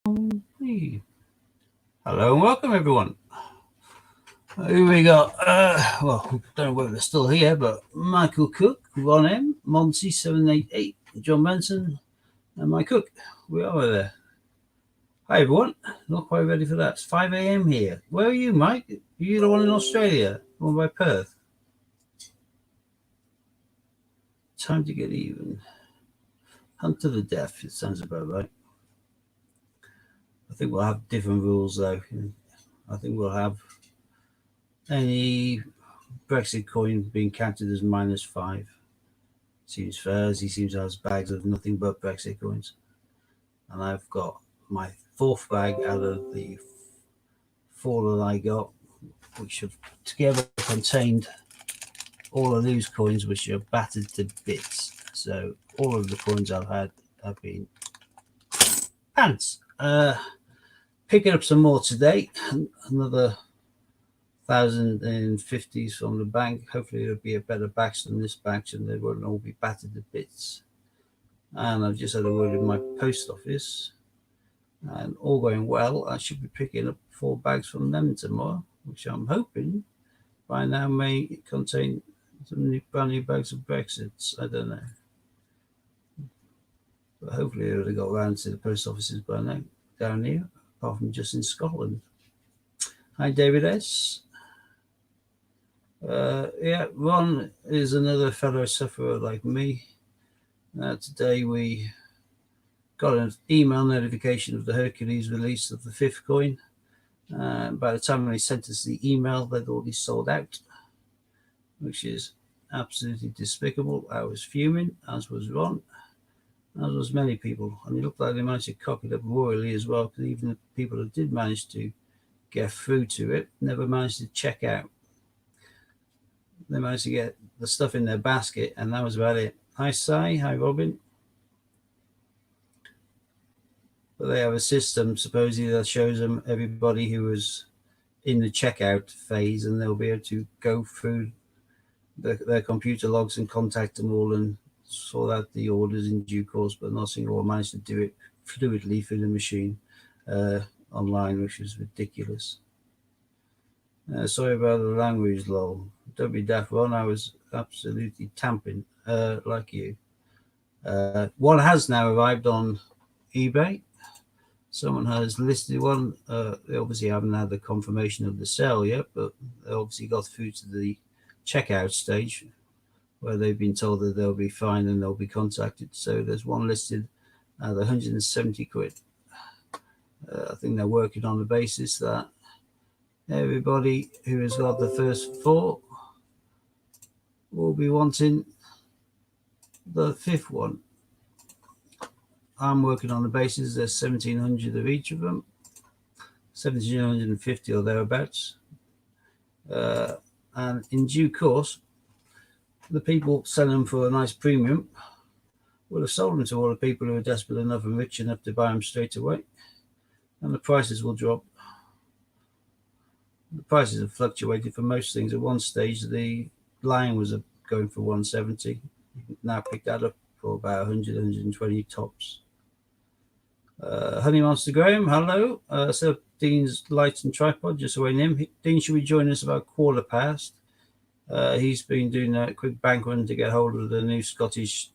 Hey. Hello and welcome, everyone. Here we got, don't know whether they're still here, but Michael Cook, Ron M, Monty788, John Benson, and Mike Cook. We are there. Hi, everyone. Not quite ready for that. It's 5 a.m. here. Where are you, Mike? Are you the one in Australia? The one by Perth? Time to get even. Hunt to the death, it sounds about right. I think we'll have different rules, though. I think we'll have any Brexit coin being counted as -5. Seems fair, as he seems to have bags of nothing but Brexit coins. And I've got my fourth bag out of the four that I got, which have together contained all of these coins, which are battered to bits. So all of the coins I've had have been pants. Picking up some more today, another 1,050s from the bank. Hopefully it'll be a better batch than this batch and they won't all be battered to bits. And I've just had a word with my post office, and all going well, I should be picking up 4 bags from them tomorrow, which I'm hoping by now may contain some brand new bags of Brexits. I don't know. But hopefully it would have got around to the post offices by now down here, apart from just in Scotland. Hi, David S. Ron is another fellow sufferer like me. Today we got an email notification of the Hercules release of the 5th coin. By the time they sent us the email, they'd already sold out, which is absolutely despicable. I was fuming, as was Ron, as was many people. And it looked like they managed to cock it up royally as well, because even the people that did manage to get through to it never managed to check out. They managed to get the stuff in their basket, and that was about it. Hi, Sai. Hi, Robin. But they have a system, supposedly, that shows them everybody who was in the checkout phase, and they'll be able to go through their computer logs and contact them all and sort out the orders in due course. But not single one managed to do it fluidly through the machine online, which was ridiculous. Sorry about the language, lol. Don't be daft, Ron. I was absolutely tamping like you. One has now arrived on eBay. Someone has listed one. They obviously haven't had the confirmation of the sale yet, but they obviously got through to the checkout stage where they've been told that they'll be fine and they'll be contacted. So there's one listed at 170 quid. I think they're working on the basis that everybody who has got the first 4 will be wanting the 5th one. I'm working on the basis there's 1,700 of each of them, 1,750 or thereabouts. And in due course, the people selling them for a nice premium will have sold them to all the people who are desperate enough and rich enough to buy them straight away, and the prices will drop. The prices have fluctuated for most things. At one stage, the line was going for 170. You can now pick that up for about 100, 120 tops. Honey Monster Graham, hello. So Dean's lights and tripod, just waiting him. Dean should be joining us about 1:15. He's been doing a quick bank run to get hold of the new Scottish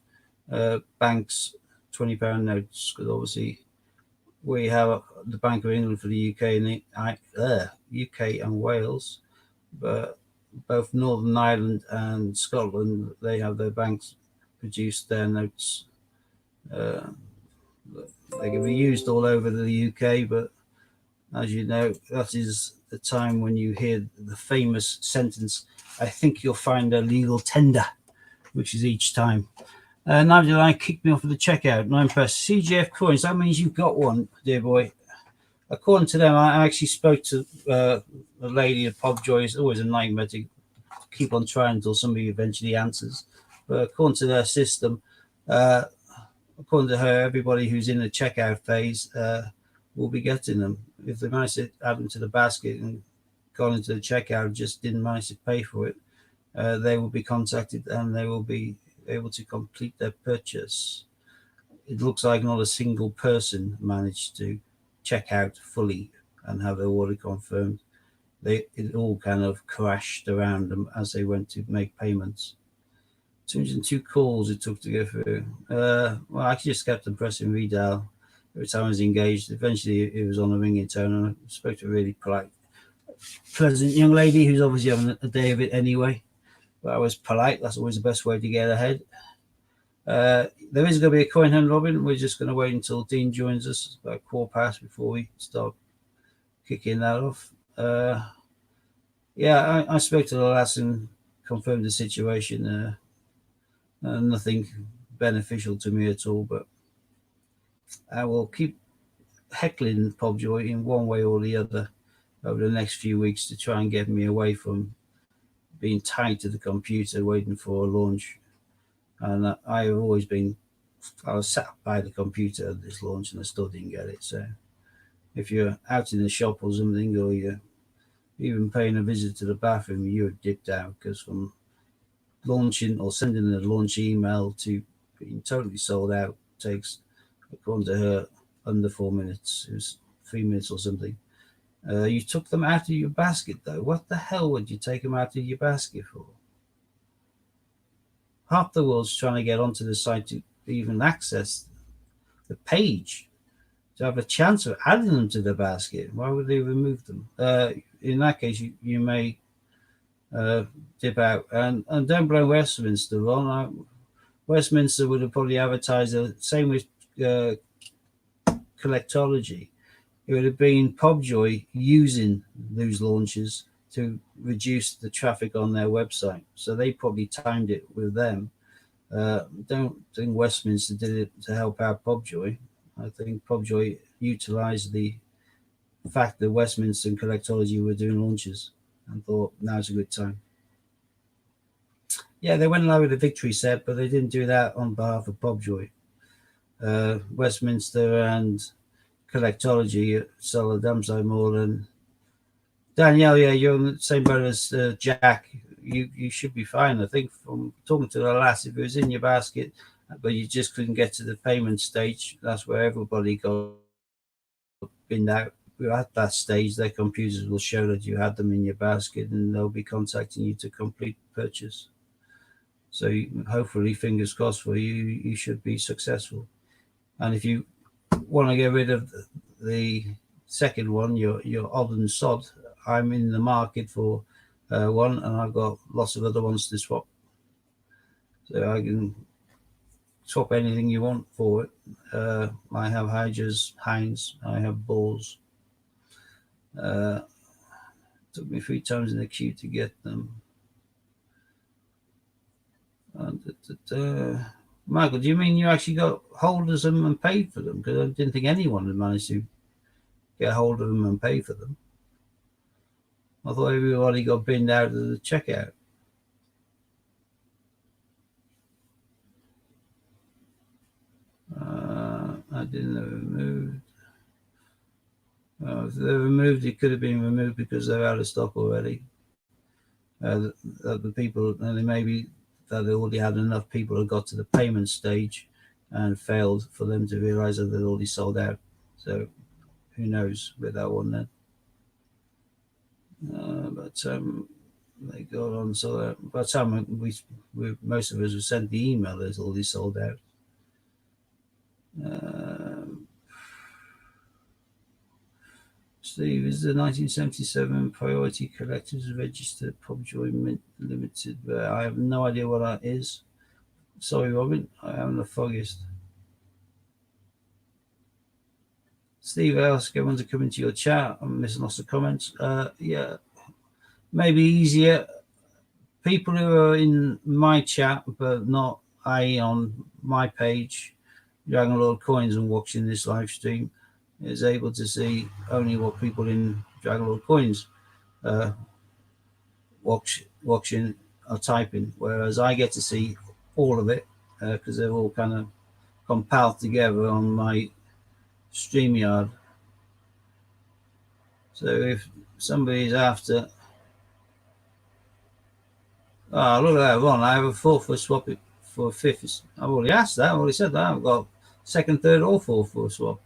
banks £20 notes, because obviously we have the Bank of England for the UK and UK and Wales, but both Northern Ireland and Scotland, they have their banks produce their notes. They can be used all over the UK, but as you know, that is the time when you hear the famous sentence, I think you'll find a legal tender, which is each time. Nigel I kicked me off of the checkout. 9 press CGF coins. That means you've got one, dear boy. According to them, I actually spoke to a lady at Pobjoy. It's always a nightmare to keep on trying until somebody eventually answers. But according to their system, according to her, everybody who's in the checkout phase will be getting them. If they manage to add them to the basket and gone into the checkout and just didn't manage to pay for it, they will be contacted and they will be able to complete their purchase. It looks like not a single person managed to check out fully and have their order confirmed, it all kind of crashed around them as they went to make payments. 202 calls it took to go through. Well, I just kept on pressing redial every time I was engaged. Eventually, it was on a ringing tone, and I spoke to a really polite, pleasant young lady who's obviously having a day of it anyway. But I was polite. That's always the best way to get ahead. There is going to be a coin hunt, Robin. We're just going to wait until Dean joins us about 4:15 before we start kicking that off. Yeah, I spoke to the lass and confirmed the situation. Nothing beneficial to me at all, but I will keep heckling Pobjoy in one way or the other over the next few weeks to try and get me away from being tied to the computer waiting for a launch. And I was sat by the computer at this launch and I still didn't get it. So if you're out in the shop or something, or you're even paying a visit to the bathroom, you're dipped out, because from launching or sending a launch email to being totally sold out takes, according to her, under 4 minutes. It was 3 minutes or something. You took them out of your basket, though. What the hell would you take them out of your basket for? Half the world's trying to get onto the site to even access the page, to have a chance of adding them to the basket. Why would they remove them? In that case, you may dip out. And don't blame Westminster, Ron. Westminster would have probably advertised the same with Collectology. It would have been Pobjoy using those launches to reduce the traffic on their website. So they probably timed it with them. Don't think Westminster did it to help out Pobjoy. I think Pobjoy utilised the fact that Westminster and Collectology were doing launches and thought now's a good time. Yeah, they went live with a victory set, but they didn't do that on behalf of Pobjoy. Westminster and Collectology sell the damn side more than Danielle. Yeah, you're on the same boat as Jack. You should be fine. I think from talking to the lass, if it was in your basket, but you just couldn't get to the payment stage, that's where everybody got binned out. At that stage, their computers will show that you had them in your basket, and they'll be contacting you to complete the purchase. So hopefully, fingers crossed for you, you should be successful. And if you want to get rid of the second one, your odd and sod, I'm in the market for one, and I've got lots of other ones to swap. So I can swap anything you want for it. I have Hydras, Heinz, I have Balls. Took me 3 times in the queue to get them. Michael, do you mean you actually got hold of them and paid for them? Because I didn't think anyone had managed to get hold of them and pay for them. I thought everybody got binned out of the checkout. I didn't have removed. If they're removed, it could have been removed because they're out of stock already. The people, and they maybe that they already had enough people who got to the payment stage and failed for them to realize that they'd already sold out. So who knows with that one then. But they got on, so by the time we most of us were sent the email that it's already sold out. Steve, is the 1977 Priority Collectors Registered Pobjoy Mint Limited? I have no idea what that is. Sorry, Robin, I am the foggiest. Steve, I ask everyone to come into your chat. I'm missing lots of comments. Yeah, maybe easier. People who are in my chat but not on my page, Dragon Lord Coins, and watching this live stream, is able to see only what people in Dragon Lord Coins watching are typing, whereas I get to see all of it because they're all kind of compiled together on my StreamYard. So if somebody's after, look at that, Ron, I have a 4-4 swap for a 5th. I've already asked that, I've already said that. I've got 2nd, 3rd, or 4-4 swap.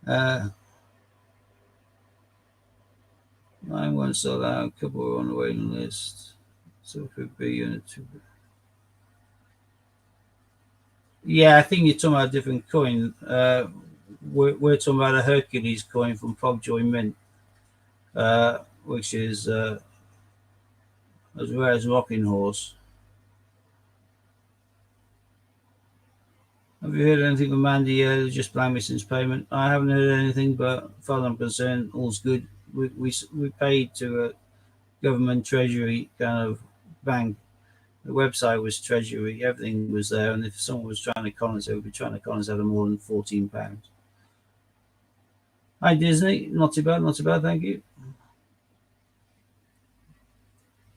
Mine won't sell out. A couple are on the waiting list. So it could be unit 2. Yeah, I think you're talking about a different coin. We're talking about a Hercules coin from Fogjoy Mint, which is as rare as Rocking Horse. Have you heard anything from Mandy? Just blamed me since payment. I haven't heard anything, but as far as I'm concerned, all's good. We paid to a government treasury kind of bank. The website was treasury, everything was there, and if someone was trying to con us, they would be trying to con us out of more than £14. Hi Disney, not too bad, thank you.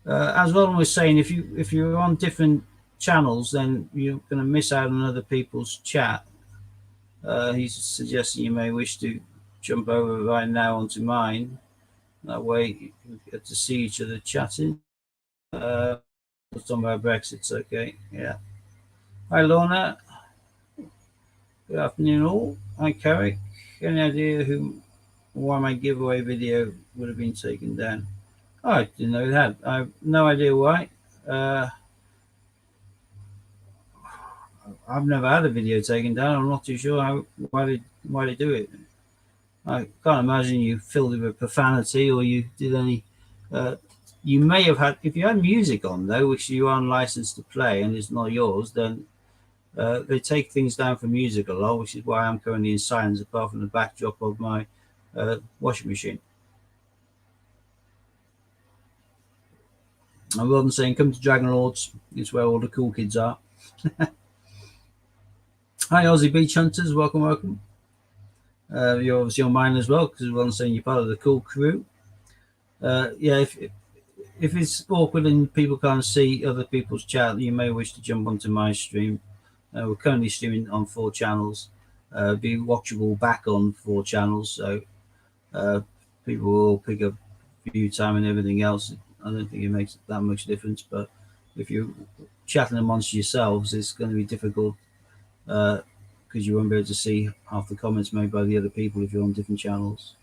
As Ron was saying, if you're on different channels, then you're going to miss out on other people's chat. He's suggesting you may wish to jump over right now onto mine. That way you get to see each other chatting. We're talking about Brexit, okay? Yeah. Hi Lorna. Good afternoon all. Hi Carrick. Any idea why my giveaway video would have been taken down? Oh, I didn't know that. I have no idea why. I've never had a video taken down. I'm not too sure why they do it. I can't imagine you filled it with profanity or you did any. You may have had, if you had music on though, which you aren't licensed to play and it's not yours, then they take things down for music a lot, which is why I'm currently in silence apart from the backdrop of my washing machine. And rather than saying, come to Dragon Lords, it's where all the cool kids are. Hi, Aussie Beach Hunters. Welcome. You're obviously on mine as well, because rather than saying you're part of the cool crew. Yeah, if it's awkward and people can't see other people's chat, you may wish to jump onto my stream. We're currently streaming on 4 channels. Be watchable back on 4 channels, so people will pick up view time and everything else. I don't think it makes that much difference, but if you're chatting amongst yourselves, it's going to be difficult because you won't be able to see half the comments made by the other people if you're on different channels.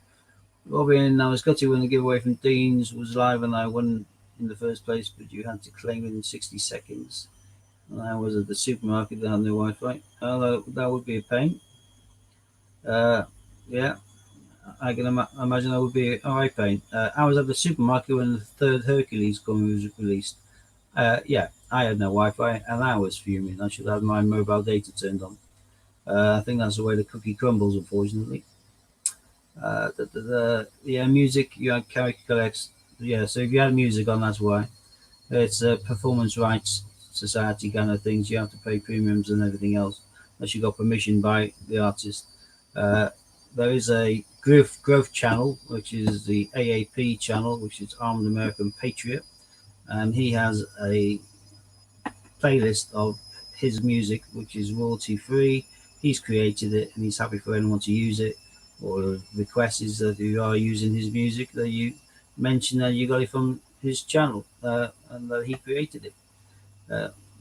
Robin, I was got to win the giveaway from Dean's, was live and I won in the first place, but you had to claim it in 60 seconds. And I was at the supermarket that had no Wi-Fi. Oh, that would be a pain. Yeah, I can imagine that would be a right pain. I was at the supermarket when the 3rd Hercules coin was released. Yeah, I had no Wi-Fi and I was fuming. I should have my mobile data turned on. I think that's the way the cookie crumbles, unfortunately. Yeah, music, you had Carrick collects. Yeah, so if you had music on, that's why. It's a performance rights society kind of things. You have to pay premiums and everything else unless you got permission by the artist. There is a growth channel, which is the AAP channel, which is Armed American Patriot, and he has a playlist of his music, which is royalty free. He's created it, and he's happy for anyone to use it. Or request is that you are using his music, that you mention that you got it from his channel and that he created it.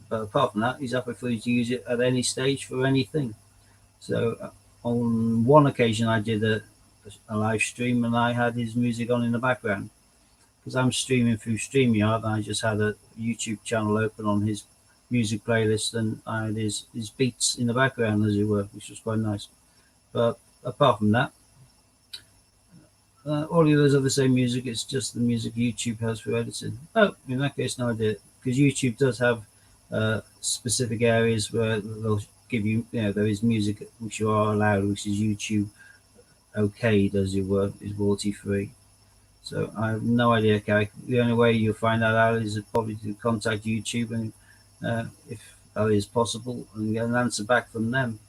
But apart from that, he's happy for you to use it at any stage for anything. So on one occasion, I did a live stream and I had his music on in the background because I'm streaming through StreamYard. And I just had a YouTube channel open on his music playlist and I had his beats in the background, as it were, which was quite nice. But apart from that, all the others are the same music. It's just the music YouTube has for editing. Oh, in that case, no, I did, because YouTube does have specific areas where they'll give you, there is music which you are allowed, which is YouTube okayed, as it were, is royalty free. So I have no idea, Carrick. The only way you'll find that out is probably to contact YouTube, and if that is possible, and get an answer back from them.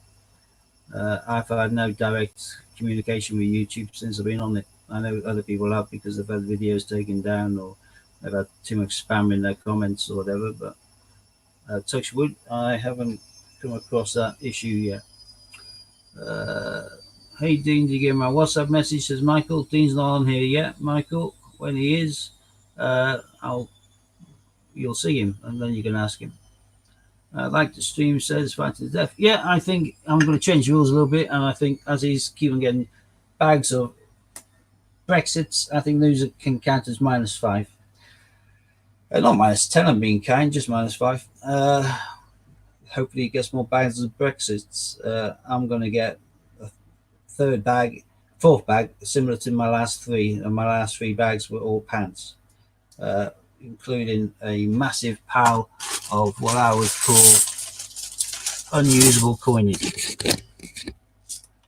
I've had no direct communication with YouTube since I've been on it. I know other people have because they've had videos taken down or they've had too much spam in their comments or whatever, but touch wood, I haven't come across that issue yet. Hey Dean, did you get my WhatsApp message? Says Michael. Dean's not on here yet, Michael. When he is, you'll see him and then you can ask him. Like the stream says, fight to the death. Yeah, I think I'm going to change the rules a little bit, and I think as he's keeping getting bags of Brexits. I think those can count as -5. Not -10, I'm being kind, just -5. Hopefully he gets more bags of Brexits. I'm going to get a fourth bag, similar to my last three. And my last three bags were all pants, including a massive pile of what I would call unusable coinage,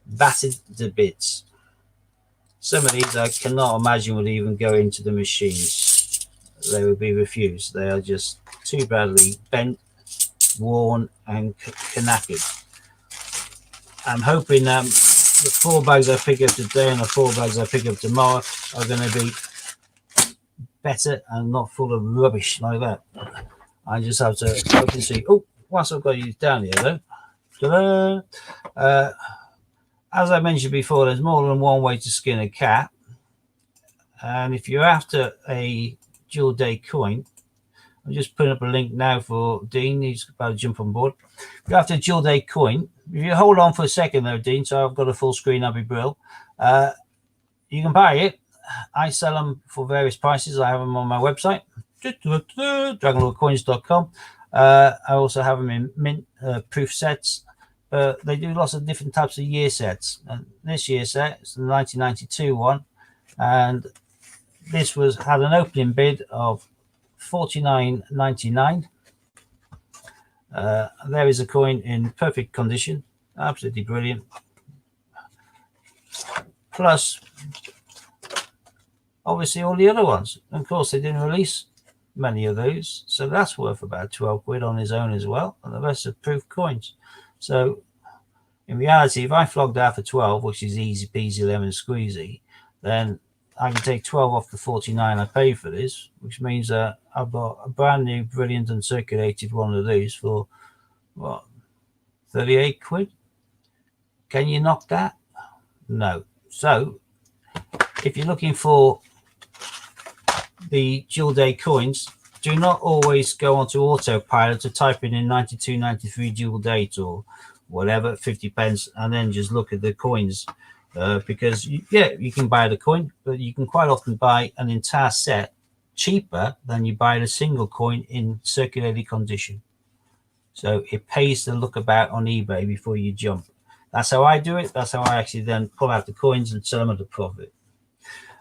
battered to bits. Some of these I cannot imagine would even go into the machines. They would be refused. They are just too badly bent, worn, and knackered. I'm hoping the 4 bags I pick up today and the 4 bags I pick up tomorrow are going to be better and not full of rubbish like that. I just have to look and see. Oh, once I've got you down here though, as I mentioned before, there's more than one way to skin a cat. And if you're after a dual day coin, I'm just putting up a link now for Dean. He's about to jump on board. If you're after a dual day coin, if you hold on for a second though, Dean, so I've got a full screen, I'll be brilliant. You can buy it. I sell them for various prices. I have them on my website, dragonlordcoins.com. I also have them in mint proof sets. They do lots of different types of year sets. And this year set is the 1992 one, and this had an opening bid of $49.99. There is a coin in perfect condition, absolutely brilliant. Plus, obviously, all the other ones. Of course, they didn't release many of those, so that's worth about 12 quid on his own as well, and the rest are proof coins. So in reality, if I flogged out for 12, which is easy peasy lemon squeezy, then I can take 12 off the 49 I paid for this, which means that I've got a brand new, brilliant, uncirculated one of these for, what, 38 quid? Can you knock that? No. So if you're looking for the dual day coins, do not always go onto autopilot to type in 9293 dual date or whatever, 50 pence, and then just look at the coins. Because you can buy the coin, but you can quite often buy an entire set cheaper than you buy the single coin in circulated condition. So it pays to look about on eBay before you jump. That's how I do it. That's how I actually then pull out the coins and sell them at a profit.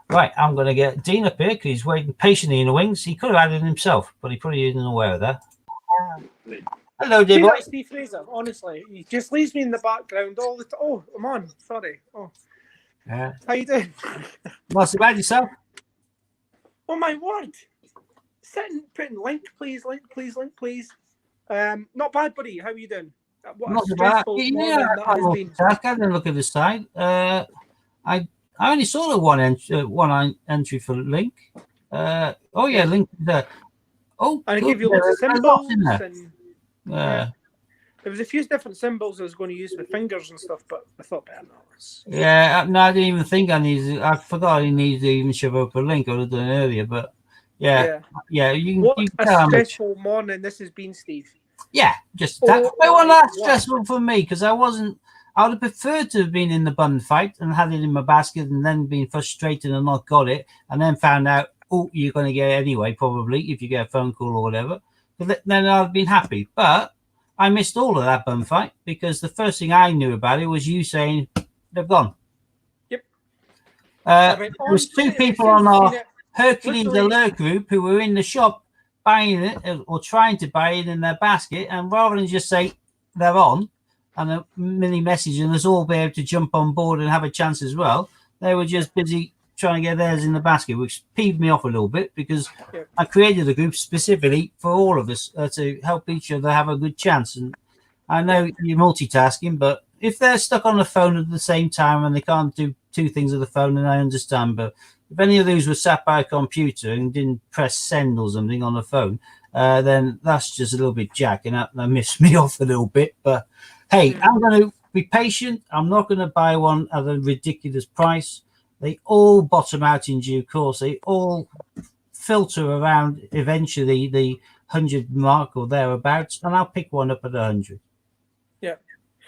Right, I'm going to get Dean up here because he's waiting patiently in the wings. He could have added himself, but he probably isn't aware of that. Hello, dear boy. Steve Fraser, honestly, he just leaves me in the background all the time. Oh, I'm on. Sorry. Oh, yeah. How you doing? What's about yourself? Oh my word! Sitting, putting link, please. Not bad, buddy. How are you doing? What Not a stressful bad. morning that has been. I didn't look at the side. I only saw the one entry for Link. Oh yeah, Link there. Oh, and I gave you lots of symbols. There was a few different symbols I was going to use with fingers and stuff, but I thought better not. Yeah, no, I didn't even think I needed. I forgot I needed to even shove up a link. I would have done it earlier, but yeah. What a stressful morning this has been, Steve. Yeah, just that. It wasn't that stressful for me because I wasn't. I would have preferred to have been in the bun fight and had it in my basket and then been frustrated and not got it and then found out, oh, you're going to get it anyway, probably, if you get a phone call or whateve. But then I'd been happy. But I missed all of that bun fight because the first thing I knew about it was you saying they've gone. Yep. There was 2 people on our Hercules Alert group who were in the shop buying it or trying to buy it in their basket, and rather than just say they're on, and a mini message and us all be able to jump on board and have a chance as well, they were just busy trying to get theirs in the basket, which peeved me off a little bit because I created a group specifically for all of us to help each other have a good chance. And I know you're multitasking, but if they're stuck on the phone at the same time and they can't do 2 things on the phone, then I understand. But if any of those were sat by a computer and didn't press send or something on the phone, then that's just a little bit jack, and that missed me off a little bit. But hey, I'm going to be patient. I'm not going to buy one at a ridiculous price. They all bottom out in due course. They all filter around eventually the 100 mark or thereabouts, and I'll pick one up at 100. Yeah.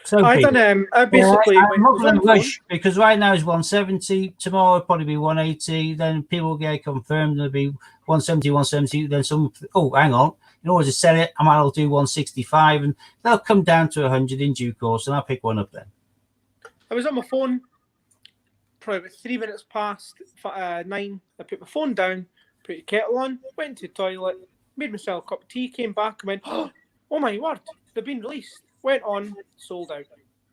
So I be done. it. I basically I'm went. not Was going on to phone. rush because right now it's 170. Tomorrow it'll probably be 180. Then people will get confirmed. It'll be 170, 170. Then some. Oh, hang on. In order to sell it, I might do 165, and they'll come down to 100 in due course, and I'll pick one up then. I was on my phone. Probably about 3 minutes past 9. I put my phone down, put the kettle on, went to the toilet, made myself a cup of tea, came back, and went, "Oh my word, they've been released." Went on, sold out.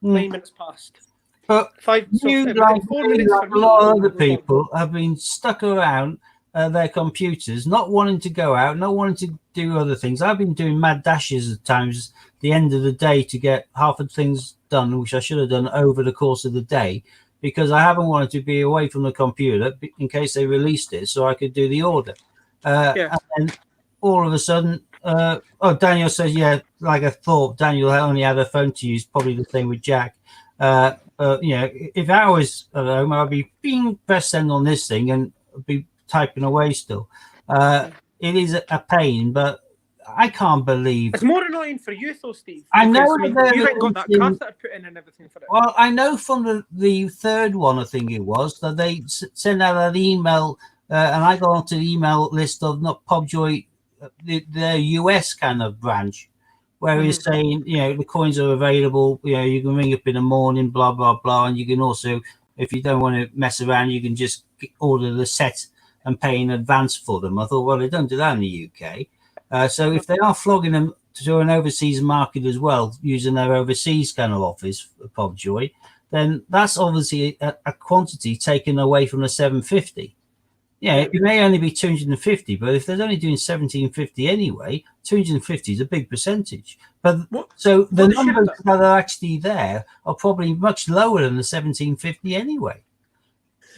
9 minutes past. But 5. So you, within like 4 me, minutes like for a me. lot of other it was on. people, have been stuck around their computers, not wanting to go out, not wanting to do other things. I've been doing mad dashes at times, the end of the day, to get half of things done, which I should have done over the course of the day, because I haven't wanted to be away from the computer in case they released it, so I could do the order. Yeah. And then all of a sudden, Daniel says, yeah, like I thought, Daniel only had a phone to use, probably the same with Jack. If I was at home, I'd be being press send on this thing and be typing away still. It is a pain, but I can't believe. It's more annoying for you, though, Steve. I know you haven't got that craft that I put in and everything for it. Well, I know from the third one, I think it was, that they sent out an email, and I got onto the email list of not Pobjoy, their US kind of branch, where he's saying, the coins are available. You can ring up in the morning, blah blah blah, and you can also, if you don't want to mess around, you can just order the set and pay in advance for them. I thought, well, they don't do that in the UK. So if they are flogging them to an overseas market as well, using their overseas kind of office, Pobjoy, then that's obviously a quantity taken away from the 750. It may only be 250, but if they're only doing 1750 anyway, 250 is a big percentage. But so the numbers that are actually there are probably much lower than the 1750 anyway.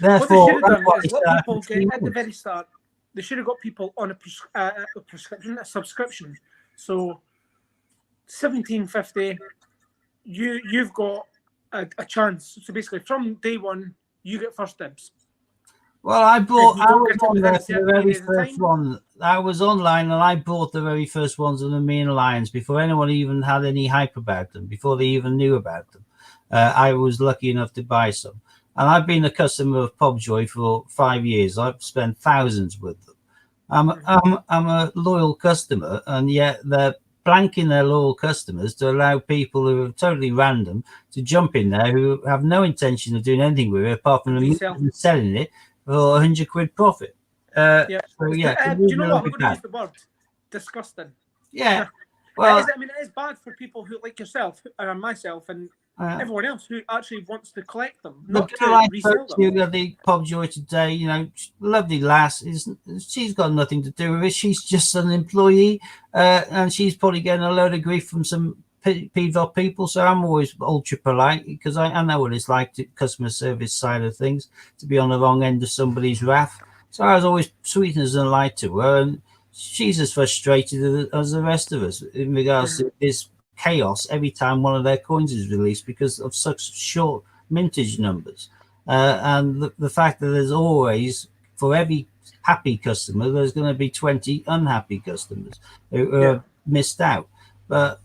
Therefore, what they should have done is let people get at the very start. They should have got people on a prescription, a subscription. So 1750, you've got a chance. So basically, from day one, you get first dibs. Well, I was on there for the very first one. I was online and I bought the very first ones of the Mean Lions before anyone even had any hype about them, before they even knew about them. I was lucky enough to buy some. And I've been a customer of Pobjoy for 5 years. I've spent thousands with them. I'm a loyal customer, and yet they're blanking their loyal customers to allow people who are totally random to jump in there who have no intention of doing anything with it apart from selling it for 100 quid profit. Do you know what? I'm going to use the word disgusting. Yeah. Well, it is bad for people who, like yourself and myself and everyone else who actually wants to collect them, not to resell them. The Pobjoy today, lovely lass. She's got nothing to do with it. She's just an employee, and she's probably getting a load of grief from some peeved off people. So I'm always ultra polite because I know what it's like to customer service side of things, to be on the wrong end of somebody's wrath. So I was always sweet as a light to her, and she's as frustrated as the rest of us in regards to this chaos every time one of their coins is released because of such short mintage numbers. And the fact that there's always, for every happy customer, there's going to be 20 unhappy customers who are missed out. But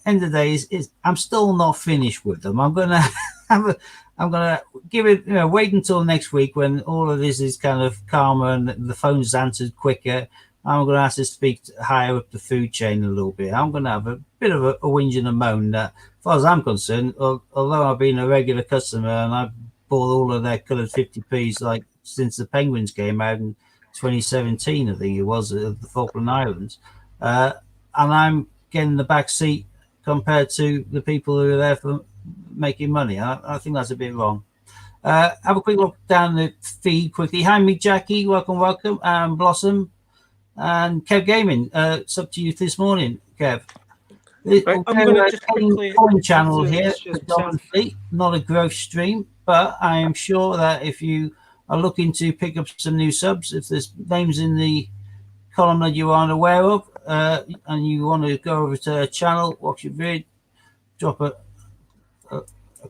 end of the day, I'm still not finished with them. I'm going to give it, wait until next week when all of this is kind of calmer and the phone's answered quicker. I'm going to have to speak higher up the food chain a little bit. I'm going to have a bit of a whinge and a moan that, as far as I'm concerned, although I've been a regular customer and I've bought all of their coloured 50p's like since the Penguins came out in 2017, I think it was, at the Falkland Islands, and I'm getting the back seat compared to the people who are there for making money. I think that's a bit wrong. Have a quick look down the feed quickly. Hi, me, Jackie. Welcome. Blossom. And Kev Gaming, it's up to you this morning, Kev. I'm going to just quickly coin channel here, predominantly, not a growth stream, but I am sure that if you are looking to pick up some new subs, if there's names in the column that you aren't aware of, and you want to go over to a channel, watch your vid, drop a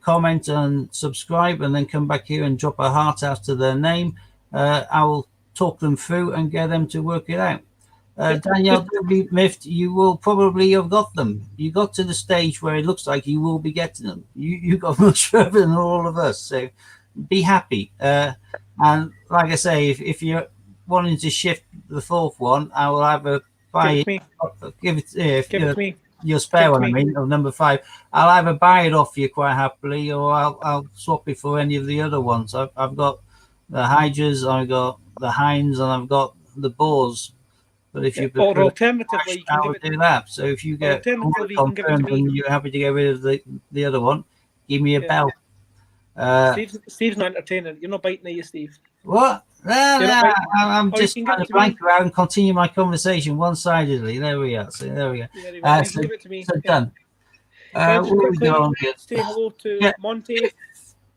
comment and subscribe, and then come back here and drop a heart after their name, I will talk them through and get them to work it out. Danielle, don't be miffed. You will probably have got them. You got to the stage where it looks like you will be getting them. You got much further than all of us. So be happy. And like I say, if you're wanting to shift the fourth one, I will either buy Give it to me. give it if Give it to me. your spare Give it one, to I me. mean, of number 5. I'll either buy it off you quite happily, or I'll swap it for any of the other ones. I've got the Hydras, I've got the Hinds, and I've got the Boars. But if you Or prefer, alternatively, you can I'll give it. do that. So if you get Alternatively, you can give it to confirmed me. and you're happy to get rid of the other one, give me a Yeah. bell. Steve's not entertaining. You're not biting, are you, Steve? What? No, You're no, not biting. I'm Or you just can trying give to it to me. blank around and continue my conversation one-sidedly. There we are. So there we go. There you go. You So, can give it to me. so Yeah. done. Can I just What we quickly go on here? say hello to Yeah. Monty?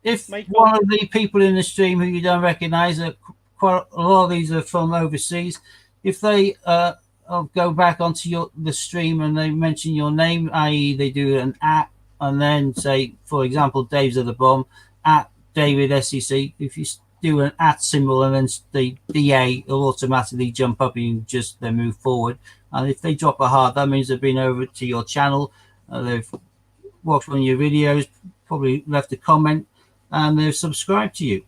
If Michael. one of the people in the stream who you don't recognise, quite a lot of these are from overseas. If they go back onto the stream and they mention your name, i.e., they do an @ and then say, for example, Dave's at the bomb @ David SEC. If you do an @ symbol and then the DA, will automatically jump up and you just then move forward. And if they drop a heart, that means they've been over to your channel. They've watched one of your videos, probably left a comment, and they've subscribed to you.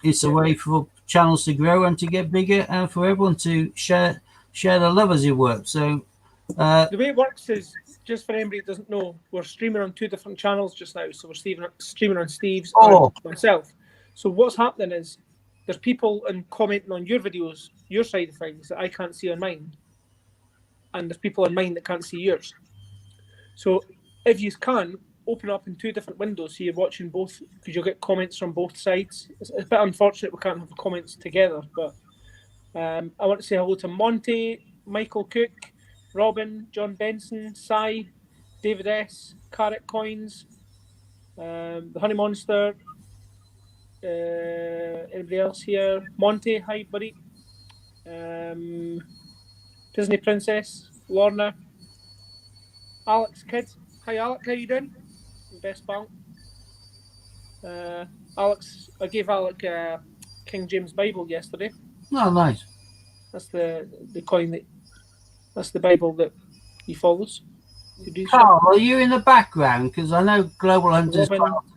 It's a way for channels to grow and to get bigger, and for everyone to share the love, as it works. So the way it works is, just for anybody who doesn't know, we're streaming on 2 different channels just now. So we're streaming on Steve's and myself. So what's happening is there's people commenting on your videos, your side of things, that I can't see on mine, and there's people on mine that can't see yours. So if you can open up in 2 different windows, so you're watching both, because you'll get comments from both sides. It's a bit unfortunate we can't have the comments together, but I want to say hello to Monty, Michael Cook, Robin, John Benson, Sai, David S, Carrot Coins, the Honey Monster, anybody else here? Monty, hi buddy. Disney Princess, Lorna, Alex Kid, hi Alec, how you doing? Best pal. Alex, I gave Alec King James Bible yesterday. Oh, nice. That's the coin that's the Bible that he follows. Carl, are you in the background? Because I know Global Hunter's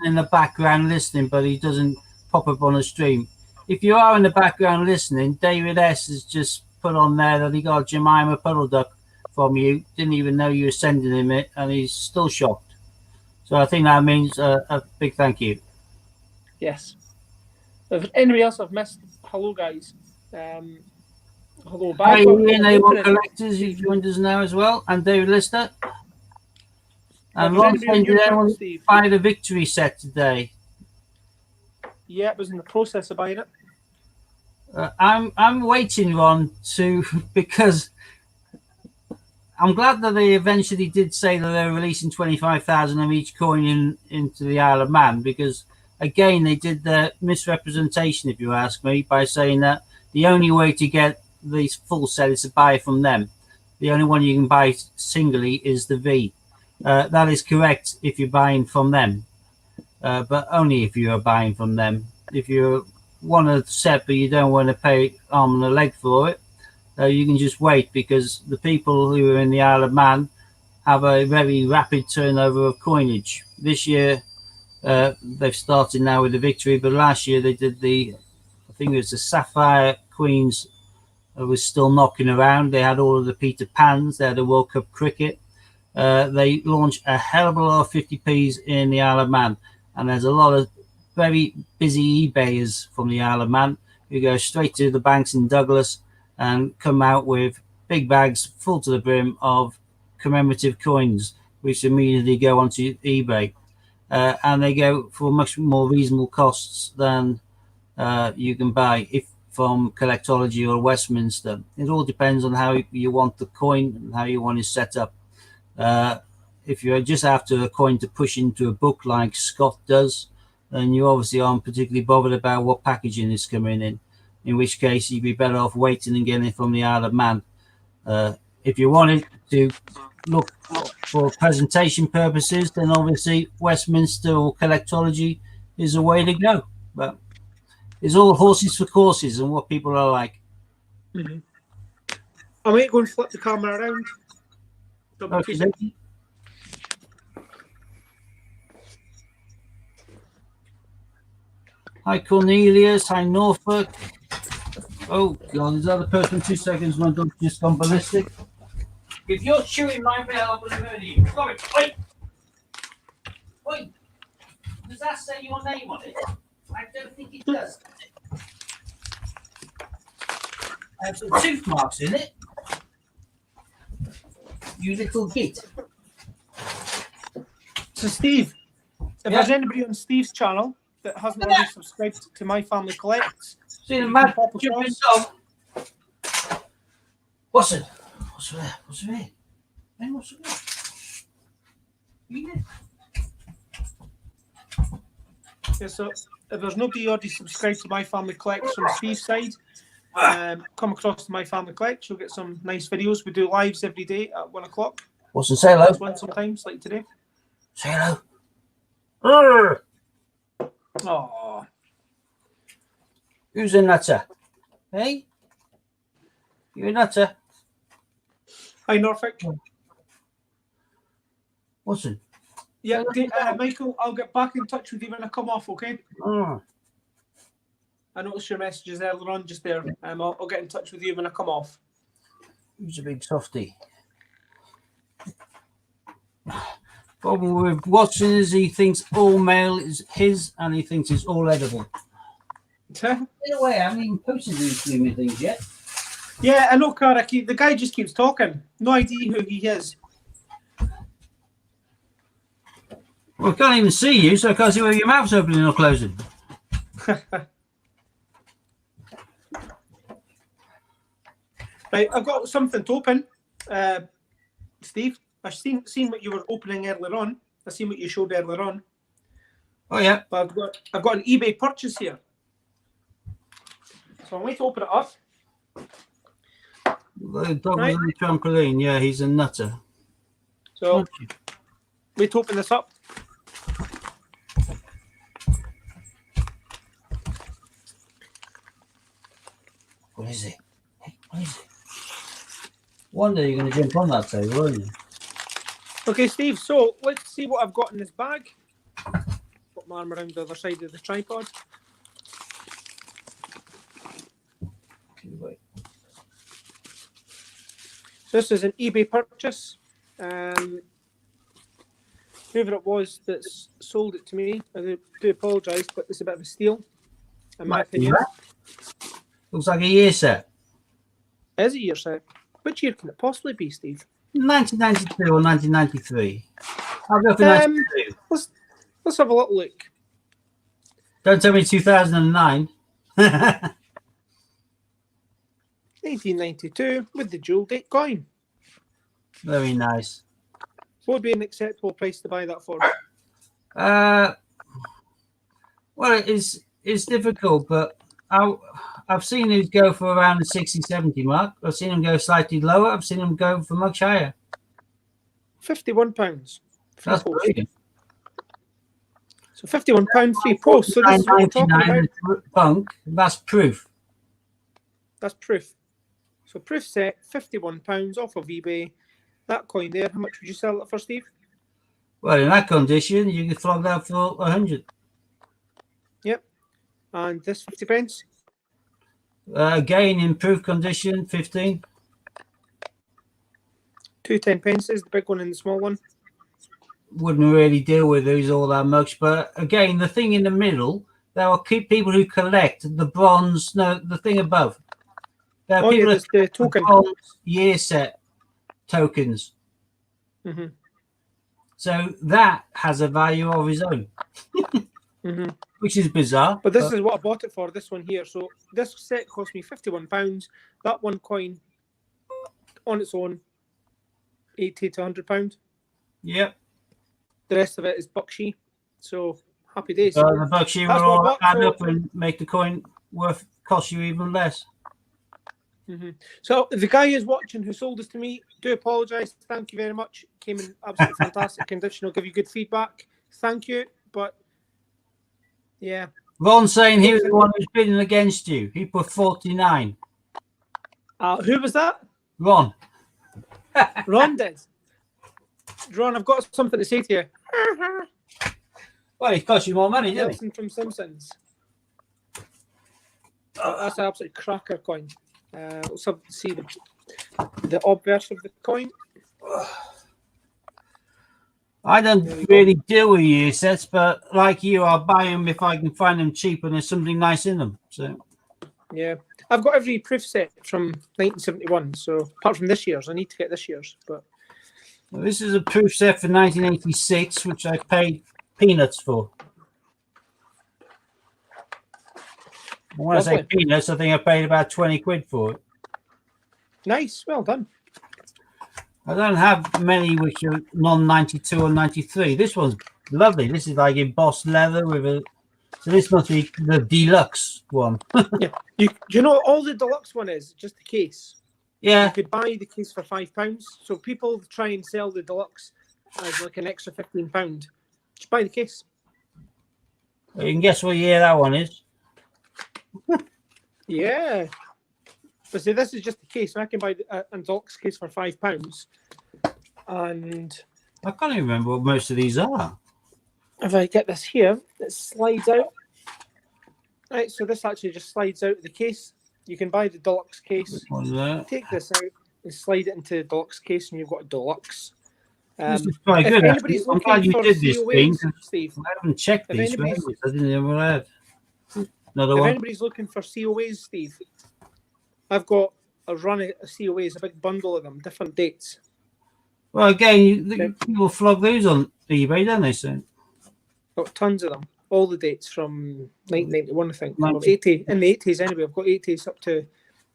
in the background listening, but he doesn't pop up on the stream. If you are in the background listening, David S has just put on there that he got a Jemima Puddle Duck from you. Didn't even know you were sending him it, and he's still shocked. So I think that means a big thank you. Yes. If anybody else I've missed, hello guys. Hello, Hi, Ian A1 Collectors, you joined us now as well, and David Lister. And Ron saying, did anyone buy the victory set today? Yeah, it was in the process of buying it. I'm waiting, Ron, because I'm glad that they eventually did say that they're releasing 25,000 of each coin into the Isle of Man, because again they did the misrepresentation, if you ask me, by saying that the only way to get the full set is to buy from them. The only one you can buy singly is the V. That is correct if you're buying from them, but only if you are buying from them. If you want a set but you don't want to pay arm and a leg for it, you can just wait, because the people who are in the Isle of Man have a very rapid turnover of coinage. This year, they've started now with the victory, but last year they did I think it was the Sapphire Queens was still knocking around. They had all of the Peter Pans, they had the World Cup cricket. They launched a hell of a lot of 50p's in the Isle of Man, and there's a lot of very busy eBayers from the Isle of Man who go straight to the banks in Douglas and come out with big bags full to the brim of commemorative coins, which immediately go onto eBay. And they go for much more reasonable costs than you can buy from Collectology or Westminster. It all depends on how you want the coin and how you want it set up. If you're just after a coin to push into a book like Scott does, then you obviously aren't particularly bothered about what packaging is coming in which case you'd be better off waiting and getting it from the Isle of Man. If you wanted to look for presentation purposes, then obviously Westminster or Collectology is a way to go. But it's all horses for courses and what people are like. Mm-hmm. I might go and flip the camera around. Double Okay, two dokie. Hi Cornelius, hi Norfolk. Oh God, is that the person? 2 seconds, my dog's just gone ballistic. If you're chewing my bell, I'm gonna murder you. Sorry, wait. Wait. Does that say your name on it? I don't think it does. I have some tooth marks in it. You little git. So, Steve, if there's anybody on Steve's channel that hasn't already subscribed to My Family Collects, See the you mad can pop jumping across. dog. What's it? What's there? What's there? Hey, what's there? Yeah. Yeah, so if there's nobody already subscribed to My Family Collects from Steve's side, come across to My Family Collects. You'll get some nice videos. We do lives every day at 1 o'clock. What's the say hello? That's one sometimes, like today. Say hello. Urgh. Oh, Who's a nutter? Hey? You a nutter? hi Norfolk. What's it? Yeah, Michael, I'll get back in touch with you when I come off, okay? Oh, I noticed your messages earlier on just there. I'll get in touch with you when I come off. who's a big softy? Problem with Watson is he thinks all mail is his and he thinks it's all edible. In a way, I haven't even posted these blooming things yet. Yeah, I know, Carrick. The guy just keeps talking. No idea who he is. Well, I can't even see you, so I can't see whether your mouth's opening or closing. Right, I've got something to open. Steve, I've seen what you were opening earlier on. I've seen what you showed earlier on. Oh, yeah. But I've got an eBay purchase here. So I'm going to open it up. The dog Right. was on the trampoline. Yeah, he's a nutter. So wait to open this up. What is it? Hey, what is it? One day you're going to jump on that table, aren't you? Okay, Steve, so let's see what I've got in this bag. Put my arm around the other side of the tripod. Okay, wait. This is an eBay purchase. Whoever it was that's sold it to me, I do apologise, but it's a bit of a steal, in my opinion. Looks like a year set. Is it year set? Which year can it possibly be, Steve? 1992 or 1993. I'll go for 92. Let's have a little look. Don't tell me 2009. 1992 with the dual date coin. Very nice. What would be an acceptable price to buy that for? Well, it's difficult, but I've seen it go for around the 60, 70 mark. I've seen them go slightly lower. I've seen them go for much higher. £51. That's brilliant. So £51 free post. So this is what we're talking about. Punk, that's proof. That's proof. So proof set, £51 off of eBay. That coin there, how much would you sell it for, Steve? Well, in that condition, you could flog that for 100. Yep. And this 50 pence? Again, in proof condition, 15. 2 10 pences, the big one and the small one. Wouldn't really deal with those all that much. But again, the thing in the middle, there are people who collect the bronze, no, the thing above. There are Oh, people yeah, that there's the token. bronze year set tokens. Mm-hmm. So that has a value of its own, Mm-hmm. which is bizarre. But this is what I bought it for, this one here. So this set cost me £51. That one coin on its own, £80 to £100. Yep. The rest of it is Buckshee. So happy days. The Buckshee will That's what I all bought, add so- up and make the coin cost you even less. Mm-hmm. So the guy who's watching who sold this to me, do apologise. Thank you very much. Came in absolutely fantastic condition. I'll give you good feedback. Thank you. But yeah. Ron's saying he was the one who's bidding against you. He put 49. Who was that? Ron. Ron did. Ron, I've got something to say to you. Well, it cost you more money, didn't it? Nelson from Simpsons. That's an absolute cracker coin. Let's see the obverse of the coin. I don't really deal with year sets, but like you, I'll buy them if I can find them cheap and there's something nice in them. So Yeah, I've got every proof set from 1971. So apart from this year's, I need to get this year's. But this is a proof set for 1986, which I paid peanuts for. And when I say peanuts, I think I paid about 20 quid for it. Nice, well done. I don't have many which are non-92 or 93. This one's lovely. This is like embossed leather with a. So this must be the deluxe one. Yeah, you know all the deluxe one is just the case. Yeah. You could buy the case for £5. So people try and sell the deluxe as like an extra £15. Just buy the case. You can guess what year that one is. Yeah. But see, this is just the case. And I can buy a deluxe case for £5. And I can't even remember what most of these are. if I get this here, it slides out. Right, so this actually just slides out of the case. You can buy the deluxe case. Take this out and slide it into the deluxe case, and you've got a deluxe. This is quite good. I'm glad you did this thing. Steve, I haven't checked these. I didn't ever have. Another if one. anybody's looking for COAs, Steve, I've got a run of COAs, a big bundle of them, different dates. Well, again, people flog those on eBay, don't they? So got tons of them. All the dates from 1991, I think. Well, 80 in the 80s anyway. I've got 80s up to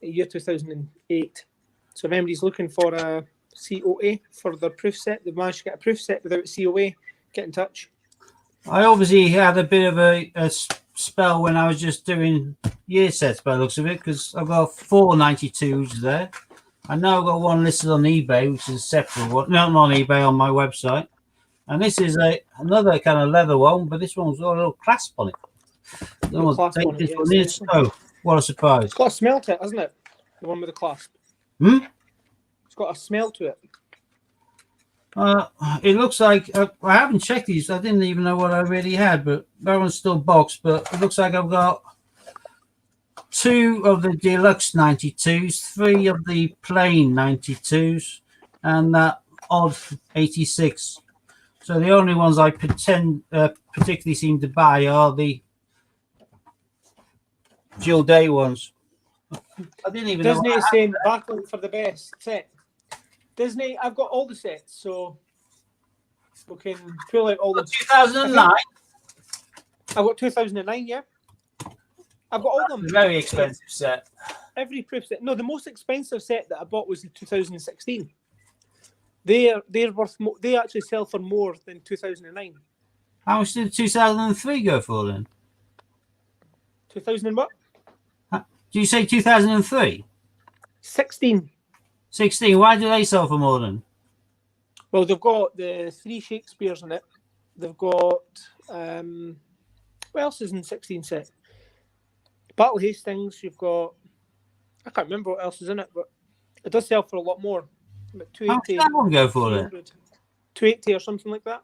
the year 2008. So if anybody's looking for a COA for their proof set, they've managed to get a proof set without COA, get in touch. I obviously had a bit of a spell when I was just doing year sets by the looks of it, because I've got 4 92s there. I know I've got one listed on eBay, which is a separate one. Not on eBay, on my website. And this is another kind of leather one, but this one's got a little clasp on it. Oh, what a surprise. It's got a smell to it, hasn't it? The one with the clasp. It's got a smell to it. It looks like I haven't checked these. I didn't even know what I really had, but that one's still boxed. But it looks like I've got 2 of the deluxe 92s, 3 of the plain 92s, and that odd 86. So the only ones I particularly seem to buy are the Jill Day ones. I didn't even Disney know. Is saying battling for the best set. Disney, I've got all the sets, so we can pull out all the 2009. I've got 2009, yeah. I've got all them. Very expensive set. Every proof set. No, the most expensive set that I bought was the 2016. They're worth more. They actually sell for more than 2009. How much did 2003 go for then? 2000 and what? Do you say 2003? 16. 16. Why do they sell for more than? Well, they've got the 3 Shakespeares in it. They've got what else is in 16 set? Battle Hastings. You've got. I can't remember what else is in it, but it does sell for a lot more. About 280. How much did that one go for then? 280 or something like that.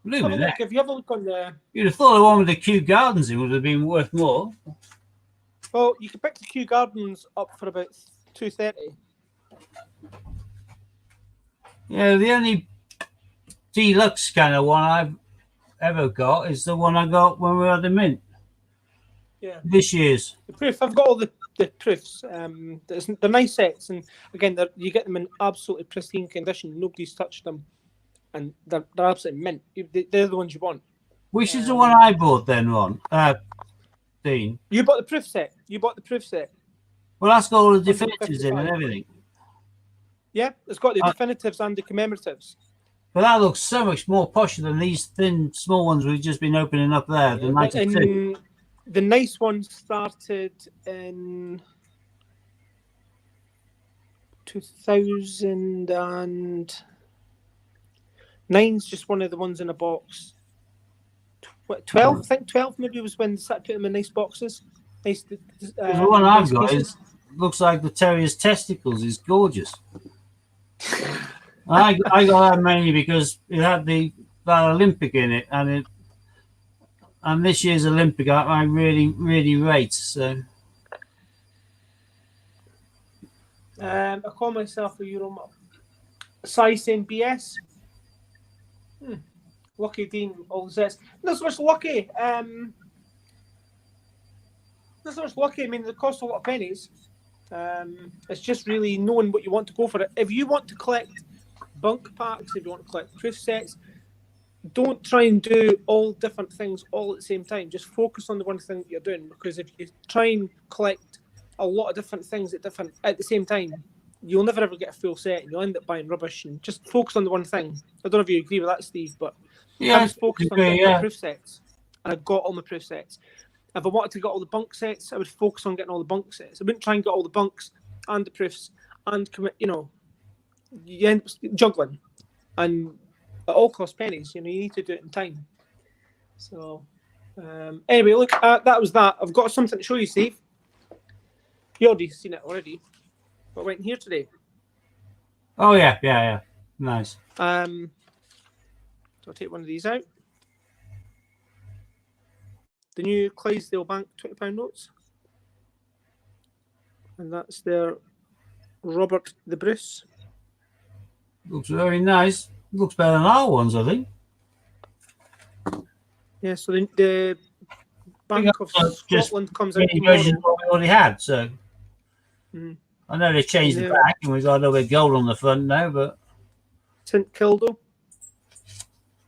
Look, if you have a look on the. You'd have thought the one with the Kew Gardens would have been worth more. Well, you could pick the Kew Gardens up for about 230. Yeah, the only deluxe kind of one I've ever got is the one I got when we were at the Mint. Yeah. This year's. The proof. I've got all the proofs. They're nice sets, and again, you get them in absolutely pristine condition. Nobody's touched them, and they're absolutely mint. They're the ones you want. Which is the one I bought then, Ron? Dean. You bought the proof set. Well, that's got all the definitives in and everything. Yeah, it's got the definitives and the commemoratives. But that looks so much more posher than these thin, small ones we've just been opening up there. The 92. The nice ones started in 2009's just one of the ones in a box. 12, I think 12 maybe was when they started putting them in nice boxes. Nice. The one I've got is looks like the terrier's testicles. Is gorgeous. I got that mainly because it had that Olympic in it, and this year's Olympic I really rate. So I call myself a Euro size in BS. Lucky Dean all says not so much lucky. Not so much lucky. I mean, they cost a lot of pennies. It's just really knowing what you want to go for it. If you want to collect bunk packs, if you want to collect proof sets, don't try and do all different things all at the same time. Just focus on the one thing that you're doing, because if you try and collect a lot of different things at the same time, you'll never ever get a full set and you'll end up buying rubbish. And just focus on the one thing. I don't know if you agree with that, Steve, but I was focused on getting my proof sets, and I got all my proof sets. If I wanted to get all the bunk sets, I would focus on getting all the bunk sets. I wouldn't try and get all the bunks and the proofs and commit. You end up juggling, and it all costs pennies. You need to do it in time. So, anyway, look, that was that. I've got something to show you, Steve. You already seen it already, but I went here today. Oh yeah, nice. So I'll take one of these out. The new Clydesdale Bank £20 notes. And that's their Robert the Bruce. Looks very nice. Looks better than our ones, I think. Yeah, so the Bank of Scotland comes out tomorrow. Version what we already had, so. I know they changed the back and we've got a little bit of gold on the front now, but. St Kilda.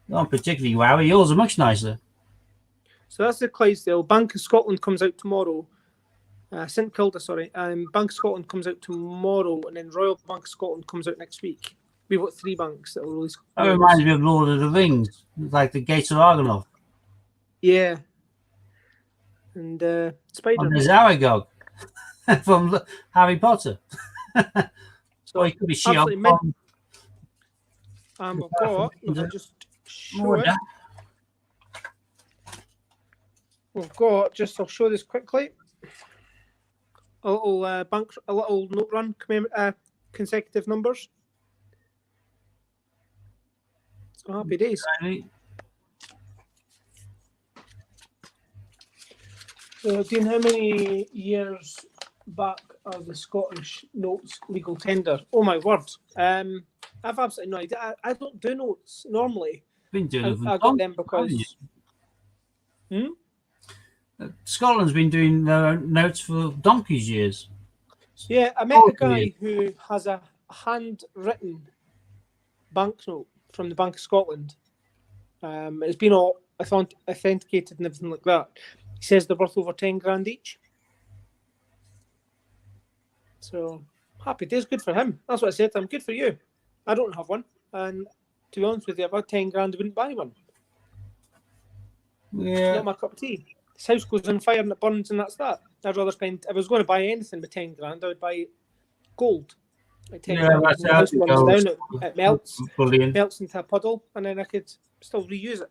Not particularly wowy. Yours are much nicer. So that's the Clydesdale. Bank of Scotland comes out tomorrow. St Kilda, sorry. Bank of Scotland comes out tomorrow, and then Royal Bank of Scotland comes out next week. We've got 3 banks that will release. That reminds me of Lord of the Rings, like the Gates of Argonath. Yeah. And Spider. And there's Aragog from Harry Potter. So he could be She-Hulk. We've got, I'll just show it. We've got, I'll show this quickly. A little note run, consecutive numbers. So happy days. So, Dean, how many years back are the Scottish notes legal tender? Oh my word! I've absolutely no idea. I don't do notes normally. Been doing I got them because. Scotland's been doing notes for donkey's years. Yeah, I met a guy who has a handwritten banknote from the Bank of Scotland. It's been all authenticated and everything like that. He says they're worth over 10 grand each. So happy days, good for him. That's what I said to him. Good for you. I don't have one, and to be honest with you, about 10 grand, I wouldn't buy one. Yeah, not my cup of tea. This house goes on fire and it burns, and that's that. I'd rather spend. If I was going to buy anything with 10 grand, I would buy gold. Like 10 grand. That's the house burns down, it melts, Brilliant. melts into a puddle, and then I could still reuse it.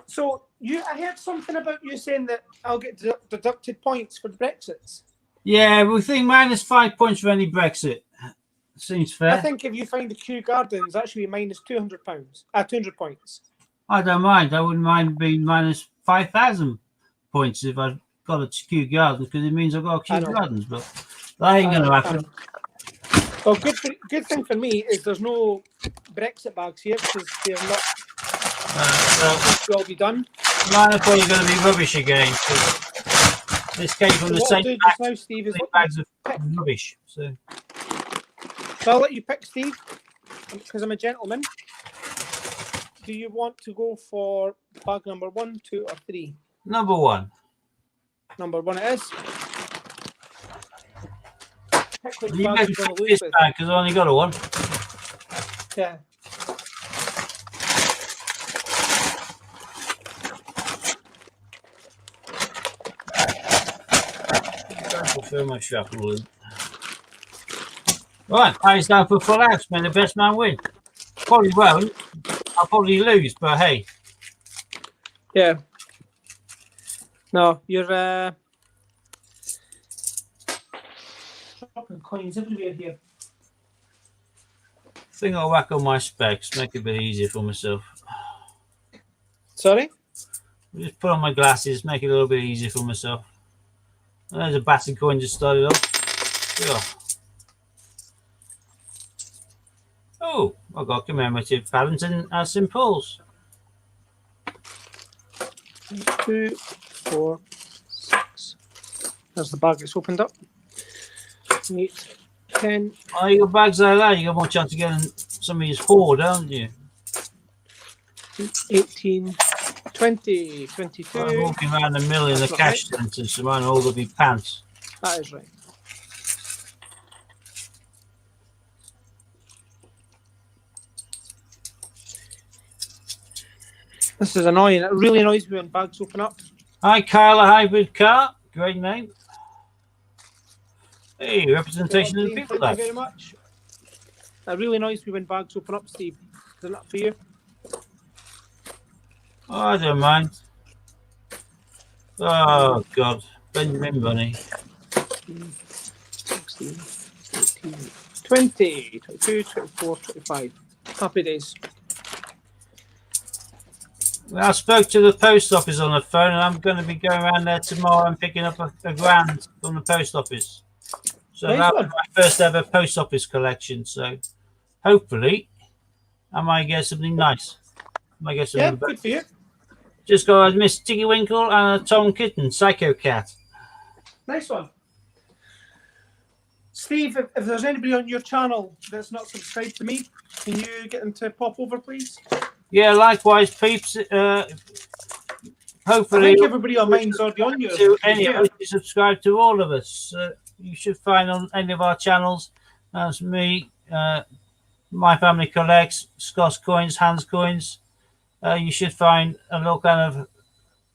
So I heard something about you saying that I'll get deducted points for the Brexits. Yeah, we think minus 5 points for any Brexit. Seems fair. I think if you find the Kew Gardens, that should be minus £200. 200 points. I don't mind. I wouldn't mind being minus 5,000 points if I got a Kew Gardens, because it means I've got a Kew Gardens, but that ain't going to happen. Well, good thing for me is there's no Brexit bags here, because they're not. Will all be done. Mine are probably going to be rubbish again. This came from the same bags, now, Steve, is bags of rubbish. So I'll let you pick, Steve, because I'm a gentleman. Do you want to go for bag number 1, 2, or 3? Number 1. Number 1 it is. Pick which You bag better you're going pick to lose this with. bag because I only got a 1. Yeah. Fill my shuffle in. Right, Harry's down for full house. May the best man win. Probably won't. I'll probably lose, but hey. Yeah. No, you're Dropping coins everywhere here. I think I'll whack on my specs, make it a bit easier for myself. Sorry? Just put on my glasses, make it a little bit easier for myself. And there's a battered coin just started off. Yeah. Oh, I got commemorative Paddington as St. Paul's. 2, 4, 6. There's the bag that's opened up. 8, 10. Oh, you got bags like that, you got more chance of getting some of his hoard, haven't you? 18, 20, 22. I'm walking around the mill in the That's not cash centre, so mine all gonna be pants. That is right. This is annoying. It really annoys me when bags open up. Hi, Kyla Hybrid Car. Great name. Hey, representation of the people. Thank you very much. It really annoys me when bags open up, Steve. Isn't that for you? Oh, I don't mind. Oh, God. Benjamin Bunny. 16, 18, 20, 22, 24, 25. Happy days. Well, I spoke to the post office on the phone, and I'm going to be going around there tomorrow and picking up a grand from the post office. So Nice that was one. my first ever post office collection. So hopefully, I might get something nice. I might get Yeah, something. good for you. Just got a Miss Tiggy Winkle and a Tom Kitten, Psycho Cat. Nice one. Steve, if there's anybody on your channel that's not subscribed to me, can you get them to pop over, please? Yeah, likewise, peeps. I Hopefully, think everybody on mine's already on yours. to any of us, you subscribe to all of us. You should find on any of our channels. That's me, My Family Collects, Scott's Coins, Hans Coins. You should find a little kind of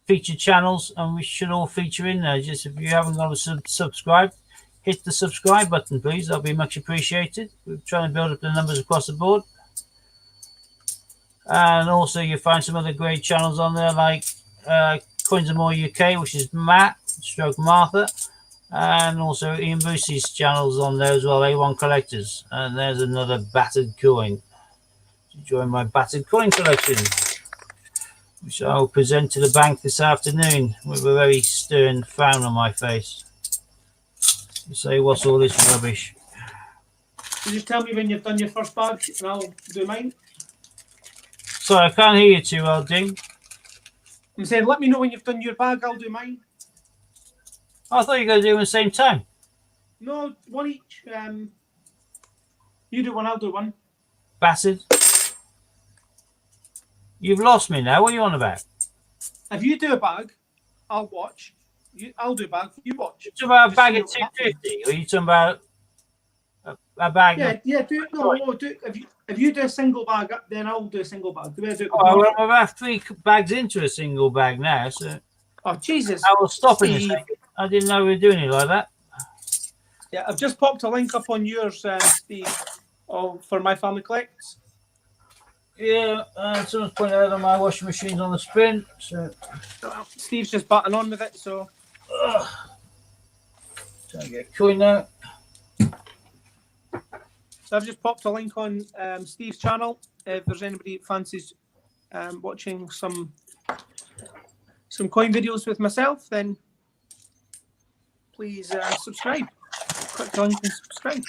featured channels, and we should all feature in there. Just if you haven't got to subscribe, hit the subscribe button, please. That'll be much appreciated. We're trying to build up the numbers across the board. And also, you find some other great channels on there, like Coins and More UK, which is Matt, stroke Martha, and also Ian Boosie's channels on there as well, A1 Collectors. And there's another battered coin. Join my battered coin collection, which I'll present to the bank this afternoon with a very stern frown on my face. You say, what's all this rubbish? Can you tell me when you've done your first bag and I'll do mine? Sorry, I can't hear you too well, Dean. I'm saying, let me know when you've done your bag, I'll do mine. I thought you were going to do it at the same time. No, one each. You do one, I'll do one. Bastard. You've lost me now. What are you on about? If you do a bag, I'll watch. I'll do a bag, you watch. You talking about a Just bag see of what 250, or you talking about a bag? Yeah, do it. If you do a single bag, then I'll do a single bag. The way I do it. Well, I'm about 3 bags into a single bag now, so Oh, Jesus. I will stop in a Steve. second. I didn't know we were doing it like that. Yeah, I've just popped a link up on yours, Steve, for My Family Collects. Yeah, someone's pointed out that my washing machine's on the spin, so Steve's just batting on with it, so. trying to get a coin now. So I've just popped a link on Steve's channel. If there's anybody that fancies watching some coin videos with myself, then please subscribe. Click the link and subscribe.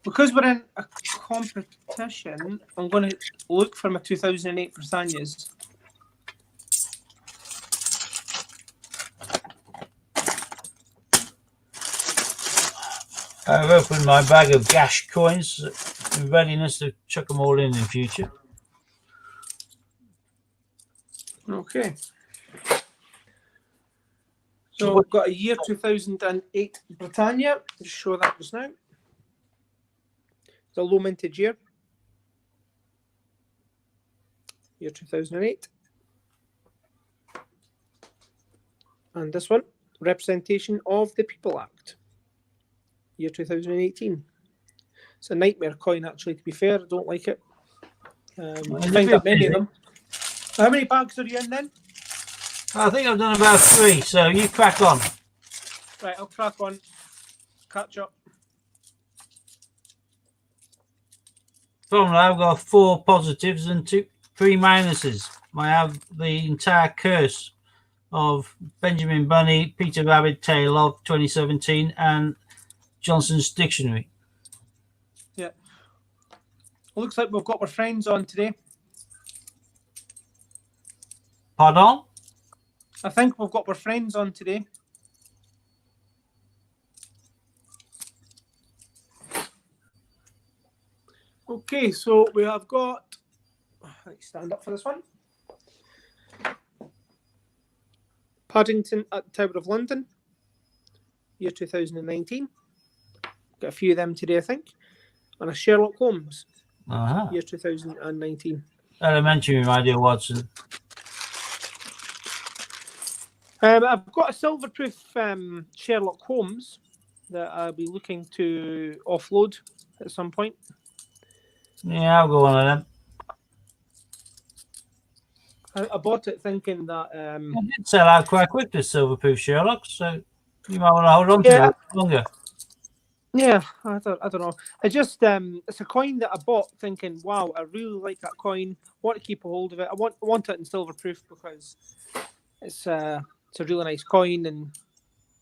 Because we're in a competition, I'm going to look for my 2008 Britannias. I've opened my bag of gash coins in readiness to chuck them all in future. Okay. So we've got a year 2008 Britannia. Just show that just now. It's a low mintage year. Year 2008. And this one, representation of the People Act. Year 2018. It's a nightmare coin, actually, to be fair. I don't like it. I find that many of them. How many bags are you in then? I think I've done about 3, so you crack on. Right, I'll crack on. Catch up. From that, I've got 4 positives and 3 minuses. I have the entire curse of Benjamin Bunny, Peter Rabbit, Tale of 2017, and Johnson's Dictionary. Yeah. Looks like we've got our friends on today. Pardon? I think we've got our friends on today. Okay, so we have got. Let's stand up for this one. Paddington at the Tower of London, year 2019. Got a few of them today, I think. And a Sherlock Holmes, year 2019. Elementary, my dear Watson. I've got a silverproof Sherlock Holmes that I'll be looking to offload at some point. Yeah, I'll go one of them. I bought it thinking that. It did sell out quite quick, this silverproof Sherlock, so you might want to hold on to it a bit longer. Yeah, I don't know. I just it's a coin that I bought thinking, wow, I really like that coin. Want to keep a hold of it. I want it in silverproof because it's a really nice coin, and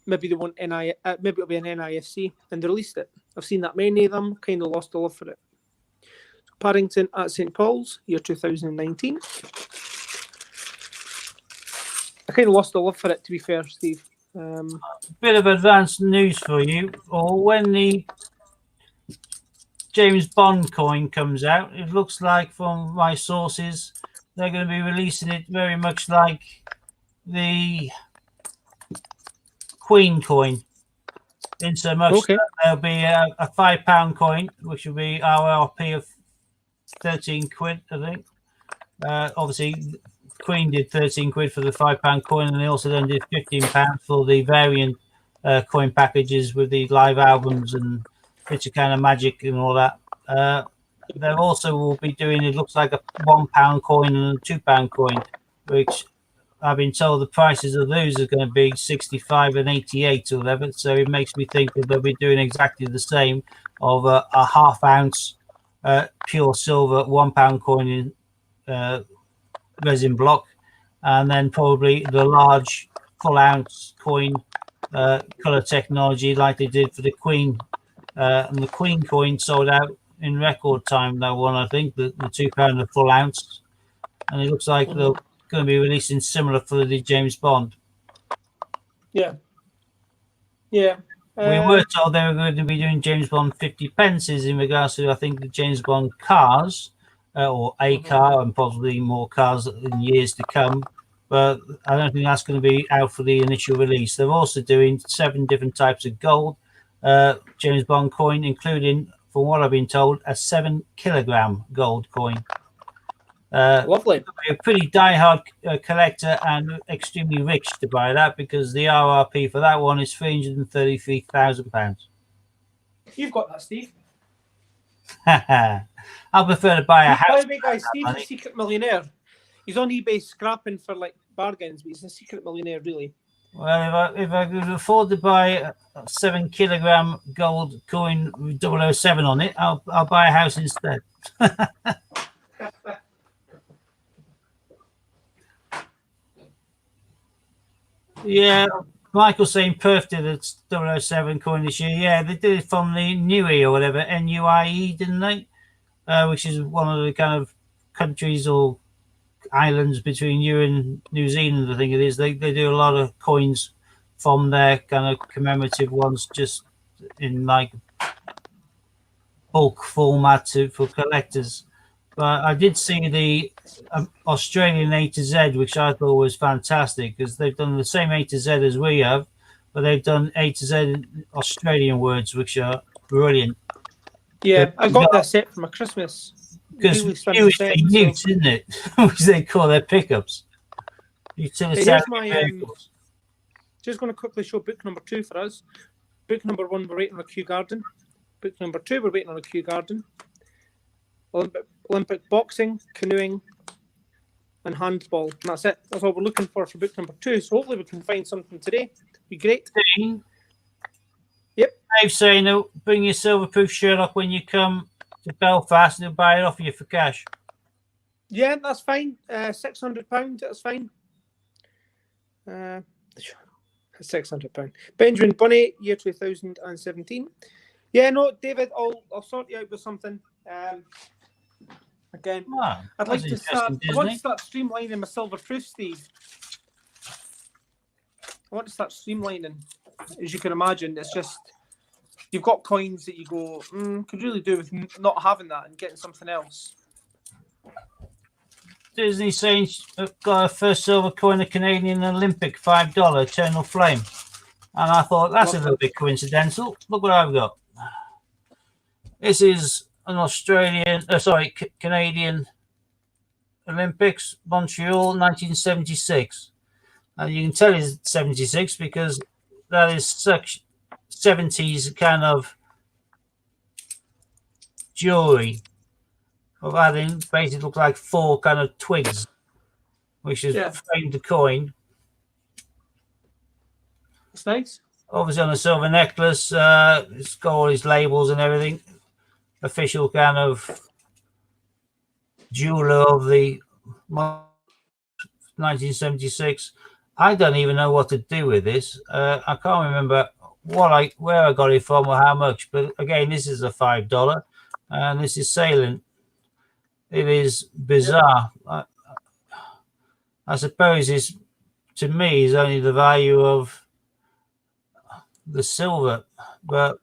maybe they want maybe it'll be an NIFC, and they released it. I've seen that many of them. Kind of lost the love for it. Paddington at St Paul's, year 2019. I kind of lost the love for it, to be fair, Steve. Bit of advanced news for you. Or when the James Bond coin comes out, it looks like from my sources they're going to be releasing it very much like the Queen coin. In so much that there'll be a £5 coin, which will be RRP of 13 quid, I think. Obviously, Queen did 13 quid for the £5 coin, and they also then did £15 for the variant coin packages with the live albums and It's a Kind of Magic and all that. They also will be doing, it looks like a £1 coin and a £2 coin, which I've been told the prices of those are going to be 65 and 88 or whatever. So it makes me think that they'll be doing exactly the same of a ½ ounce pure silver £1 coin in resin block, and then probably the large full ounce coin color technology like they did for the Queen. And the Queen coin sold out in record time, that one, I think, the £2 a full ounce. And it looks like they're going to be releasing similar for the James Bond. Yeah. Yeah. We were told they were going to be doing James Bond 50 pences in regards to, I think, the James Bond cars, or a car, and possibly more cars in years to come. But I don't think that's going to be out for the initial release. They're also doing 7 different types of gold James Bond coin, including, from what I've been told, a 7 kilogram gold coin. Lovely. A pretty diehard collector and extremely rich to buy that, because the RRP for that one is £333,000. You've got that, Steve. I prefer to buy a house. By the way, guys, Steve's a secret millionaire. He's on eBay scrapping for like bargains, but he's a secret millionaire, really. Well, if I could afford to buy a 7 kilogram gold coin with 007 on it, I'll buy a house instead. Yeah, Michael's saying Perth did a 007 coin this year. Yeah, they did it from the NUI or whatever, NUIE, didn't they? Which is one of the kind of countries or islands between you and New Zealand, I think it is. They do a lot of coins from their kind of commemorative ones, just in like bulk format for collectors. But I did see the Australian A to Z, which I thought was fantastic, because they've done the same A to Z as we have, but they've done A to Z Australian words, which are brilliant. Yeah, I got that set for my Christmas. Because it's utes, isn't it? Which they call their pickups. Here's my, just going to quickly show book number 2 for us. Book number 1, we're waiting on a Kew Garden. Book number 2, we're waiting on a Kew Garden. Olympic boxing, canoeing, and handball. And that's it. That's all we're looking for book number 2. So hopefully we can find something today. Be great. Dean? Yep. Dave's saying, oh, bring your silverproof Sherlock when you come to Belfast and he'll buy it off you for cash. Yeah, that's fine. £600, that's fine. £600. Benjamin Bunny, year 2017. Yeah, no, David, I'll sort you out with something. Again, I'd like to start. I want to start streamlining my silverproof, Steve. I want to start streamlining. As you can imagine, it's just you've got coins that you go, could really do with not having that and getting something else. Disney saying got a first silver coin, a Canadian Olympic, $5, Eternal Flame. And I thought that's a little bit coincidental. Look what I've got. This is an Canadian Olympics, Montreal, 1976. And you can tell it's 76 because that is such 70s kind of jewelry. Of adding basically look like 4 kind of twigs, which is framed the coin. It's nice. Obviously on a silver necklace, it's got all his labels and everything. Official kind of jeweler of the 1976. I don't even know what to do with this. I can't remember where I got it from or how much. But again, this is a $5, and this is sailing. It is bizarre. I suppose to me is only the value of the silver, but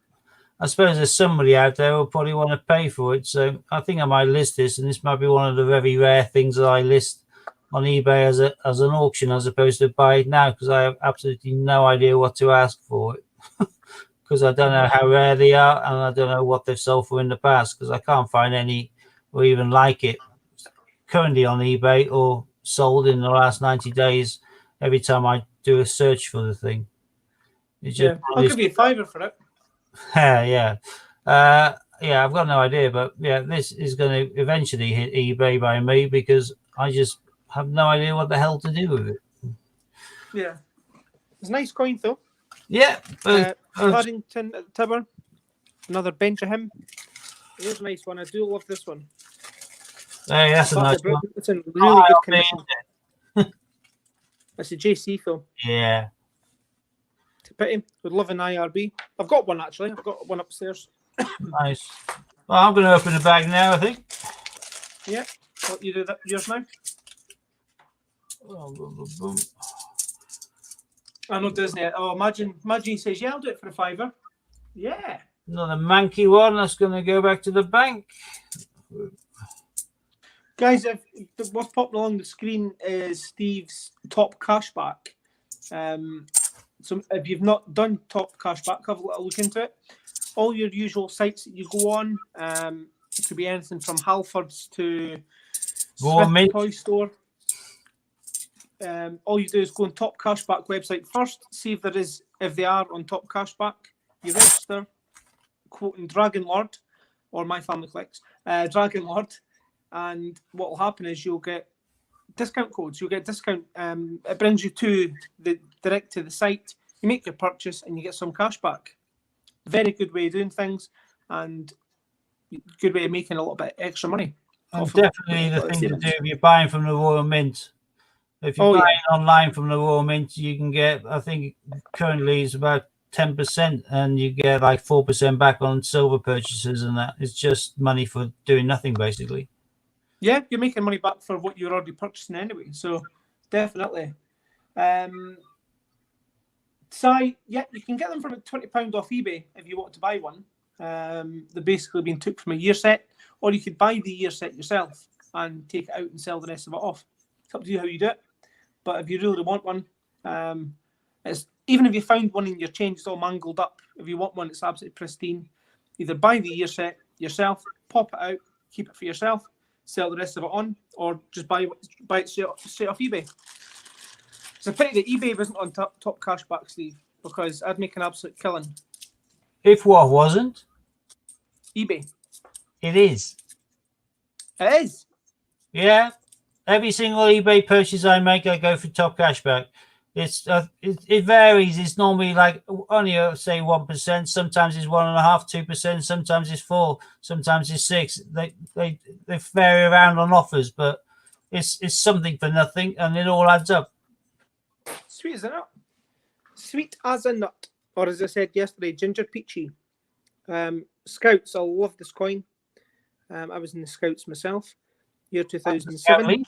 I suppose there's somebody out there who will probably want to pay for it. So I think I might list this, and this might be one of the very rare things that I list on eBay as an auction as opposed to buy it now, because I have absolutely no idea what to ask for it because I don't know how rare they are and I don't know what they've sold for in the past because I can't find any or even like it currently on eBay or sold in the last 90 days every time I do a search for the thing. It's just I'll give you a $5 for it. yeah. I've got no idea, but yeah, this is going to eventually hit eBay by me because I just have no idea what the hell to do with it. Yeah. It's a nice coin, though. Yeah. Paddington at the Tibber. Another Benjamin. It is a nice one. I do love this one. Hey, that's a nice one. It's in really good condition. That's a JC film. Yeah. It's a pity. Would love an IRB. I've got one, actually. I've got one upstairs. Nice. Well, I'm going to open the bag now, I think. Yeah. Well, you do that yours now? Oh, boom, boom, boom. I know Disney. Oh, imagine he says, yeah, I'll do it for a $5. Yeah. Another manky one. That's going to go back to the bank. Guys, what's popping along the screen is Steve's top cashback. So if you've not done top cashback, have a little look into it. All your usual sites that you go on, it could be anything from Halfords to Smith Toy Store. All you do is go on Top Cashback website first, see if they are on Top Cashback. You register, quoting Dragon Lord or My Family Clicks, Dragon Lord, and what will happen is you'll get discount codes. You'll get discount. It brings you direct to the site. You make your purchase and you get some cash back. Very good way of doing things, and good way of making a little bit extra money. And definitely the thing to do if you're buying from the Royal Mint. If you're buying online from the Royal Mint, you can get, I think currently it's about 10%, and you get like 4% back on silver purchases, and that it's just money for doing nothing basically. Yeah, you're making money back for what you're already purchasing anyway. So definitely. Yeah, you can get them for about £20 off eBay if you want to buy one. They're basically being took from a year set, or you could buy the year set yourself and take it out and sell the rest of it off. It's up to you how you do it. But if you really want one, it's even if you found one and your change is all mangled up, if you want one that's absolutely pristine, either buy the year set yourself, pop it out, keep it for yourself, sell the rest of it on, or just buy it straight off eBay. It's a pity that eBay wasn't on top cashback, Steve, because I'd make an absolute killing. If what wasn't? eBay. It is. It is. Yeah. every single eBay purchase I make, I go for top cashback. It varies. It's normally like only say 1%. Sometimes it's 1.5%, 2%. Sometimes it's 4%. Sometimes it's 6%. They vary around on offers, but it's something for nothing, and it all adds up. Sweet as a nut. Sweet as a nut. Or as I said yesterday, ginger peachy. Scouts, I love this coin. I was in the Scouts myself. Year 2007.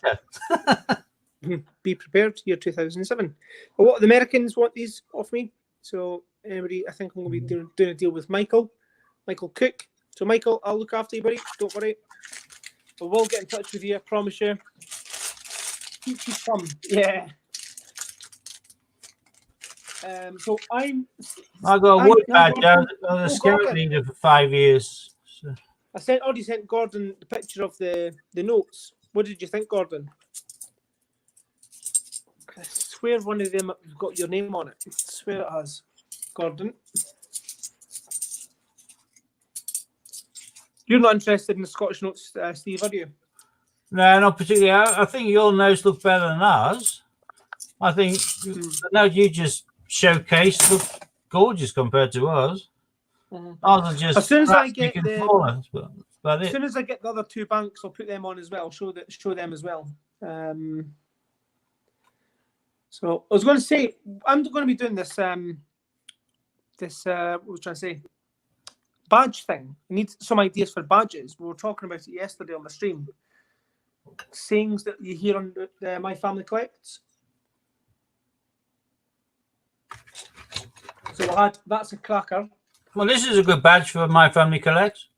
Be prepared, year 2007. But what the Americans want these off me. So anybody, I think I'm going to be doing a deal with Michael Cook. So Michael, I'll look after you, buddy. Don't worry. But we'll get in touch with you, I promise you. Keep you fun. Yeah. So I got a wood badge. I was a scout leader for 5 years. So. I already sent Gordon the picture of the notes. What did you think, Gordon? I swear one of them have got your name on it. I swear it has. Gordon. You're not interested in the Scottish notes, Steve, are you? No, not particularly. I think your notes look better than ours. I think the note you just showcased look gorgeous compared to ours. Ours are just as soon as I get smaller, as soon as I get the other two banks, I'll put them on as well. Show them as well. So I was going to say, I'm going to be doing this. What was I trying to say? Badge thing. I need some ideas for badges. We were talking about it yesterday on the stream. Sayings that you hear on My Family Collects. So that's a cracker. Well, this is a good badge for My Family Collects.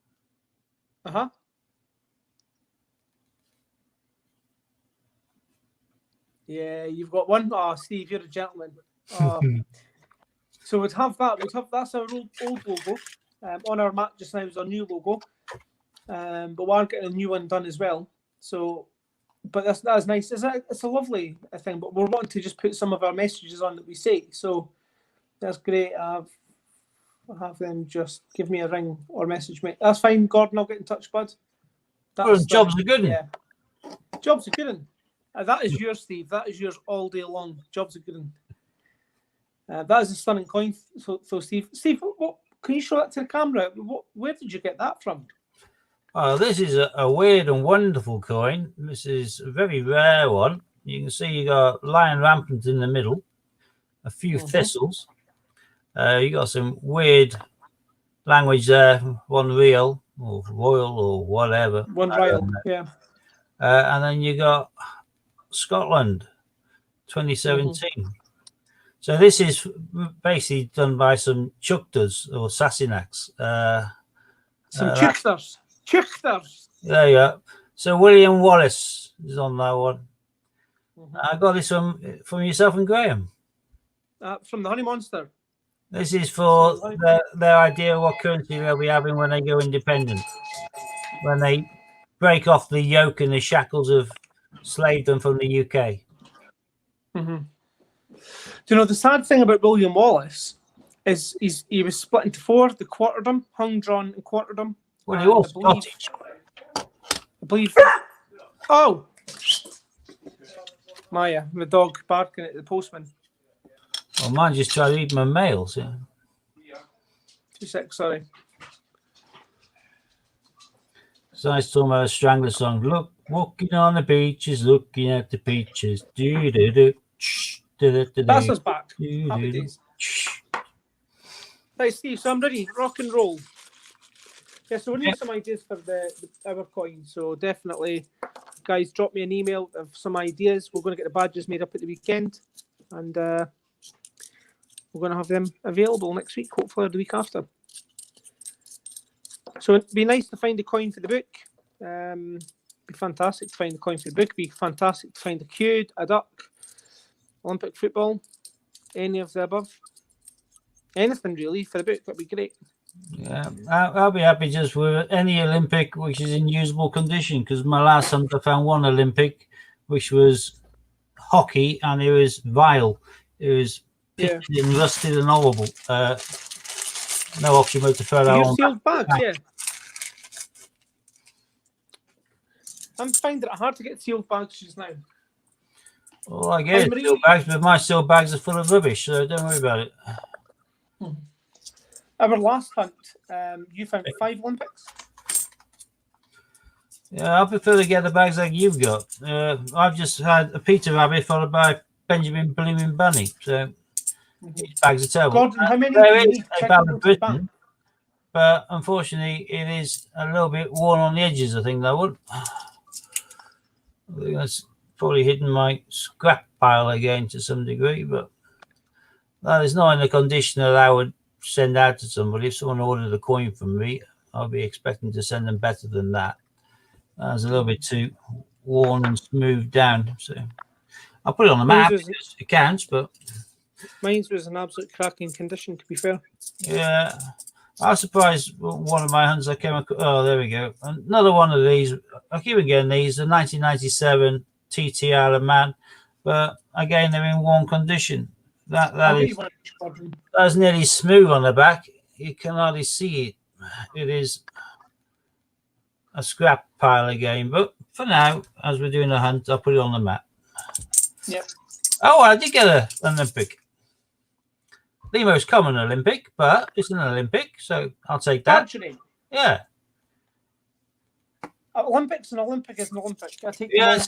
Yeah, you've got one. Oh, Steve, you're a gentleman. So we'd have that. That's our old logo. On our mat just now is our new logo. But we're getting a new one done as well. So, but that's nice. It's a lovely thing. But we're wanting to just put some of our messages on that we say. So that's great. I'll have them just give me a ring or message me. That's fine, Gordon. I'll get in touch, bud. Jobs are good. Yeah, jobs are good. That is yours, Steve. That is yours all day long. Jobs are good. That is a stunning coin. So Steve, what can you show that to the camera? Where did you get that from? Oh, this is a weird and wonderful coin. This is a very rare one. You can see you got lion rampant in the middle, a few thistles. You got some weird language there. One real or royal or whatever. One real, yeah. And then you got Scotland, 2017. So this is basically done by some Chuktas or Sassenachs. Some Chukters. There you go. So William Wallace is on that one. I got this from yourself and Graham. From the Honey Monster. This is for their idea of what currency they'll be having when they go independent. When they break off the yoke and the shackles of slavedom from the UK. Do you know the sad thing about William Wallace is he was split into four: the quarterdom, hung, drawn, and quarterdom. Well, he was Scottish. I believe. Oh, Maya, the dog barking at the postman. Well, mine just tried to eat my mails. Yeah. 2 seconds, sorry. So I saw my Strangler song. Look, walking on the beaches, looking at the peaches. That's us back. Happy days. Right, Steve, so I'm ready. Rock and roll. Yeah, so we need some ideas for our coin. So definitely, guys, drop me an email of some ideas. We're going to get the badges made up at the weekend. And we're going to have them available next week, hopefully, or the week after. So it'd be nice to find a coin for the book. Be fantastic to find a coin for the book. Be fantastic to find a cube, a duck, Olympic football, any of the above. Anything really for the book, that'd be great. Yeah, I'll be happy just with any Olympic which is in usable condition, because my last hunt I found one Olympic which was hockey and it was vile. It was pitted and rusted and horrible. No option but to throw that on. Sealed bags, yeah. I'm finding it hard to get sealed bags just now. Well, I get Marie- sealed bags, but my sealed bags are full of rubbish, so don't worry about it. Our last hunt, you found 5 Olympics. Yeah, I prefer to get the bags like you've got. I've just had a Peter Rabbit followed by Benjamin Blooming Bunny, so these bags are terrible. Gordon, how many There do you is need? a Check Ballad them of to the back. Britain, but unfortunately, it is a little bit worn on the edges. I think that would. I think that's probably hidden my scrap pile again to some degree, but that is not in the condition that I would send out to somebody. If someone ordered a coin from me, I'll be expecting to send them better than that. That's a little bit too worn and smoothed down, so I'll put it on the map because it counts. But Mine was in absolute cracking condition, to be fair. yeah, I was surprised one of my hunts I came across. Oh, there we go. Another one of these. I keep getting these. The 1997 TT Isle of Man, but again they're in worn condition. I'll get you one, Gordon. That's nearly smooth on the back. You can hardly see it. It is a scrap pile again, but for now, as we're doing the hunt, I'll put it on the map. Yep. Oh, I did get an Olympic. The most common Olympic, but it's an Olympic, so I'll take that. Archery. Yeah. Olympics and Olympic is an Olympic. I take Yeah,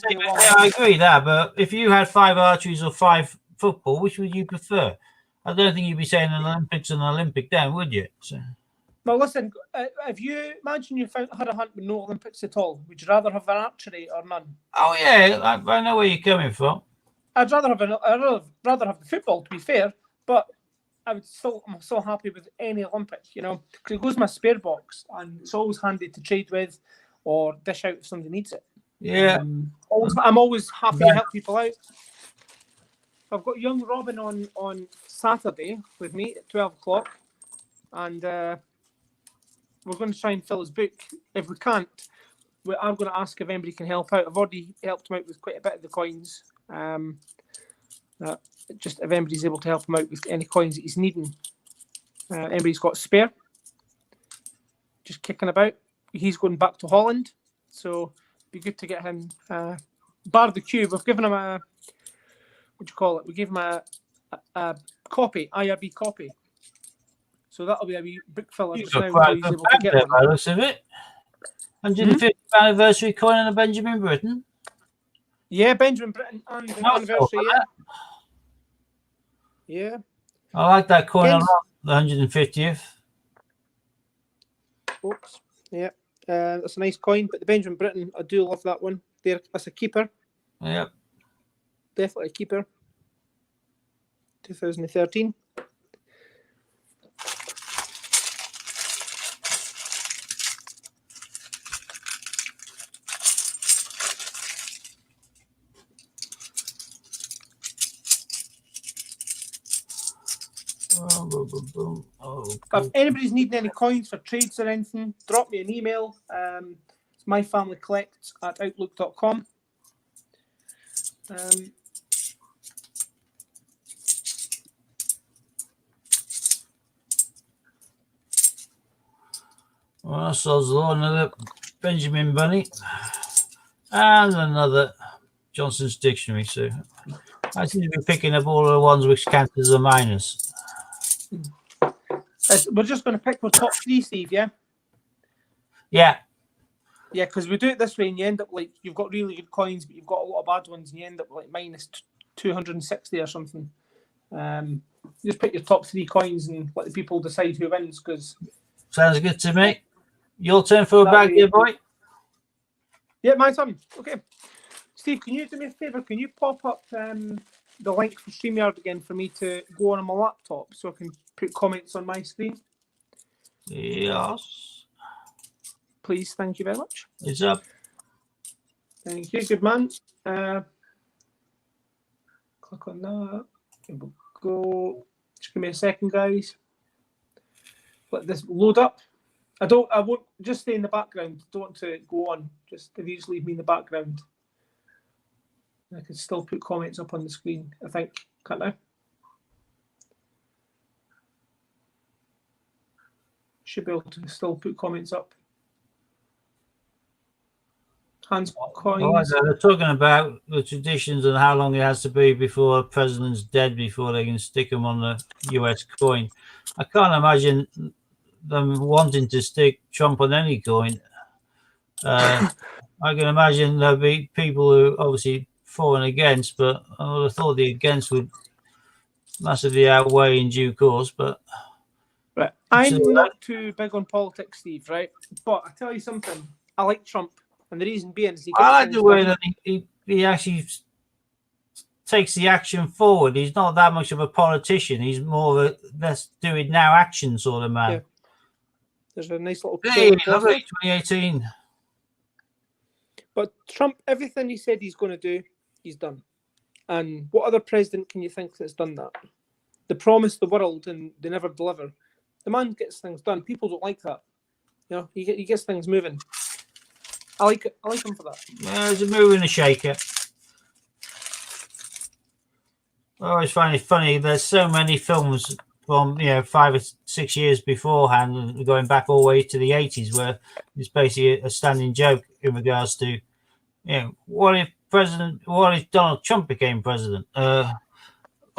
I agree that, but if you had 5 archeries or 5 football, which would you prefer? I don't think you'd be saying an Olympics and an Olympic then, would you? So. Well, listen, if you imagine you had a hunt with no Olympics at all, would you rather have an archery or none? Oh yeah, I know where you're coming from. I'd rather have the football, to be fair, but I'm so happy with any Olympic, because it goes in my spare box and it's always handy to trade with or dish out if somebody needs it. Yeah. I'm always happy to help people out. I've got young Robin on Saturday with me at 12 o'clock, and we're going to try and fill his book. If we can't, I'm going to ask if anybody can help out. I've already helped him out with quite a bit of the coins. Just if anybody's able to help him out with any coins that he's needing. Anybody's got spare, just kicking about. He's going back to Holland, so it'd be good to get him. Bar the cube, we've given him a, what do you call it? We gave him a copy, IRB copy. So that'll be a wee book filler. He's got quite a good bag there by the looks of it. 150th anniversary coin on a Benjamin Britten. Yeah, Benjamin Britten and the anniversary. Yeah. I like that coin a lot, the 150th. Oops. Yeah. That's a nice coin, but the Benjamin Britten, I do love that one. That's a keeper. Yep. Definitely a keeper. 2013. If anybody's needing any coins for trades or anything, drop me an email. It's myfamilycollects@outlook.com. Well, so another Benjamin Bunny and another Johnson's Dictionary. So I seem to be picking up all the ones which count as a minus. We're just going to pick the top 3, Steve, yeah? Yeah. Yeah, because we do it this way and you end up like, you've got really good coins, but you've got a lot of bad ones and you end up like minus 260 or something. Just pick your top 3 coins and let the people decide who wins. Because sounds good to me. Your turn for a bag here, boy. Yeah, my turn. Okay. Steve, can you do me a favour? Can you pop up the link for StreamYard again for me to go on my laptop so I can put comments on my screen? Yes. Please, thank you very much. It's up. Thank you, good man. Click on that. Here we go. Just give me a second, guys. Let this load up. I won't just stay in the background. Don't want to go on. Just if you just leave me in the background. I can still put comments up on the screen, I think. Can't I? Should be able to still put comments up. Hands Oh, coins. they're talking about the traditions and how long it has to be before a president's dead before they can stick him on the US coin. I can't imagine them wanting to stick Trump on any coin. I can imagine there'll be people who obviously for and against, but I would have thought the against would massively outweigh in due course. But Right. So, I'm not too big on politics, Steve, right? But I tell you something, I like Trump. And the reason being is he gets I like things the way done. that he actually takes the action forward. He's not that much of a politician. He's more of a let's do it now action sort of man. Yeah. There's a nice little Hey, polling lovely, poster. 2018. But Trump, everything he said he's going to do, he's done. And what other president can you think that's done that? They promise the world and they never deliver. The man gets things done. People don't like that. You know, he gets things moving. I like it. I like him for that. There's a mover and a shaker. I always find it funny. There's so many films from 5 or 6 years beforehand, going back all the way to the 80s, where it's basically a standing joke in regards to, what if Donald Trump became president?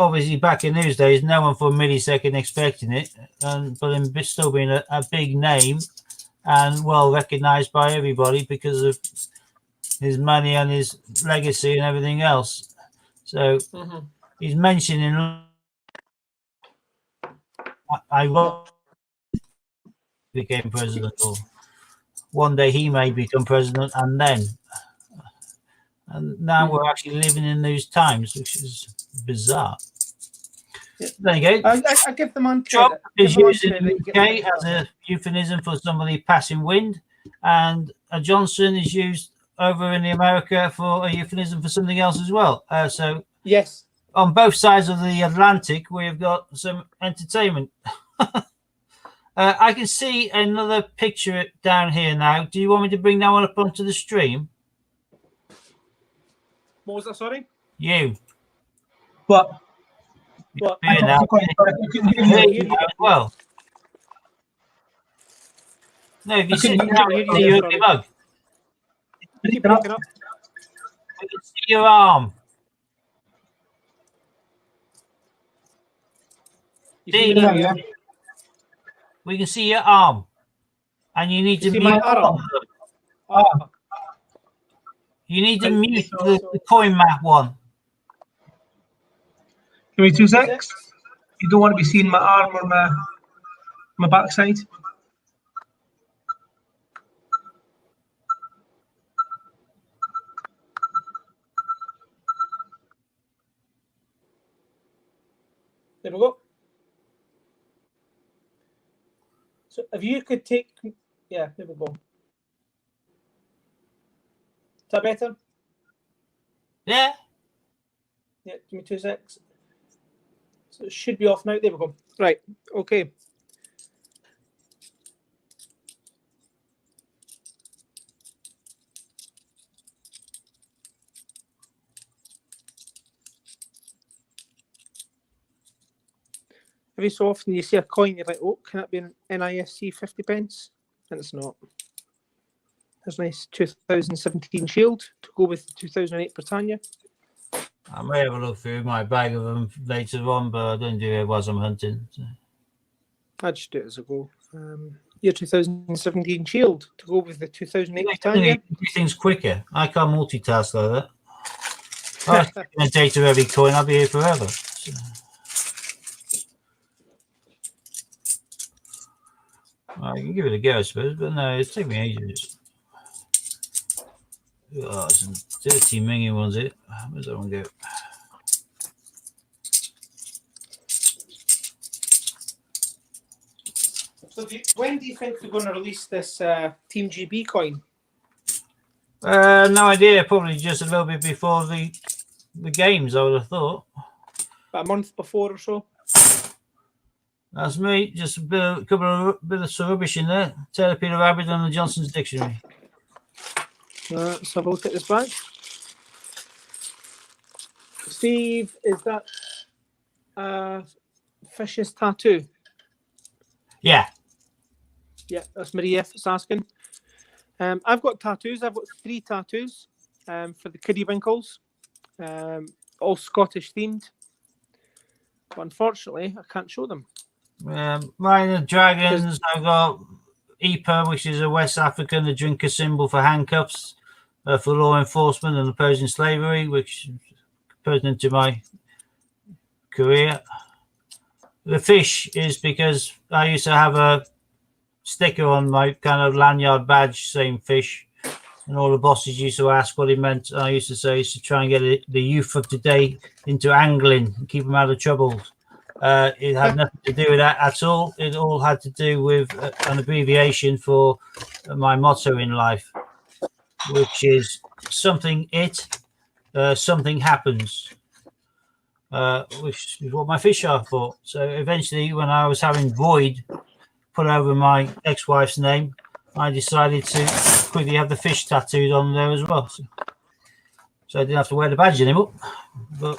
Obviously, back in those days, no one for a millisecond expecting it, but him still being a big name and well recognized by everybody because of his money and his legacy and everything else. So he's mentioning, I became president, or one day he may become president, and now we're actually living in those times, which is bizarre. Yeah. There you go. I give the man Trump credit. is Give the man used in credit. the UK as a euphemism for somebody passing wind, and a Johnson is used over in the America for a euphemism for something else as well. So Yes. on both sides of the Atlantic, we've got some entertainment. I can see another picture down here now. Do you want me to bring that one up onto the stream? What was that, sorry? You. What? What? Here now. Here you go as well. No, if you sit down, you can see your ugly mug. Keep breaking up. We can see your arm. You see me See, now? Yeah. we can see your arm. And you need to You see mute. my arm? You need to Right, mute so- the coin map one. Give me 2 secs. You don't want to be seeing my arm or my backside. There we go. So if you could take, yeah, there we go. Is that better? Yeah. Yeah, give me 2 secs. So it should be off now. There we go. Right. Okay. Every so often you see a coin, you're like, oh, can that be an NISC 50 pence? And it's not. There's a nice 2017 Shield to go with the 2008 Britannia. I may have a look through my bag of them later on, but I don't do it whilst I'm hunting. So. I'd just do it as a go. Year 2017 Shield to go with the 2008 You Britannia. do things quicker. I can't multitask like that. I was taking a date of every coin, I'll be here forever. So. I can give it a go, I suppose, but no, it's taking me ages. Oh, some dirty minging ones here. Where's that one go? So when do you think they're going to release this Team GB coin? No idea. Probably just a little bit before the games, I would have thought. About a month before or so? That's me. Just a bit of rubbish in there. Taylor Peter Rabbit and the Johnson's Dictionary. Let's have a look at this bag. Steve, is that Fish's tattoo? Yeah. Yeah, that's Maria that's asking. I've got tattoos. I've got 3 tattoos for the kiddie winkles, all Scottish themed. But unfortunately, I can't show them. Mine are dragons. I've got EPA, which is a West African, the drinker symbol for handcuffs, for law enforcement and opposing slavery, which is pertinent to my career. The fish is because I used to have a sticker on my kind of lanyard badge saying fish, and all the bosses used to ask what it meant. I used to say, I used to try and get the youth of today into angling and keep them out of trouble. It had nothing to do with that at all. It all had to do with an abbreviation for my motto in life, which is something something happens, which is what my fish are for. So eventually, when I was having Void put over my ex-wife's name, I decided to quickly have the fish tattooed on there as well. So I didn't have to wear the badge anymore. But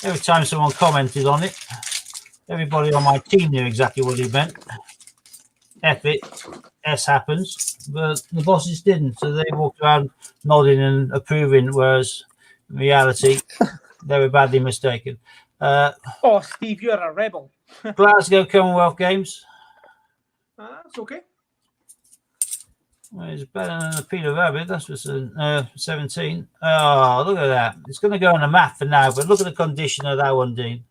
every time someone commented on it, everybody on my team knew exactly what he meant. F it, S happens. But the bosses didn't. So they walked around nodding and approving, whereas in reality, they were badly mistaken. Oh, Steve, you're a rebel. Glasgow Commonwealth Games. That's okay. Well, it's better than a Peter Rabbit. That's for 17. Oh, look at that. It's going to go on a map for now, but look at the condition of that one, Dean.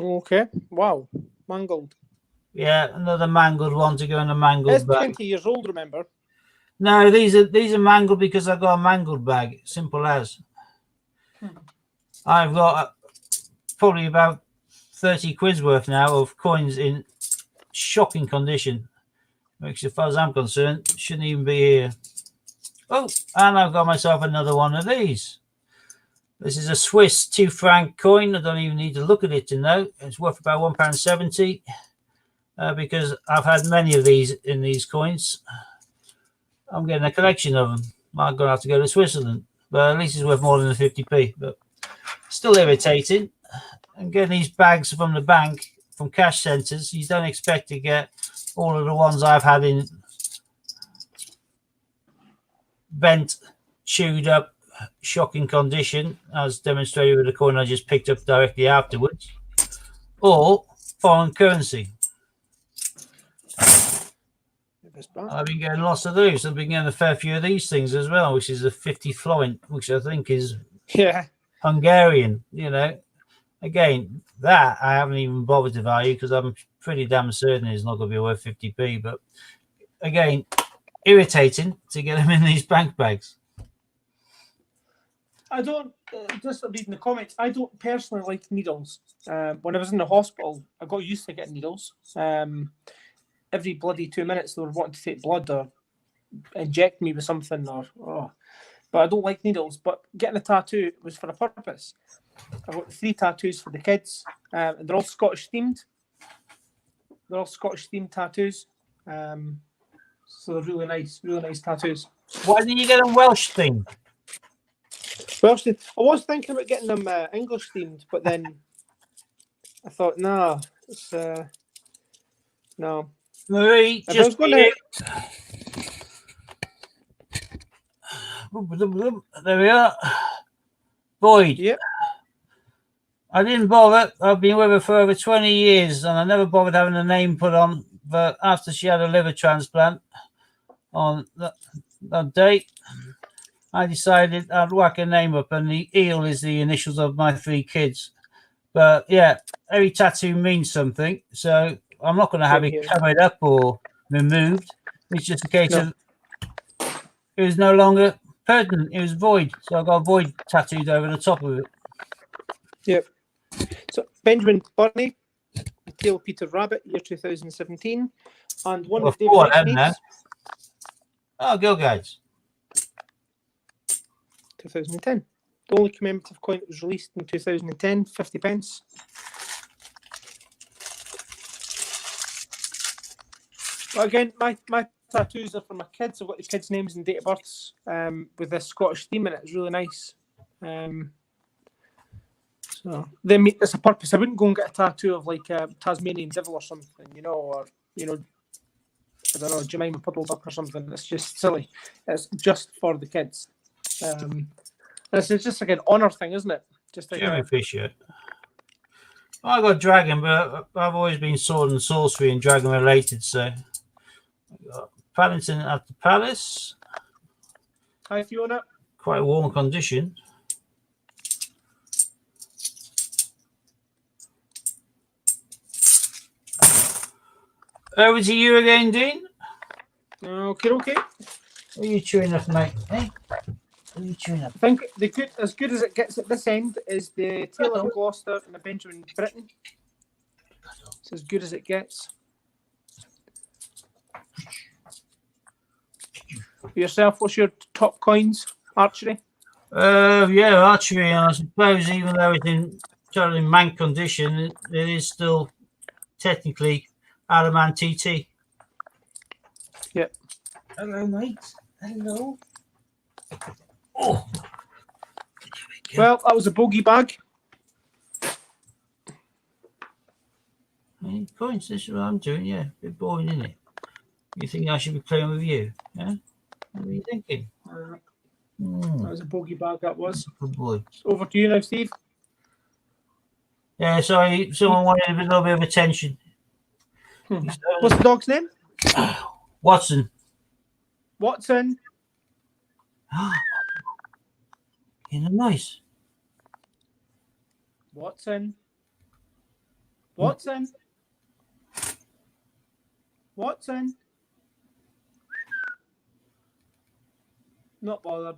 Okay. Wow. Mangled. Yeah, another mangled one to go in a mangled It's bag. 20 years old, remember? No, these are mangled because I got a mangled bag. Simple as. I've got probably about 30 quid's worth now of coins in shocking condition, which, as far as I'm concerned, shouldn't even be here. Oh, and I've got myself another one of these. This is a Swiss 2 franc coin. I don't even need to look at it to know. It's worth about £1.70 because I've had many of these in these coins. I'm getting a collection of them. I'm going to have to go to Switzerland, but at least it's worth more than the 50p. But still irritating. And getting these bags from the bank, from cash centres, you don't expect to get all of the ones I've had in bent, chewed up, shocking condition, as demonstrated with the coin I just picked up directly afterwards, or foreign currency. I've been getting lots of those. I've been getting a fair few of these things as well, which is a 50 florin, which I think is Hungarian, you know. Again, that I haven't even bothered to value because I'm pretty damn certain it's not going to be worth 50p. But again, irritating to get them in these bank bags. I don't, just reading the comments, I don't personally like needles. When I was in the hospital, I got used to getting needles. Every bloody 2 minutes they were wanting to take blood or inject me with something. But I don't like needles. But getting a tattoo was for a purpose. I've got 3 tattoos for the kids. And they're all Scottish themed. They're all Scottish themed tattoos. So they're really nice tattoos. Why didn't you get them Welsh themed? Welsh themed. I was thinking about getting them English themed, but then I thought, no, it's no. Marie, If I was just going to. there we are. Void. Yep. I didn't bother. I've been with her for over 20 years and I never bothered having a name put on. But after she had a liver transplant on that date, I decided I'd whack a name up, and the eel is the initials of my 3 kids. But yeah, every tattoo means something. So I'm not going to have it covered up or removed. It's just a case of it was no longer pertinent. It was void. So I got void tattooed over the top of it. Yep. So Benjamin Bunny, Tail Peter Rabbit, year 2017, and one of David H. Oh, Girl Guides. 2010. The only commemorative coin that was released in 2010, 50 pence. But again, my tattoos are for my kids. I've got the kids' names and date of births with this Scottish theme in it. It's really nice. So it's a purpose. I wouldn't go and get a tattoo of like a Tasmanian devil or something, or I don't know, Jemima Puddle Duck or something. It's just silly. It's just for the kids. And it's just like an honour thing, isn't it? Just like Jellyfish, yeah. I got dragon, but I've always been sword and sorcery and dragon related. So, I got Paddington at the Palace. Hi, Fiona. Quite a warm condition. Over to you again, Dean. Okay. What are you chewing up, mate? Hey? What are you chewing up? I think as good as it gets at this end is the Taylor of Gloucester and the Benjamin Britten. It's as good as it gets. For yourself, what's your top coins? Archery? Yeah, archery. I suppose even though it's in totally mank condition, it is still technically Alaman TT. Yep. Hello, mate. Hello. Oh. Well, that was a bogey bag. Hey, points. This is what I'm doing. Yeah, a bit boring, isn't it? You think I should be playing with you? Yeah. What are you thinking? That was a bogey bag, that was. Good boy. Over to you now, Steve. Yeah, sorry, someone wanted a little bit of attention. What's the dog's name? Watson. Watson. You know, nice. Watson. Not bothered.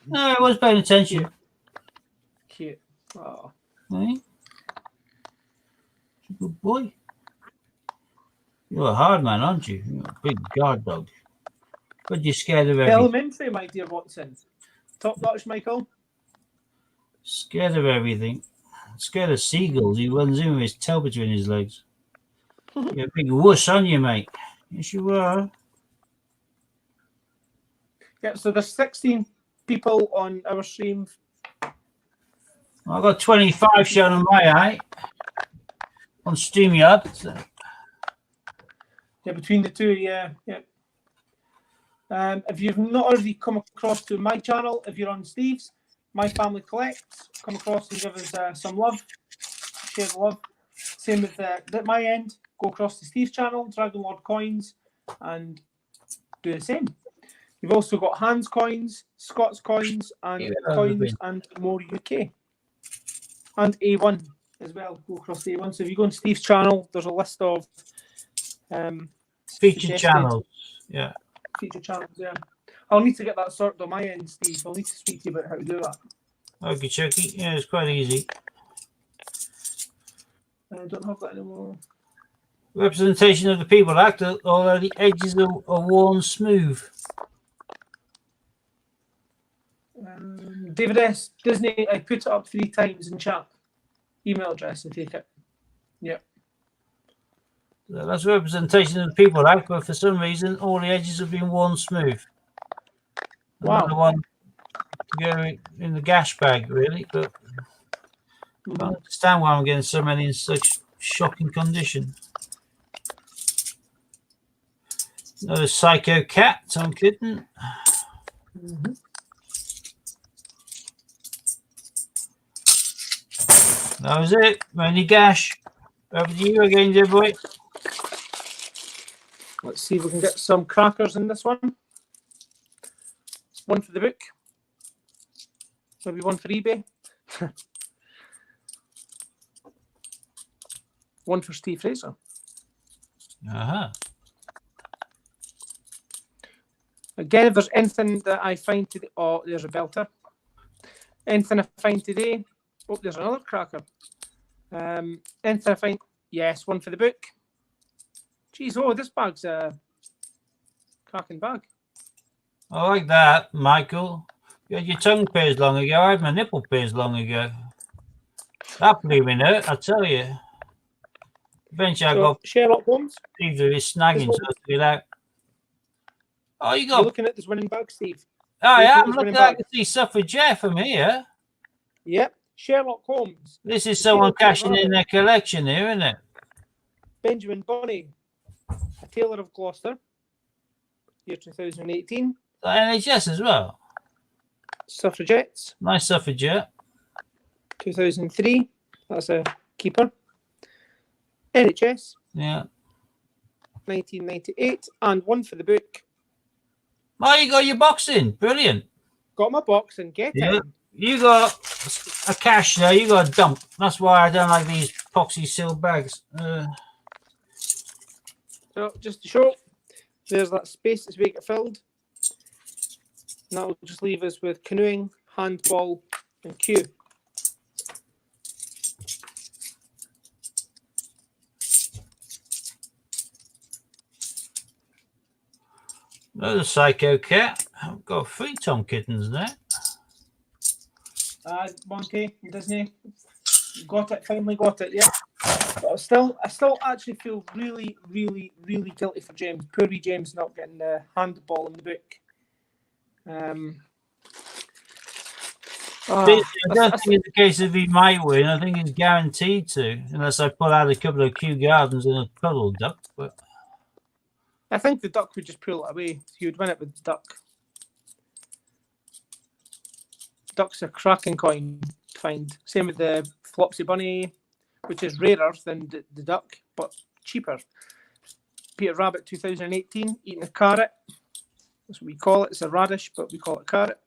No, I was paying attention. Cute. Oh. Hey? Good boy. You're a hard man, aren't you? You're a big guard dog. But you're scared of everything. Elementary, my dear Watson. Top notch, Michael. Scared of everything. Scared of seagulls. He runs in with his tail between his legs. You're a big wuss, aren't you, mate? Yes, you are. Yeah, so there's 16 people on our stream. I've got 25 shown on my eye. On StreamYard. So. Yeah, between the two, yeah. If you've not already come across to my channel, if you're on Steve's, My Family Collects, come across and give us some love. Share the love. Same with at my end. Go across to Steve's channel, Dragon Lord Coins, and do the same. You've also got Hans Coins, Scott's Coins, and Coins and more UK. And A1 as well. Go across to A1. So if you go on Steve's channel, there's a list of featured channels. Yeah. Featured channels, yeah. I'll need to get that sorted on my end, Steve. I'll need to speak to you about how to do that. Okay, Chucky. Yeah, it's quite easy. I don't have that anymore. Representation of the People Act, although the edges are worn smooth. David S. Disney, I put it up 3 times in chat. Email address, I take it. Yep. So that's representation of the People Act, but for some reason, all the edges have been worn smooth. Wow. Another one to go in the gash bag, really, but I don't understand why I'm getting so many in such shocking condition. Another Psycho Cat, Tom Kitten. That was it. Only gash. Over to you again, dear boy. Let's see if we can get some crackers in this one. One for the book. Maybe one for eBay. One for Steve Fraser. Uh-huh. Again, if there's anything that I find today, oh, there's a belter. Anything I find today, oh, there's another cracker. Anything I find, yes, one for the book. Geez, oh, this bag's a cracking bag. I like that, Michael. You had your tongue pierced long ago. I had my nipple pierced long ago. That blew me hurt, I tell you. Eventually, So, I got Sherlock Holmes. either his snagging, so to get out. Oh, you You're got. looking at this winning bag, Steve. Oh, yeah, I'm this looking winning at bag. the suffragette from here. Yep, Sherlock Holmes. This is someone cashing in their collection here, isn't it? Benjamin Bunny. a Taylor of Gloucester, year 2018. NHS as well. Suffragettes, Nice suffragette. 2003. That's a keeper. NHS, Yeah. 1998, and one for the book. Oh, you got your boxing. Brilliant. Got my box and get Yeah. it. You got a cash there. You got a dump. That's why I don't like these epoxy sealed bags. So just to show, there's that space that's being filled. And that'll just leave us with canoeing, handball, and Q. Another Psycho Cat. I've got 3 Tom Kittens there. Monkey, Disney, got it. Finally got it. Yeah. But I still actually feel really, really, really guilty for James. Poor wee James not getting the handball in the book. I don't think it's the case if he might win. I think he's guaranteed to, unless I pull out a couple of Kew Gardens and a Puddle Duck. But I think the duck would just pull it away. He would win it with the duck. Duck's a cracking coin to find. Same with the Flopsy Bunny, which is rarer than the duck, but cheaper. Peter Rabbit 2018, eating a carrot. That's what we call it. It's a radish, but we call it carrot.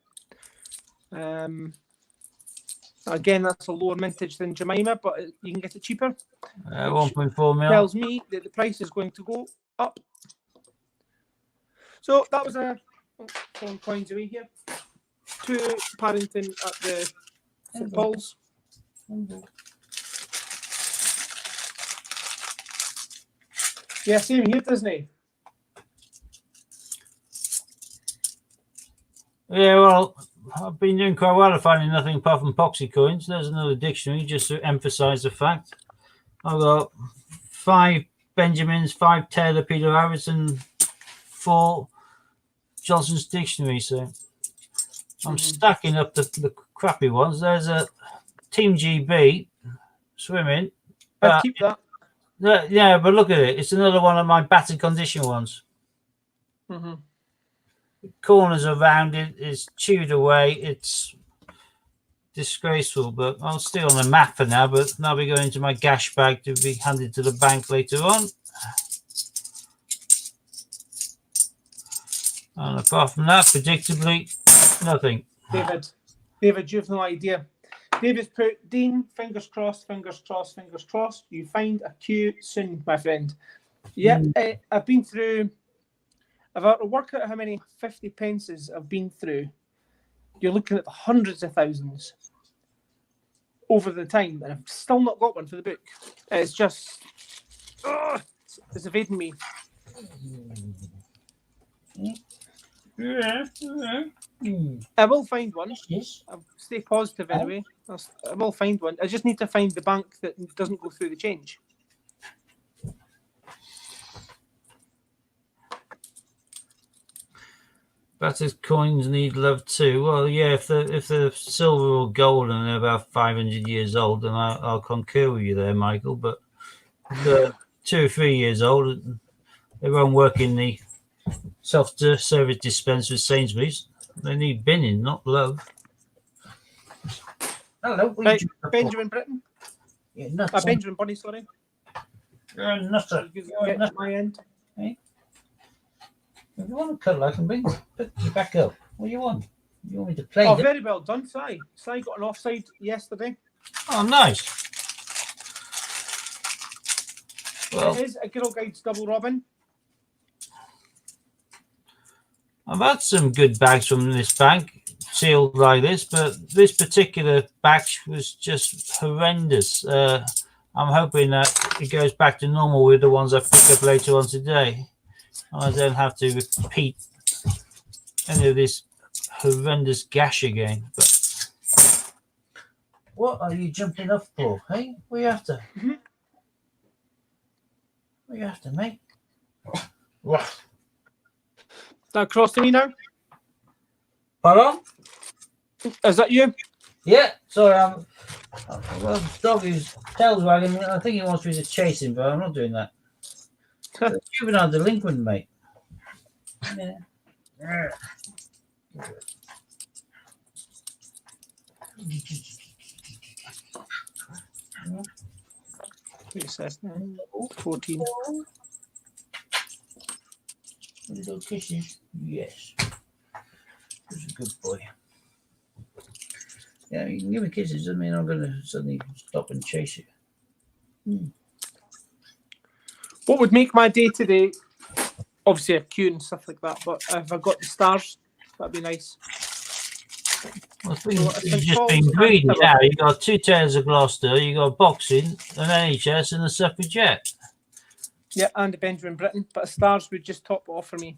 Again, that's a lower mintage than Jemima, but you can get it cheaper. 1.4 mil. Tells me that the price is going to go up. So that was pulling coins away here. 2 Paddington at the St Paul's. Yeah, same here, Disney. Yeah, well, I've been doing quite well at finding nothing apart from epoxy coins. There's another dictionary just to emphasise the fact. I've got 5 Benjamins, 5 Taylor Peter Harrison, 4 Johnson's Dictionary. So I'm stacking up the crappy ones. There's a Team GB swimming. I'd keep that. Yeah, but look at it. It's another one of my battered condition ones. Mm-hmm. Corners are rounded. It's chewed away. It's disgraceful, but I'll stay on the map for now. But now we go into my gash bag to be handed to the bank later on. And apart from that, predictably, nothing. David, you've no idea. David's put, Dean, fingers crossed, fingers crossed, fingers crossed. You find a queue soon, my friend. Yeah, I've been through. I've had to work out how many 50 pences I've been through. You're looking at the hundreds of thousands over the time, and I've still not got one for the book. It's just, it's evading me. I will find one. I'll stay positive anyway. I will find one. I just need to find the bank that doesn't go through the change. Battered coins need love too. Well, yeah, if they're silver or gold and they're about 500 years old, then I'll concur with you there, Michael. But if they're 2 or 3 years old, they won't work in the self-service dispenser with Sainsbury's. They need binning, not love. Hello, right, Benjamin Britton. Benjamin Bunny, sorry. You're a nutter. Get to my end. Hey? If you want to cuddle, I can pick you back up. What do you want? You want me to play? Oh, very well done, Si. Si got an offside yesterday. Oh, nice. Well, it is a Girl Guides double robin. I've had some good bags from this bank, sealed like this, but this particular batch was just horrendous. I'm hoping that it goes back to normal with the ones I pick up later on today. I don't have to repeat any of this horrendous gash again. But what are you jumping up for? Hey, what are you after? Mm-hmm. What are you after, mate? What? That across to me now. Pardon? Is that you? Yeah. Sorry, well, dog is tail's wagging. I think he wants me to chase him, but I'm not doing that. Juvenile delinquent, mate. Yeah. Wait a second. 14. Little kisses. Yes. He's a good boy. Yeah, you can give me kisses. Doesn't mean I'm going to suddenly stop and chase you. What would make my day today? Obviously, a queue and stuff like that. But if I got the stars, that'd be nice. Well, So, you've just been greedy now. You got 2 Tales of Gloucester, you got boxing, an NHS, and a suffragette. Yeah, and a Benjamin Britten. But a stars would just top it off for me.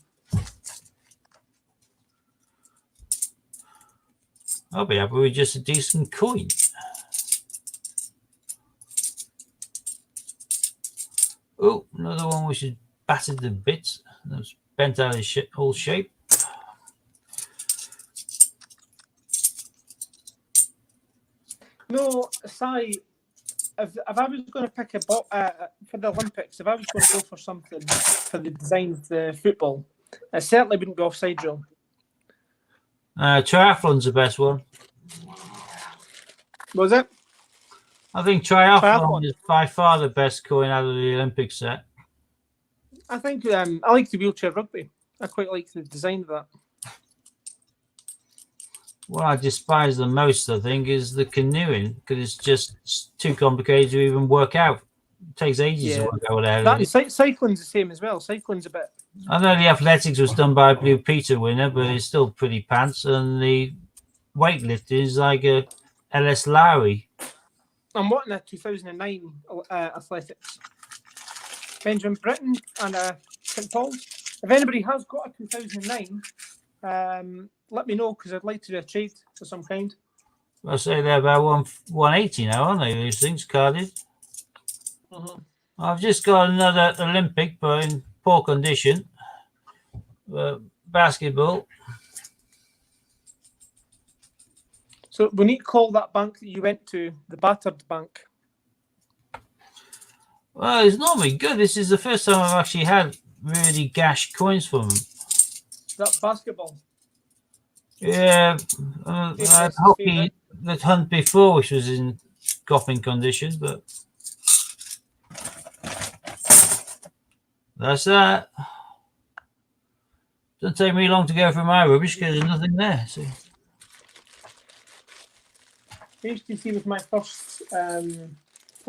I'll be happy with just a decent coin. Oh, another one which is battered to bits. That's bent out of whole shape. No, Si, if I was going to pick a bot for the Olympics, if I was going to go for something for the design of the football, it certainly wouldn't be offside drill. Triathlon's the best one. Was it? I think triathlon Triathlon. is by far the best coin out of the Olympic set. I think I like the wheelchair rugby. I quite like the design of that. What I despise the most, I think, is the canoeing, because it's just too complicated to even work out. It takes ages to work out what the hell it is. Cycling's the same as well. Cycling's a bit. I know the athletics was done by a Blue Peter winner, but it's still pretty pants. And the weightlifting is like a LS Lowry. I'm wanting a 2009 athletics. Benjamin Britten and St Paul's. If anybody has got a 2009, let me know, because I'd like to do a trade of some kind. I say they're about 180 now, aren't they? These things carded. I've just got another Olympic, but in poor condition. Basketball. So we need to call that bank that you went to the battered bank. Well, it's normally good. This is the first time I've actually had really gash coins from them. That's basketball. Yeah, I had hockey that hunt before, which was in scoffing condition, but that's that. Doesn't take me long to go through my rubbish because there's nothing there. So. HTC was my first.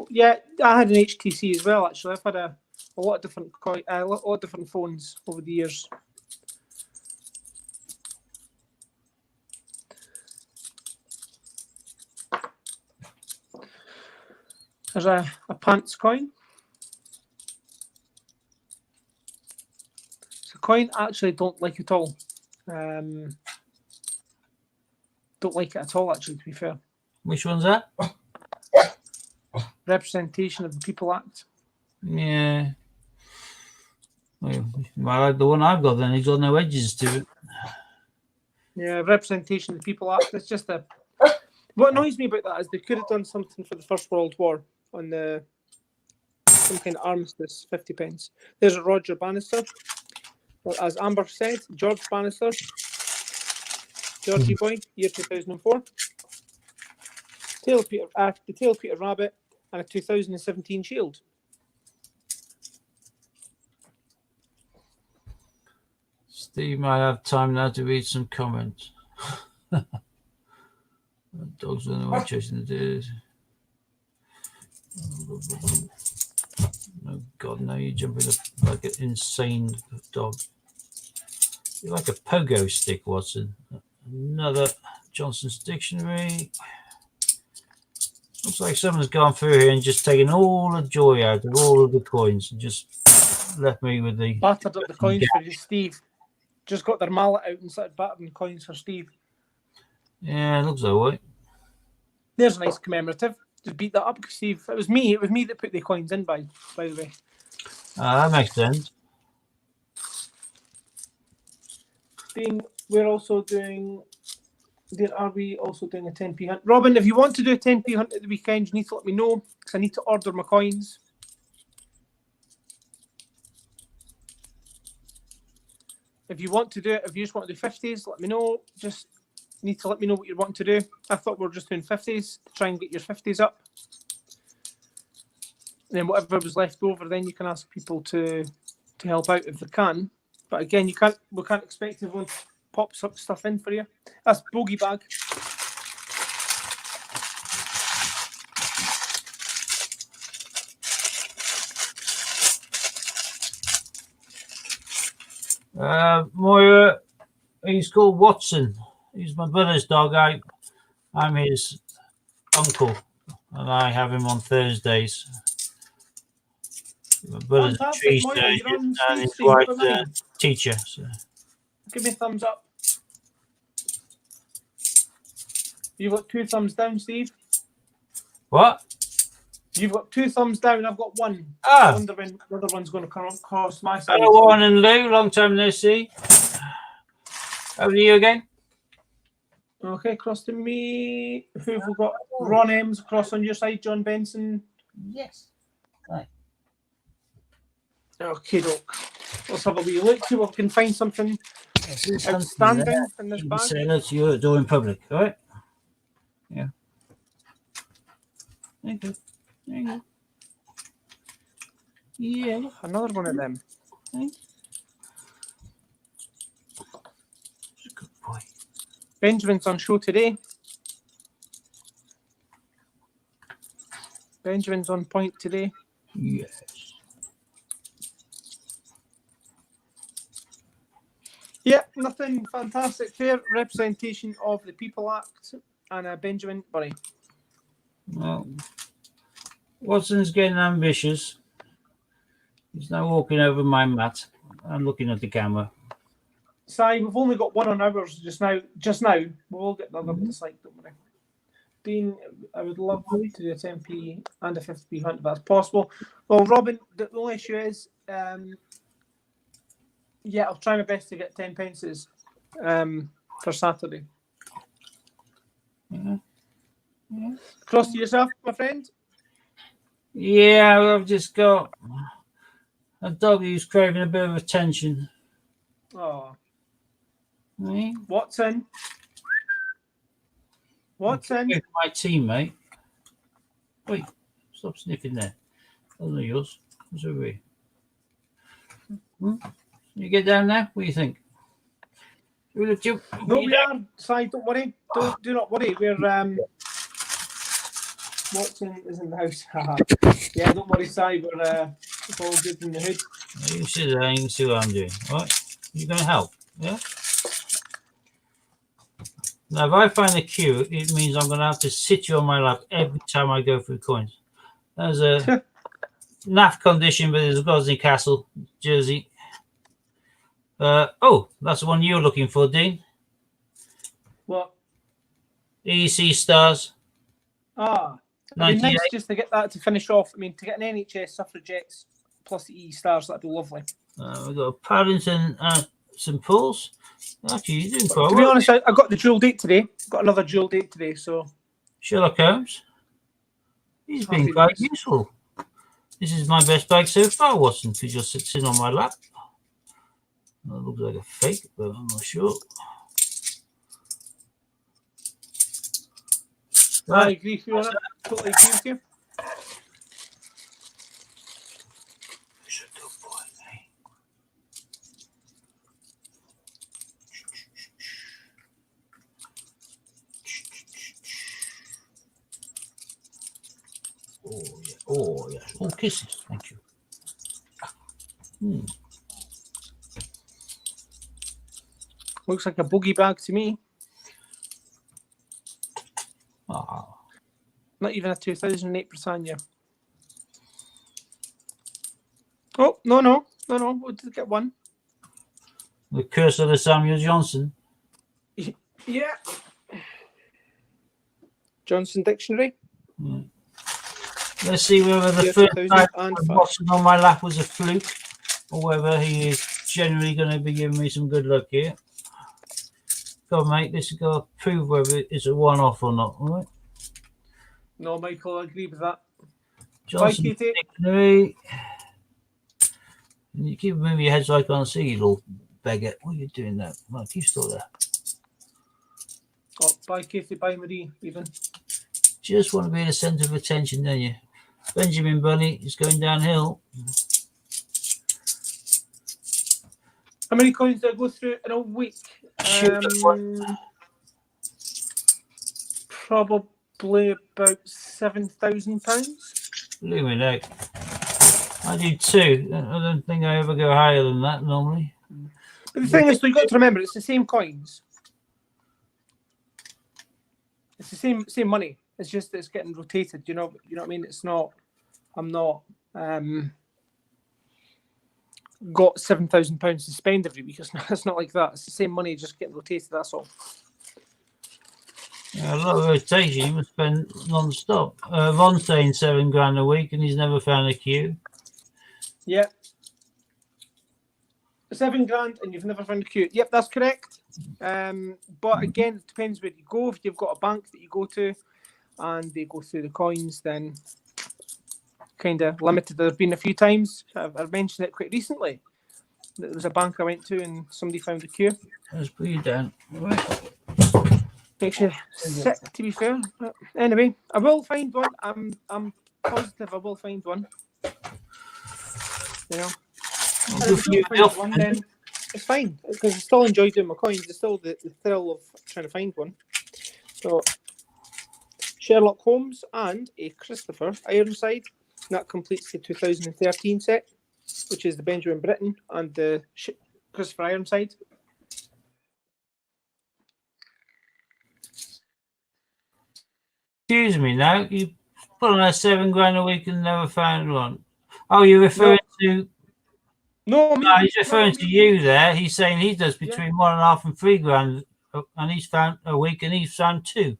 Yeah, I had an HTC as well. Actually, I've had a lot of different a lot of different phones over the years. There's a pants coin. It's a coin I actually don't like at all. Don't like it at all, actually, to be fair. Which one's that? Representation of the People Act. Yeah. Well, I like the one I've got then. It's got no edges to it. Yeah, representation of the People Act. It's just a. What annoys me about that is they could have done something for the First World War on some kind of armistice, 50 pence. There's a Roger Bannister. Well, as Amber said, George Bannister, Georgie Boy, year 2004. The Tail Peter Rabbit, and a 2017 Shield. Steve might have time now to read some comments. Dogs don't know what chasing the dude. Oh God, no! You're jumping like an insane dog. You're like a pogo stick, Watson. Another Johnson's Dictionary. Looks like someone's gone through here and just taken all the joy out of all of the coins and just left me with the battered up the coins for you, Steve. Just got their mallet out and started battering coins for Steve. Yeah, it looks alright. There's a nice commemorative. Just beat that up, Steve. It was me that put the coins in, by the way. That makes sense. We're also doing. Are we also doing a 10p hunt? Robin, if you want to do a 10p hunt at the weekend, you need to let me know, because I need to order my coins. if you want to do it, if you just want to do 50s, let me know. Just need to let me know what you want to do. I thought we were just doing 50s to try and get your 50s up. And then whatever was left over, then you can ask people to help out if they can. But again, we can't expect everyone to pop stuff in for you. That's bogey bag. Moira, he's called Watson. He's my brother's dog. I'm his uncle, and I have him on Thursdays. My brother's a tree Moira, surgeon, you're on and his Steve wife's Street, a teacher. So. give me a thumbs up. You've got 2 thumbs down, Steve. What? You've got 2 thumbs down. I've got 1. I Ah, wonder when the other one's going to come across my side. hello, Warren and Lou. Long time no see. Over to you again. Okay, across to me. Who have we got? Ron Ems across on your side. John Benson. Yes. Right. Okay, doke. Let's have a wee look, see if we can find something outstanding in this You can bag. say hello to your door in public, all right? Yeah. Thank you. There you go. Yeah. Another one of them. Thanks. Good boy. Benjamin's on show today. Benjamin's on point today. Yes. Yeah, nothing fantastic. Fair representation of the People Act and Benjamin Burry. Well, Watson's getting ambitious. He's now walking over my mat. I'm looking at the camera. Si, we've only got 1 on ours just now. We will get another bit of sight, don't worry. Dean, I would love to do a 10p and a 50p hunt if that's possible. Well, Robin, the only issue is, yeah, I'll try my best to get 10 pences for Saturday. Yeah. Cross to yourself, my friend. Yeah, I've just got a dog who's craving a bit of attention. Oh, Eh? Watson. Watson. With my teammate. Wait, stop sniffing there. Those are yours. What's over here? You get down there? What do you think? We look you. No, we are. Si, don't worry. Do not worry. We're Watson is in the house. Yeah, don't worry, Si. It's all good in the hood. You sit there and you can see what I'm doing. All right? You're going to help. Yeah? Now, if I find a cue, it means I'm going to have to sit you on my lap every time I go through coins. There's a naff condition, but there's a Gosney Castle jersey. Oh, that's the one you're looking for, Dean. What? EC Stars. It'd be 98. nice just to get that to finish off. I mean, to get an NHS Suffragettes plus the E Stars, that'd be lovely. We've got a Paddington and St Paul's. Actually, you're doing quite To be well. honest, I got the dual date today. Got another dual date today, so Sherlock Holmes. He's been Happy quite days. useful. This is my best bag so far, Watson, because you're sitting on my lap. That looks like a fake, but I'm not sure. I agree with you on it. Totally agree with you. He's a good boy, eh? Oh, yeah. Oh, yes. Oh, kisses. Thank you. Looks like a boogie bag to me. Ah, Not even a 2008 Britannia. Oh, no. We did get one. the curse of the Samuel Johnson. Yeah. Johnson Dictionary. Let's see whether the Yeah, first time 2005. Watson on my lap was a fluke, or whether he is generally going to be giving me some good luck here. Go on, mate. This has got to prove whether it's a one-off or not. All right. No, Michael, I agree with that. Johnson Katie. Dictionary. And you keep moving your head so I can't see you, little beggar. What are you doing there? Mark, you still there? Oh, bye, Kathy. Bye, Marie. Even. Just want to be the centre of attention, don't you? Benjamin Bunny is going downhill. How many coins do I go through in a week? Probably about £7,000. Illuminate. I do 2. I don't think I ever go higher than that normally. But the thing is, you've got to remember, it's the same coins. It's the same money. It's just that it's getting rotated. You know what I mean? It's not. I'm not got £7,000 to spend every week. It's not like that. It's the same money, just getting rotated. That's all. Yeah, a lot of rotation. You must spend non-stop. Ron's saying £7,000 a week, and he's never found a queue. Yeah. £7,000, and you've never found a queue. Yep, that's correct. But again, it depends where you go. If you've got a bank that you go to, and they go through the coins, then kind of limited. There have been a few times. I've mentioned it quite recently. There was a bank I went to, and somebody found a queue. Let's put you down. Right. Makes you sick, to be fair. But anyway, I will find one. I'm positive I will find one. You know, Well, and good if for I you, don't find Bill. one, then it's fine, because I still enjoy doing my coins. There's still the thrill of trying to find one. So Sherlock Holmes and a Christopher Ironside. That completes the 2013 set, which is the Benjamin Britten and the Christopher Ironside. Excuse me now. You put on that £7,000 a week and never found one. Oh, you're referring to. No, No, he's referring to you there. He's saying he does between £1.5 and £3,000, and he's found a week, and he's found 2.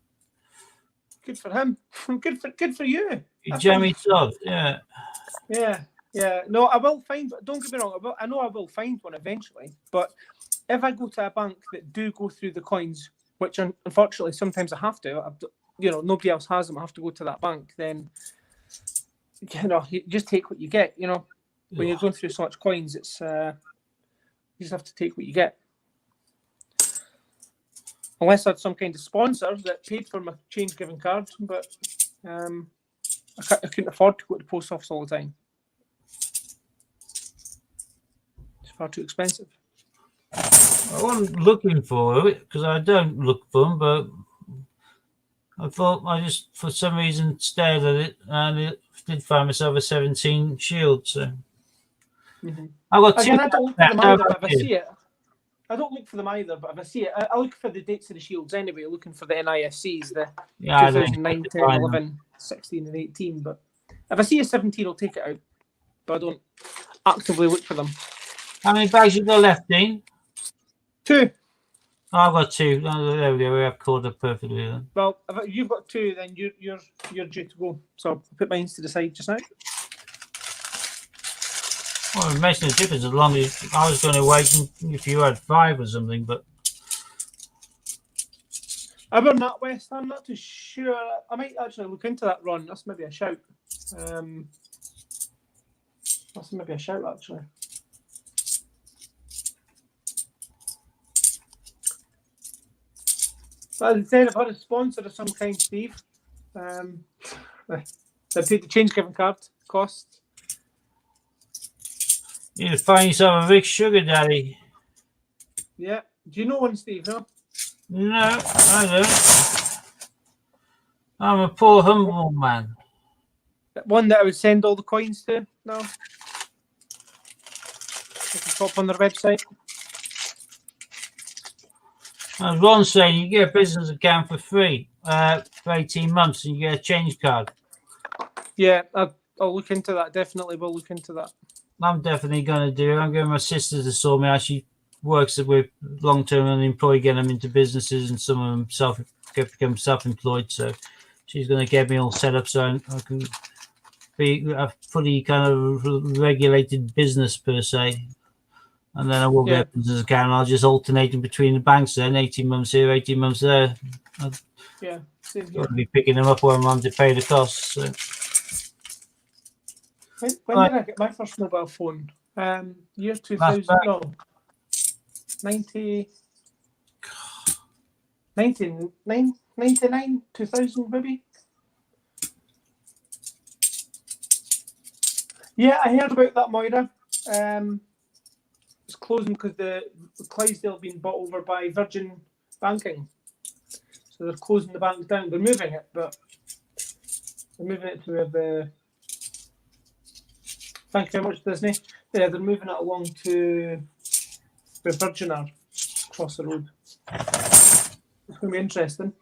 Good for him. Good for you. You jammy sod, yeah. Yeah. No, I will find. Don't get me wrong. I know I will find one eventually. But if I go to a bank that do go through the coins, which unfortunately sometimes I have to, nobody else has them. I have to go to that bank. Then, you just take what you get. When you're going through so much coins, it's you just have to take what you get. Unless I had some kind of sponsor that paid for my change giving card, but I couldn't afford to go to the post office all the time. It's far too expensive. I wasn't looking for it because I don't look for them, but I thought I just, for some reason, stared at it and it did find myself a 17 shield. So I got 2. Again, I don't look for them either, but if I see it, I don't look for them either, but if I see it, I look for the dates of the shields anyway, looking for the NISCs, the 2009, 10, 11, 16 and 18. But if I see a 17, I'll take it out, but I don't actively look for them. How many bags you got left, Dean? 2. Oh, I've got 2. Oh, there we go. We have caught up perfectly then. Well, if you've got 2, then you're due to go. So I'll put mine to the side just now. Well, it makes no difference as long as I was going to wait if you had 5 or something, but Other than that, West, I'm not too sure. I might actually look into that run. That's maybe a shout. That's maybe a shout, actually. But as I said, I've had a sponsor of some kind, Steve. They paid the change giving card cost. you find yourself a rich sugar daddy. Yeah. Do you know one, Steve? No? No, I don't. I'm a poor, humble man. One that I would send all the coins to? No? I can pop on their website. As Ron saying, you get a business account for free for 18 months and you get a change card. Yeah, I'll look into that. Definitely will look into that. I'm definitely going to do it. I'm getting my sister to sort me out. She works with long-term unemployed, getting them into businesses, and some of them become self-employed. So she's going to get me all set up so I can be a fully kind of regulated business per se. And then I will get a business account. I'll just alternate in between the banks then, 18 months here, 18 months there. Yeah, same here. I'll be picking them up when I'm having to pay the costs. So. When did I get my first mobile phone? Year 2000. No. 99, 2000 maybe. Yeah, I heard about that, Moira. It's closing because the Clydesdale being bought over by Virgin Banking. So they're closing the bank down. They're moving it, but they're moving it to where the... Thank you very much, Disney. Yeah, they're moving it along to where Virgin are, across the road. It's going to be interesting.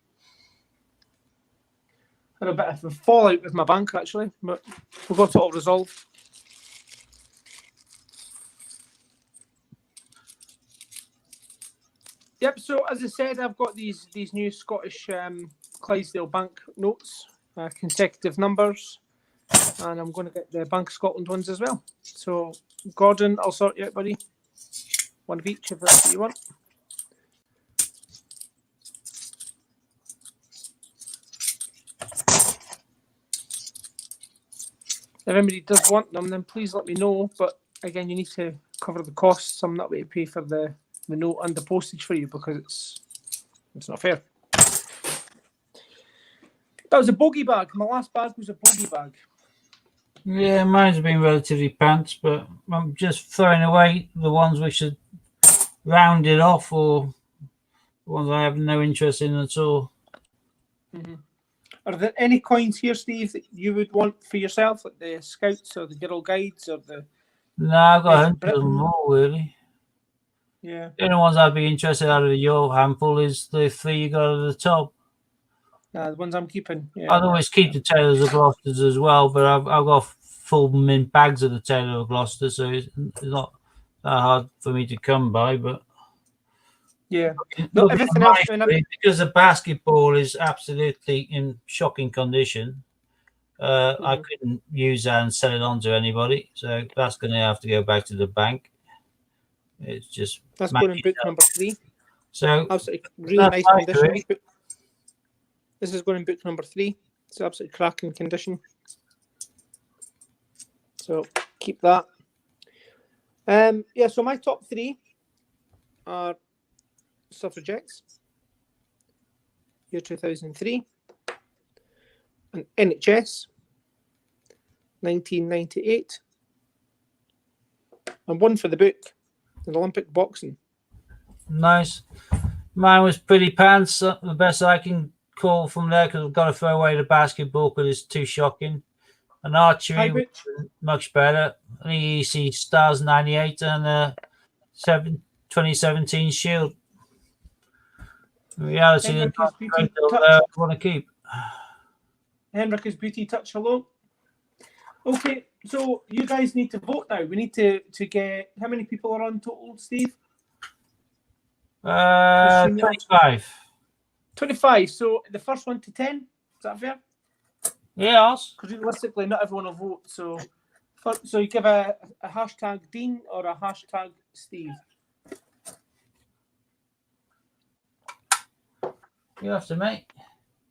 Had a bit of a fallout with my bank, actually, but we got it all resolved. Yep, so as I said, I've got these new Scottish Clydesdale bank notes, consecutive numbers, and I'm going to get the Bank of Scotland ones as well. So, Gordon, I'll sort you out, buddy. One of each if that's what you want. If anybody does want them, then please let me know. But again, you need to cover the costs. I'm not going to pay for the note and the postage for you because it's not fair. That was a bogey bag. My last bag was a bogey bag. Yeah, mine's been relatively pants, but I'm just throwing away the ones which are rounded off or the ones I have no interest in at all. Mm-hmm. Are there any coins here, Steve, that you would want for yourself, like the Scouts or the Girl Guides or the... No, I've got hundreds of them all, really. Yeah. The only ones I'd be interested out of your handful is the 3 you got at the top. The ones I'm keeping. Yeah. I'd always keep the Tailors of Gloucesters as well, but I've got full mint bags of the Tailor of Gloucester, so it's not that hard for me to come by. But yeah, no, everything else. Because the basketball is absolutely in shocking condition, I couldn't use that and sell it on to anybody, so that's going to have to go back to the bank. It's just that's going in book number 3. So absolutely really nice condition. This is going in book number 3. It's absolutely cracking condition. So keep that. Yeah. So my top 3 are Suffragettes, year 2003, and NHS, 1998, and one for the book, an Olympic boxing. Nice. Mine was pretty pants, the best I can call from there, because I've got to throw away the basketball because it's too shocking. And archery was much better. The EC Stars 98 and 2017 Shield. In reality, I want to keep. Henrika's Beauty Touch, hello. Okay, so you guys need to vote now. We need to get, how many people are on total, Steve? 25. 25. So the first one to 10, is that fair? Yes. Because realistically, not everyone will vote. So you give a hashtag Dean or a hashtag Steve. You have to, mate.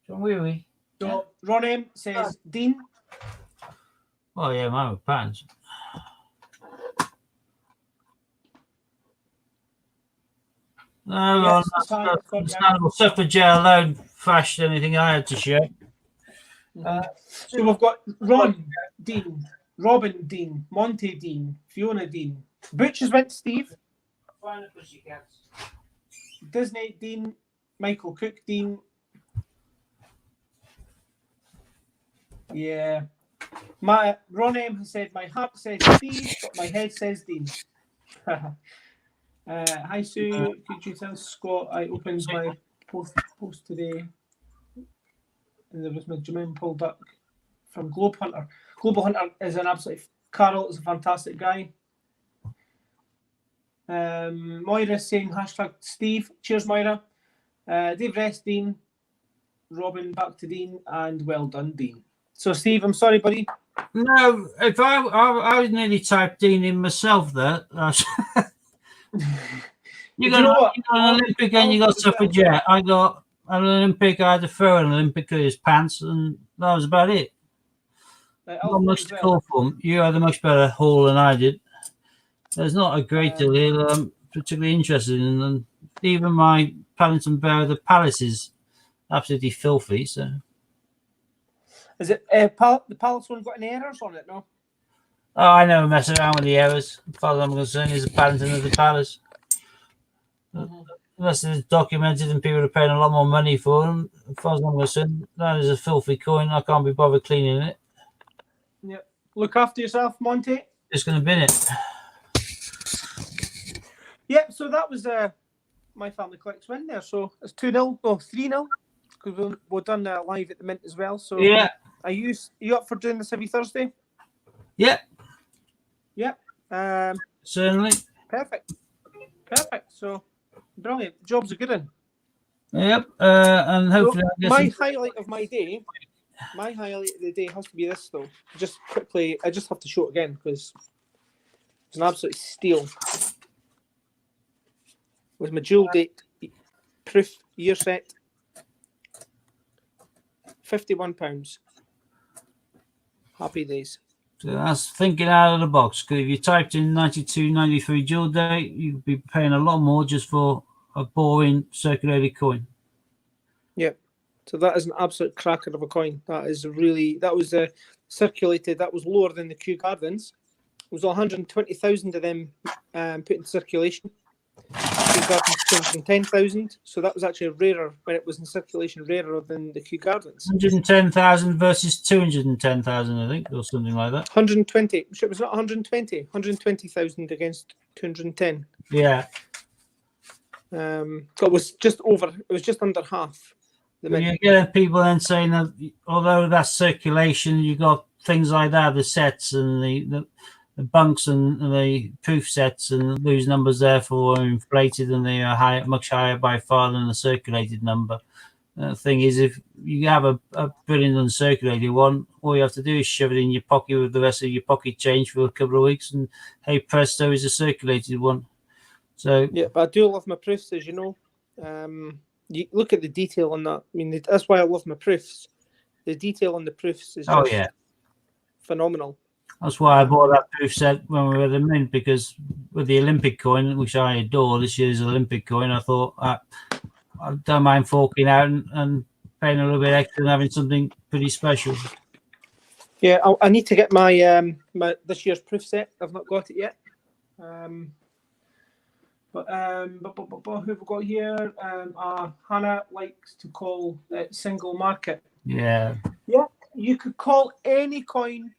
John Weary. So Ron M says Dean. Oh yeah, mine with pants. No, yes, Suffragette alone flashed anything I had to share. So we've got Ron Dean, Robin Dean, Monty Dean, Fiona Dean. Butch has went to Steve. Disney Dean, Michael Cook Dean. Yeah. Ron M has said my heart says Steve, but my head says Dean. Hi Sue, could you tell Scott I opened my post today and there was my Jermaine pulled up from Globe Hunter. Global Hunter is an absolute Carol is a fantastic guy. Moira saying hashtag Steve. Cheers, Moira. Dave Rest, Dean. Robin back to Dean, and well done, Dean. So, Steve, I'm sorry, buddy. No, if I nearly typed Dean in myself there. You got an Olympic and you got Suffragette. I got an Olympic. I had to throw an Olympic in his pants, and that was about it. Not much to call for. You had a much better haul than I did. There's not a great deal here. particularly interested in. And even my Paddington Bear, the Palace is absolutely filthy. So Is it the Palace one got any errors on it? No. oh, I never mess around with the errors. As far as I'm concerned, it's a Paddington of the Palace. Unless it's documented and people are paying a lot more money for them, as far as I'm concerned, that is a filthy coin. I can't be bothered cleaning it. Yep. Look after yourself, Monty. Just going to bin it. Yep. So that was my family collects win there. So it's 2-0, well 3-0, because we're done live at the Mint as well. So Yeah. are you up for doing this every Thursday? Yeah. Yep. Certainly. Perfect. So brilliant. Job's a good one. Yep. And hopefully, So my highlight of the day has to be this though. Just quickly, I just have to show it again because it's an absolute steal. With my dual date proof year set, £51. Happy days. So that's thinking out of the box. Because if you typed in 92.93 dual date, you'd be paying a lot more just for a boring circulated coin. Yep. So that is an absolute cracker of a coin. That was circulated. That was lower than the Kew Gardens. It was 120,000 of them put in circulation. Kew Gardens 210,000. So that was actually rarer when it was in circulation, rarer than the Kew Gardens. 110,000 versus 210,000, I think, or something like that. 120. It was not 120. 120,000 against 210. Yeah. So it was just over. It was just under half. You get people then saying that although that's circulation, you got things like that, the sets and the bunks and the proof sets and those numbers therefore are inflated and they are much higher by far than the circulated number. The thing is, if you have a brilliant uncirculated one, all you have to do is shove it in your pocket with the rest of your pocket change for a couple of weeks, and hey presto, is a circulated one. So yeah, but I do love my proofs, as you know. You look at the detail on that. I mean, that's why I love my proofs. The detail on the proofs is just phenomenal. That's why I bought that proof set when we were at the Mint, because with the Olympic coin, which I adore, this year's Olympic coin, I thought I don't mind forking out and paying a little bit extra and having something pretty special. Yeah, I need to get my this year's proof set. I've not got it yet. But who have we got here? Hannah likes to call it single market. Yeah. Yeah, you could call any coin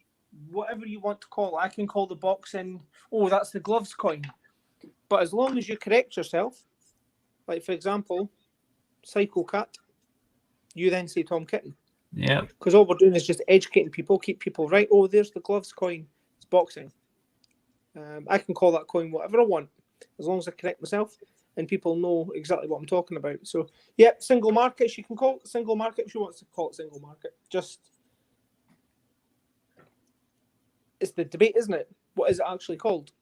whatever you want to call it. I can call the box in, oh, that's the gloves coin. But as long as you correct yourself, like for example, Psycho Cat, you then say Tom Kitten. Yeah. Because all we're doing is just educating people, keep people right. Oh, there's the gloves coin. It's boxing. I can call that coin whatever I want, as long as I correct myself and people know exactly what I'm talking about. So, yeah, single market. She can call it single market if she wants to call it single market. Just, it's the debate, isn't it? What is it actually called?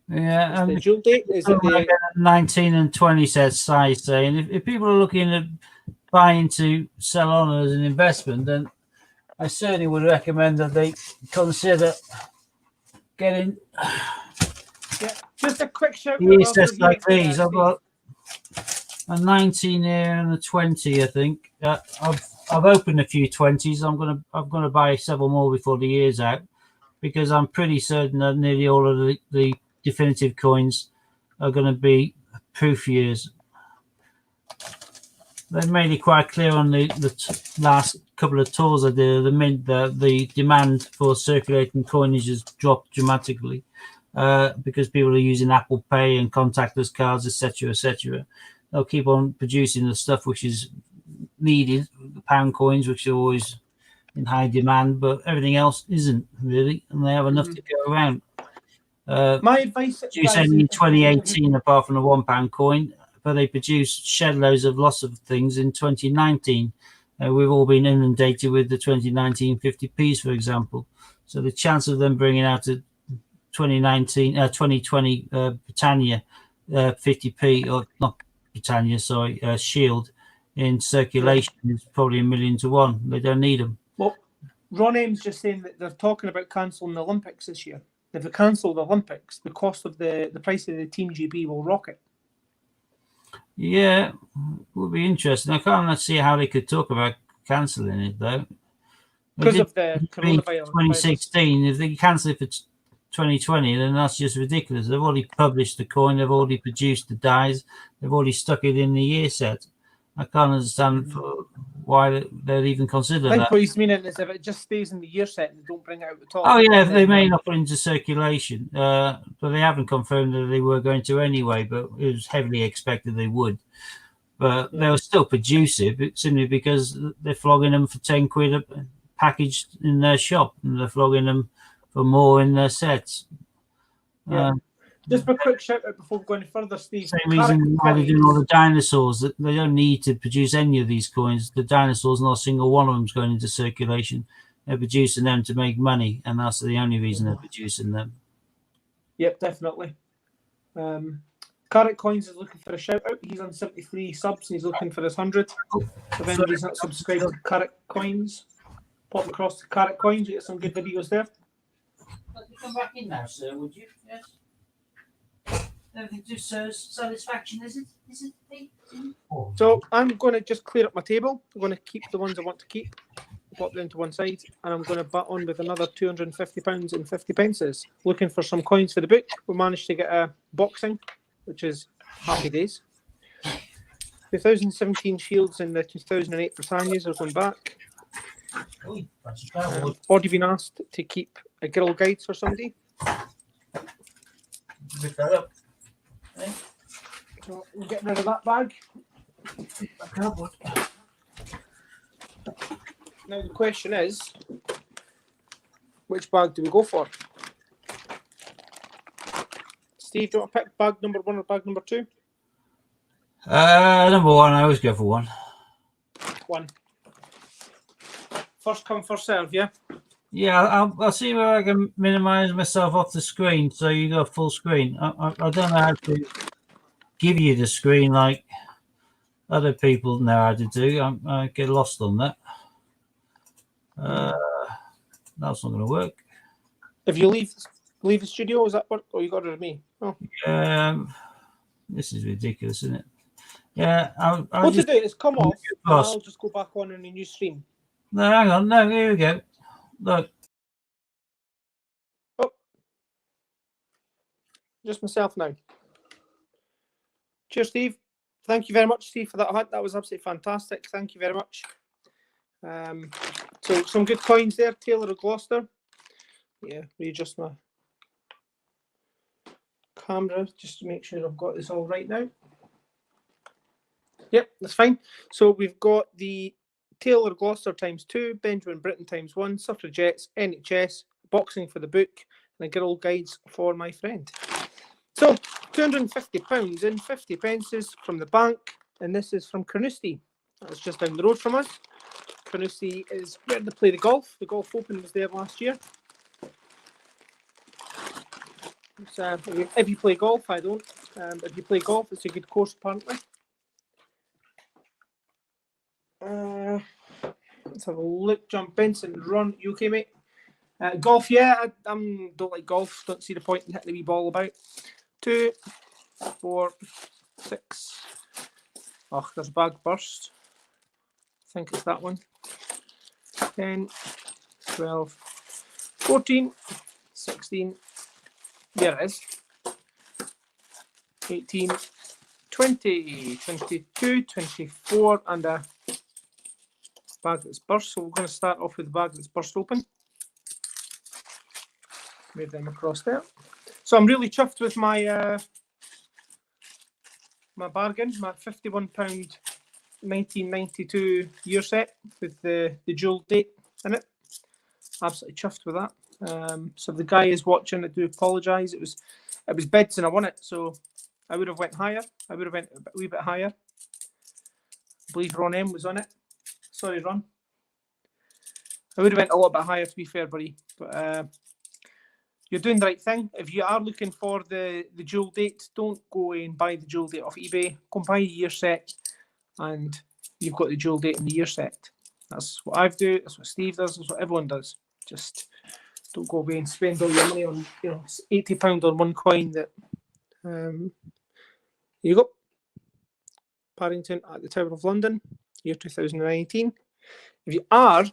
Yeah, and the dual date is it the 19 and 20 sets size saying if people are looking at buying to sell on as an investment, then I certainly would recommend that they consider getting just a quick shout. Sets like these. I've got a 19 here and a 20, I think. I've opened a few 20s. I'm gonna buy several more before the year's out, because I'm pretty certain that nearly all of the definitive coins are going to be proof years. They made it quite clear on the last couple of tours I did. The Mint, the demand for circulating coinage has dropped dramatically because people are using Apple Pay and contactless cards, etc., etc. They'll keep on producing the stuff which is needed, the pound coins, which are always in high demand, but everything else isn't really, and they have enough to go around. My advice, you said in 2018, apart from the £1 coin, but they produced shed loads of lots of things in 2019. We've all been inundated with the 2019 50p's, for example. So the chance of them bringing out a 2020 Britannia 50p, or not Britannia, sorry, Shield in circulation is probably 1,000,000 to 1. They don't need them. Well, Ron Ames just saying that they're talking about cancelling the Olympics this year. if they cancel the Olympics, the cost of the price of the Team GB will rocket. Yeah, would be interesting. I can't see how they could talk about cancelling it though. Because of the coronavirus. 2016, if they cancel it for 2020, then that's just ridiculous. They've already published the coin, they've already produced the dies, they've already stuck it in the year set. I can't understand why they'd even consider I think that. what he's meaning is if it just stays in the year set and they don't bring it out the top. Oh yeah, they may not put it into circulation, but they haven't confirmed that they were going to anyway. But it was heavily expected they would. But they'll still produce it simply because they're flogging them for 10 quid packaged in their shop, and they're flogging them for more in their sets. Yeah. Just a quick shout out before going further, Steve. Same reason why they're doing all the dinosaurs. They don't need to produce any of these coins. The dinosaurs, not a single one of them is going into circulation. They're producing them to make money, and that's the only reason they're producing them. Yep, definitely. Carrot Coins is looking for a shout out. He's on 73 subs and he's looking for his 100. So if anybody's not subscribed to Carrot Coins, pop across to Carrot Coins. You get some good videos there. Let me come back in now, sir, would you? Yes. Everything just satisfaction, is it? So I'm going to just clear up my table. I'm going to keep the ones I want to keep, pop them to one side, and I'm going to bat on with another £250 and 50 pences. Looking for some coins for the book. We managed to get a boxing, which is happy days. 2017 Shields and the 2008 Britannias are going back. Already been asked to keep a Girl Guides for somebody. Lift that up. So we'll get rid of that bag. Now the question is, which bag do we go for? Steve, do you want to pick bag number 1 or bag number 2? Number 1, I always go for 1. 1. First come, first serve, yeah? Yeah, I'll see where I can minimize myself off the screen so you got full screen. I don't know how to give you the screen like other people know how to do. I get lost on that. That's not going to work. If you leave the studio, is that work? Or you got rid of me? Oh. This is ridiculous, isn't it? Yeah. What to do is come off, and I'll just go back on in a new stream. No, hang on. No, here we go. Look. Oh. Just myself now. Cheers, Steve. Thank you very much, Steve, for that hunt. That was absolutely fantastic. Thank you very much. So some good coins there. Taylor of Gloucester. Yeah, readjust my camera just to make sure I've got this all right now. Yep, that's fine. So we've got the Taylor Gloucester ×2, Benjamin Britten ×1, Suffragettes, NHS, Boxing for the Book, and a Girl Guides for my friend. So £250 and 50 pences from the bank, and this is from Carnoustie. That's just down the road from us. Carnoustie is where they play the golf. The Golf Open was there last year. So if you play golf, I don't. If you play golf, it's a good course apparently. Let's have a look. John Benson, Ron, you okay, mate? Golf, yeah, I don't like golf. Don't see the point in hitting the wee ball about. 2, 4, 6. Oh, there's a bag burst. I think it's that one. 10, 12, 14, 16. There it is. 18, 20, 22, 24, and a bag that's burst. So we're going to start off with the bag that's burst open. Move them across there. So I'm really chuffed with my my bargain, my £51 1992 year set with the dual date in it. Absolutely chuffed with that. So if the guy is watching, I do apologise. It was bids and I won it, so I would have went higher. I would have went a wee bit higher. I believe Ron M was on it. Sorry, Ron. I would have went a little bit higher, to be fair, buddy. But you're doing the right thing. If you are looking for the dual date, don't go and buy the dual date off eBay. Go and buy a year set, and you've got the dual date in the year set. That's what I do. That's what Steve does. That's what everyone does. Just Don't go away and spend all your money on, £80 on one coin. That here you go. Paddington at the Tower of London, year 2019. I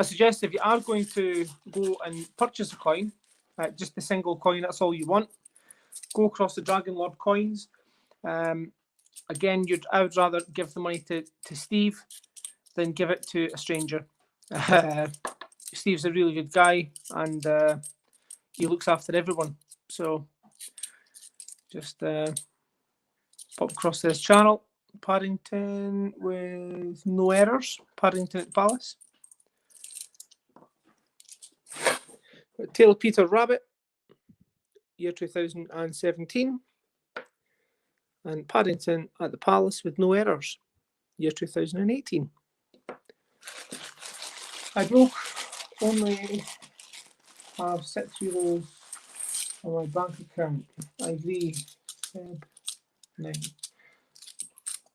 suggest if you are going to go and purchase a coin, just a single coin, that's all you want, go across the Dragon Lord coins. Again, I would rather give the money to Steve than give it to a stranger. Steve's a really good guy, and he looks after everyone. So just pop across this channel. Paddington with no errors. Paddington at Palace. Tale of Peter Rabbit, year 2017. And Paddington at the Palace with no errors, year 2018. I broke only have €6 on my bank account. I agree. Feb 9.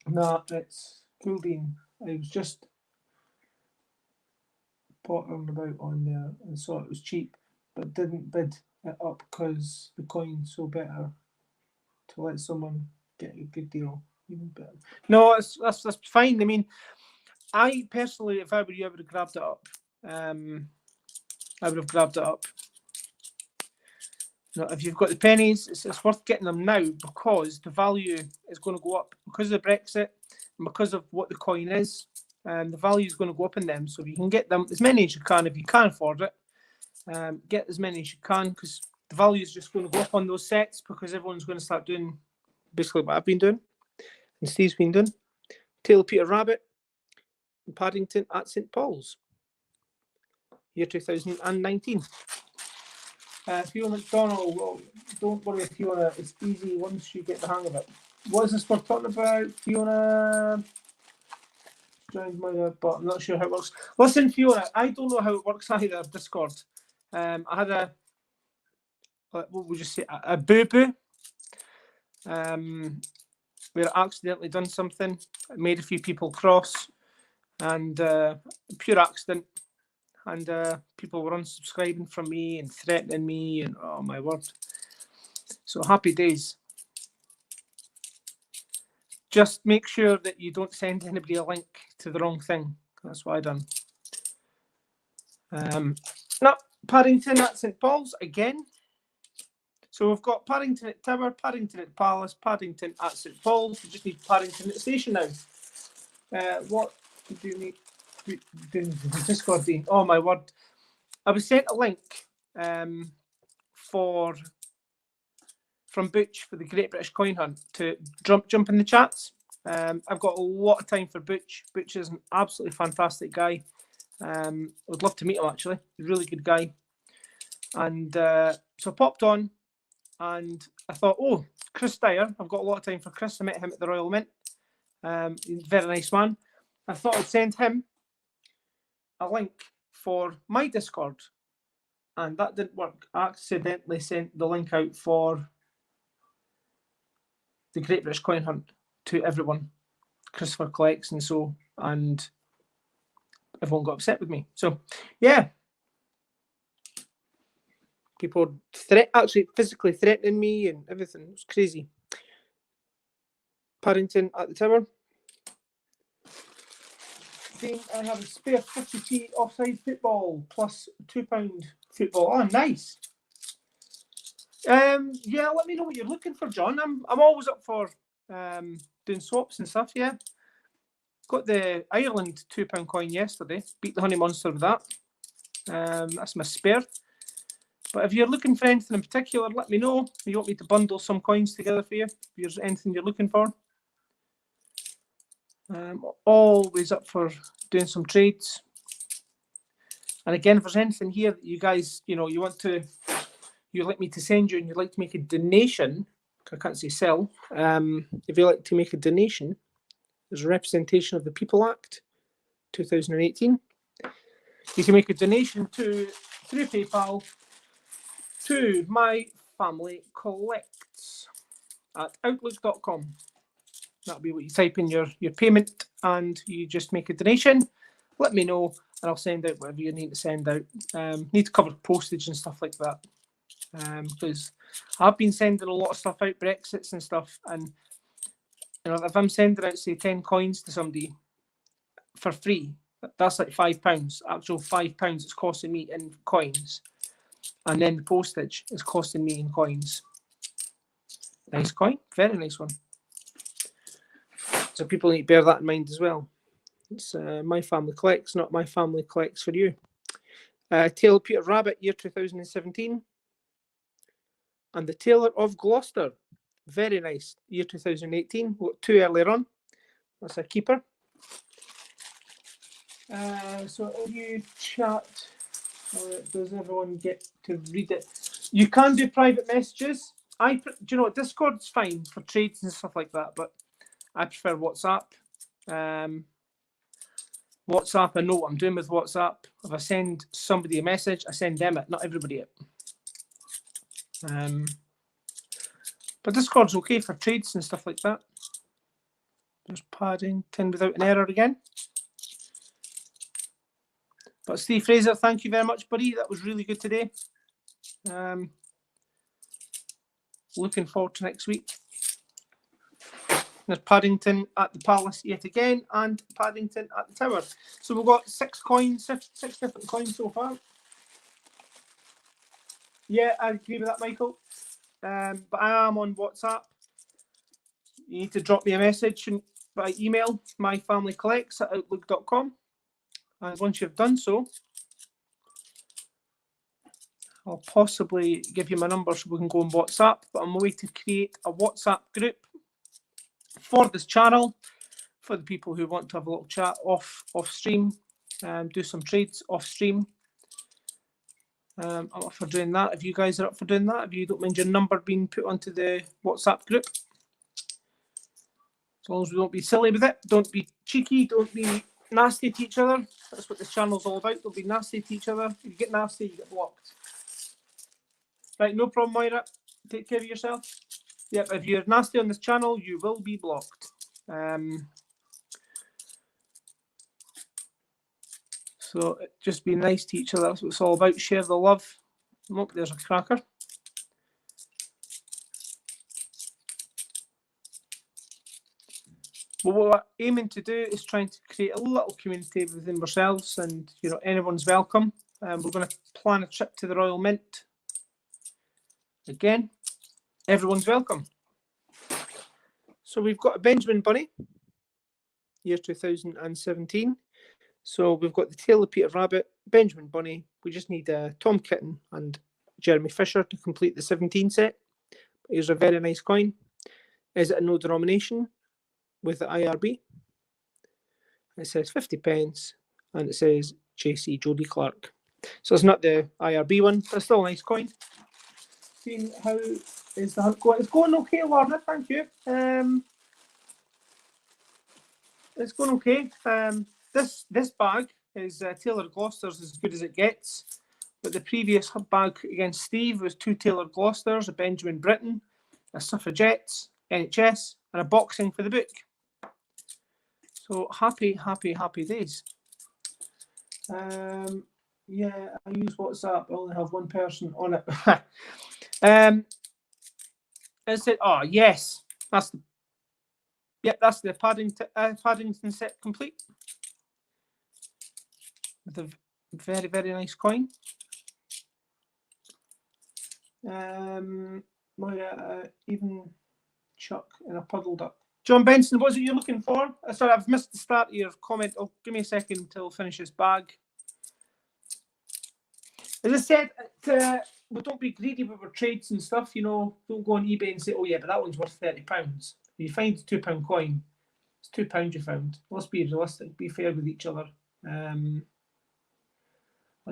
No, it's cool bean. I was just pottering about on there and saw it was cheap, but didn't bid it up because the coin's so better to let someone get a good deal. Even better. No, that's fine. I mean, I personally, if I were you, I would have grabbed it up. If you've got the pennies, it's worth getting them now because the value is going to go up because of Brexit and because of what the coin is. The value is going to go up in them. So if you can get them as many as you can, if you can afford it, get as many as you can because the value is just going to go up on those sets because everyone's going to start doing basically what I've been doing and Steve's been doing. Tale of Peter Rabbit and Paddington at St. Paul's, year 2019. Fiona McDonald, well, don't worry, Fiona, it's easy once you get the hang of it. What is this we're talking about? Fiona joined but I'm not sure how it works. Listen, Fiona, I don't know how it works either, Discord. I had what would you say, a boo-boo, where I accidentally done something. It made a few people cross, and pure accident. And people were unsubscribing from me and threatening me, and oh my word. So happy days. Just make sure that you don't send anybody a link to the wrong thing. That's what I done. No, Paddington at St. Paul's again. So we've got Paddington at Tower, Paddington at Palace, Paddington at St. Paul's. We just need Paddington at the station now. What do you need? Discord. Oh my word! I was sent a link from Butch for the Great British Coin Hunt to jump in the chats. I've got a lot of time for Butch. Butch is an absolutely fantastic guy. I'd love to meet him actually. He's a really good guy. And so I popped on, and I thought, oh, Chris Dyer. I've got a lot of time for Chris. I met him at the Royal Mint. He's a very nice man. I thought I'd send him a link for my Discord, and that didn't work. I accidentally sent the link out for the Great British Coin Hunt to everyone, Christopher Collects and everyone got upset with me. So yeah, people actually physically threatening me and everything. It was crazy. Paddington at the Tower. I have a spare 50p offside football plus £2 football. Oh, nice. Yeah, let me know what you're looking for, John. I'm always up for doing swaps and stuff. Yeah, got the Ireland £2 coin yesterday. Beat the Honey Monster with that. That's my spare. But if you're looking for anything in particular, let me know. You want me to bundle some coins together for you? If there's anything you're looking for. Always up for doing some trades. And again, if there's anything here that you guys, you'd like me to send you and you'd like to make a donation, I can't say sell, if you'd like to make a donation, there's a representation of the People Act 2018. You can make a donation through PayPal to My Family Collects at outlook.com. That'll be what you type in your payment and you just make a donation. let me know and I'll send out whatever you need to send out. Need to cover postage and stuff like that. Because I've been sending a lot of stuff out, Brexits and stuff, and if I'm sending out, say, 10 coins to somebody for free, that's like £5. Actual £5 it's costing me in coins, and then the postage is costing me in coins. Nice coin, very nice one. So people need to bear that in mind as well. It's my family collects, not my family collects for you. Taylor Peter Rabbit, year 2017. And the Tailor of Gloucester, very nice, year 2018. Got 2 earlier on. That's a keeper. So if you chat, does everyone get to read it? You can do private messages. Do you know what? Discord's fine for trades and stuff like that, but I prefer WhatsApp. WhatsApp, I know what I'm doing with WhatsApp. If I send somebody a message, I send them it, not everybody it. But Discord's okay for trades and stuff like that. There's Paddington without an error again. But Steve Fraser, thank you very much, buddy. That was really good today. Looking forward to next week. There's Paddington at the Palace yet again, and Paddington at the Tower. So we've got 6 coins, 6 different coins so far. Yeah, I agree with that, Michael. But I am on WhatsApp. You need to drop me a message by email, myfamilycollects@outlook.com. And once you've done so, I'll possibly give you my number so we can go on WhatsApp. But I'm away to create a WhatsApp group for this channel for the people who want to have a little chat off stream, do some trades off stream. I'm up for doing that. If you guys are up for doing that, if you don't mind your number being put onto the WhatsApp group, as long as we don't be silly with it, don't be cheeky, don't be nasty to each other. That's what this channel's all about. Don't be nasty to each other. If you get nasty, you get blocked. Right, no problem, Moira. Take care of yourself. Yep, if you're nasty on this channel, you will be blocked. So just be nice to each other. That's what it's all about. Share the love. Oh, there's a cracker. Well, what we're aiming to do is trying to create a little community within ourselves, and anyone's welcome. We're going to plan a trip to the Royal Mint. Again, everyone's welcome. So we've got a Benjamin Bunny, year 2017. So we've got the Tailor Peter Rabbit, Benjamin Bunny. We just need Tom Kitten and Jeremy Fisher to complete the 17 set. Here's a very nice coin. Is it a no denomination with the IRB? It says 50 pence and it says JC Jody Clark. So it's not the IRB one, but it's still a nice coin. Seeing how is the hunt going? It's going okay, Lorna. Thank you. It's going okay. This bag is Taylor Gloucester's as good as it gets. But the previous bag against Steve was 2 Taylor Gloucesters, a Benjamin Britten, a Suffragettes, NHS, and a boxing for the book. So happy days. Yeah, I use WhatsApp. I only have one person on it. Is it? Oh yes, that's the Paddington set complete with a very, very nice coin. Even Chuck in a puddle duck. John Benson, what was it you're looking for? Sorry, I've missed the start of your comment. Oh, give me a second until I finish this bag. As I said, we don't be greedy with our trades and stuff. Don't go on eBay and say, "Oh yeah, but that one's worth £30." If you find a £2 coin, it's £2 you found. Let's be realistic. Be fair with each other. I'll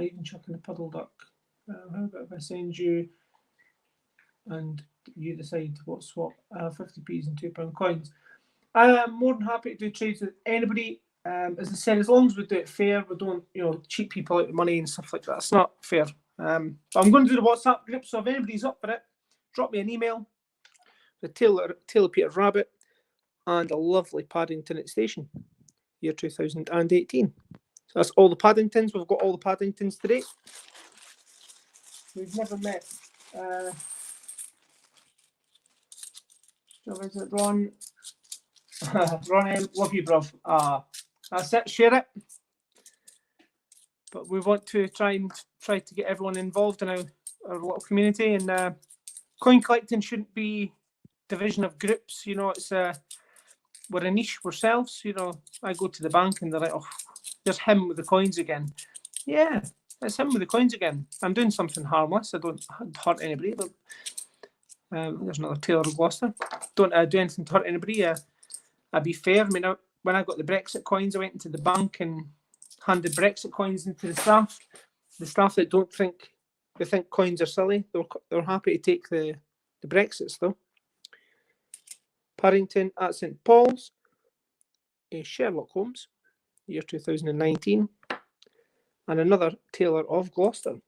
even chuck in a puddle duck. How about if I send you and you decide what swap? 50p's and £2 coins. I am more than happy to do trades with anybody. As I said, as long as we do it fair, we don't, cheat people out of money and stuff like that. It's not fair. But I'm going to do the WhatsApp group, so if anybody's up for it, drop me an email. The Tailor Peter Rabbit and a lovely Paddington at Station, year 2018. So that's all the Paddingtons. We've got all the Paddingtons today. We've never met. So is it Ron? Ron M, love you, bruv. That's it. Share it. But we want to try to get everyone involved in our little community. And coin collecting shouldn't be division of groups. You know, it's we're a niche ourselves. You know, I go to the bank and they're like, oh, there's him with the coins again. Yeah, it's him with the coins again. I'm doing something harmless. I don't hurt anybody. But there's another Taylor of Gloucester. Don't do anything to hurt anybody. I'd be fair. I mean, when I got the Brexit coins, I went into the bank and handed Brexit coins into the staff. The staff that they think coins are silly, they're happy to take the Brexits though. Paddington at St Paul's, a Sherlock Holmes, year 2019, and another Taylor of Gloucester.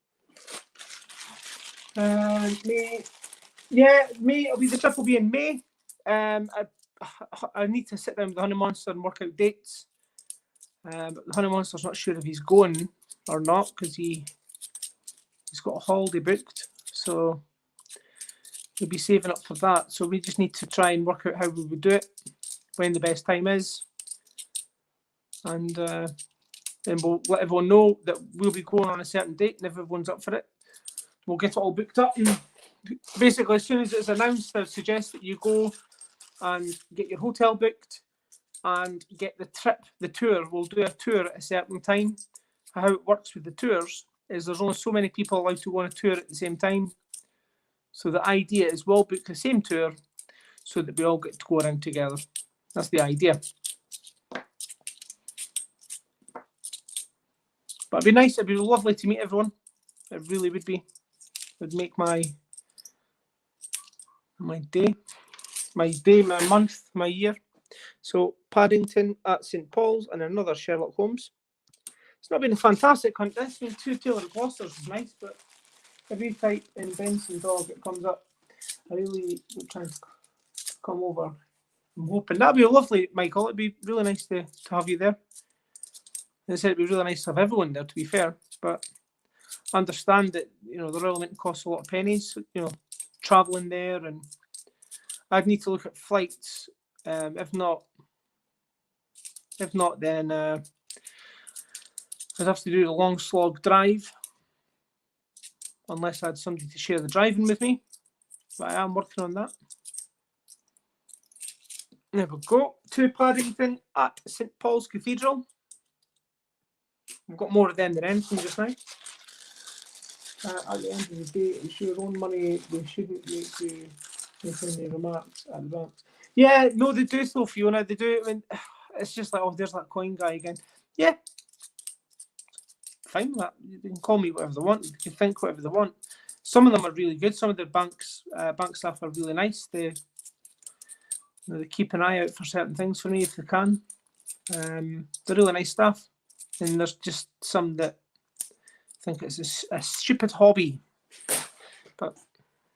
May, it'll be the trip will be in May. I need to sit down with the Honey Monster and work out dates. But the Honey Monster's not sure if he's going or not because he's got a holiday booked, so we'll be saving up for that. So we just need to try and work out how we would do it, when the best time is, and then we'll let everyone know that we'll be going on a certain date, and if everyone's up for it, we'll get it all booked up. And basically, as soon as it's announced, I suggest that you go and get your hotel booked and get the tour. We'll do a tour at a certain time. How it works with the tours is there's only so many people allowed to go on a tour at the same time. So the idea is we'll book the same tour so that we all get to go around together. That's the idea. But it'd be nice, it'd be lovely to meet everyone. It really would be. It would make my day, my month, my year. So Paddington at St Paul's and another Sherlock Holmes. It's not been a fantastic hunt. It's been 2 Taylor of Gloucesters is nice, but if you type in Benson Dog, it comes up. I really will try to come over. I'm hoping that'd be lovely, Michael. It'd be really nice to have you there. As I said, it'd be really nice to have everyone there, to be fair. But I understand that, you know, the Royal Mint costs a lot of pennies, you know, travelling there, and I'd need to look at flights. If not, then I'd have to do the long slog drive, unless I had somebody to share the driving with me. But I am working on that. There we go. To Paddington at St Paul's Cathedral. We've got more of them than anything just now. At the end of the day, it's your own money. They shouldn't make you make any remarks at advance. Yeah, no, they do though, Fiona. They do. I mean, it's just like, oh, there's that coin guy again. Yeah, fine with that. They can call me whatever they want. They can think whatever they want. Some of them are really good. Some of the bank staff are really nice. They keep an eye out for certain things for me if they can. They're really nice staff. And there's just some that think it's a stupid hobby. But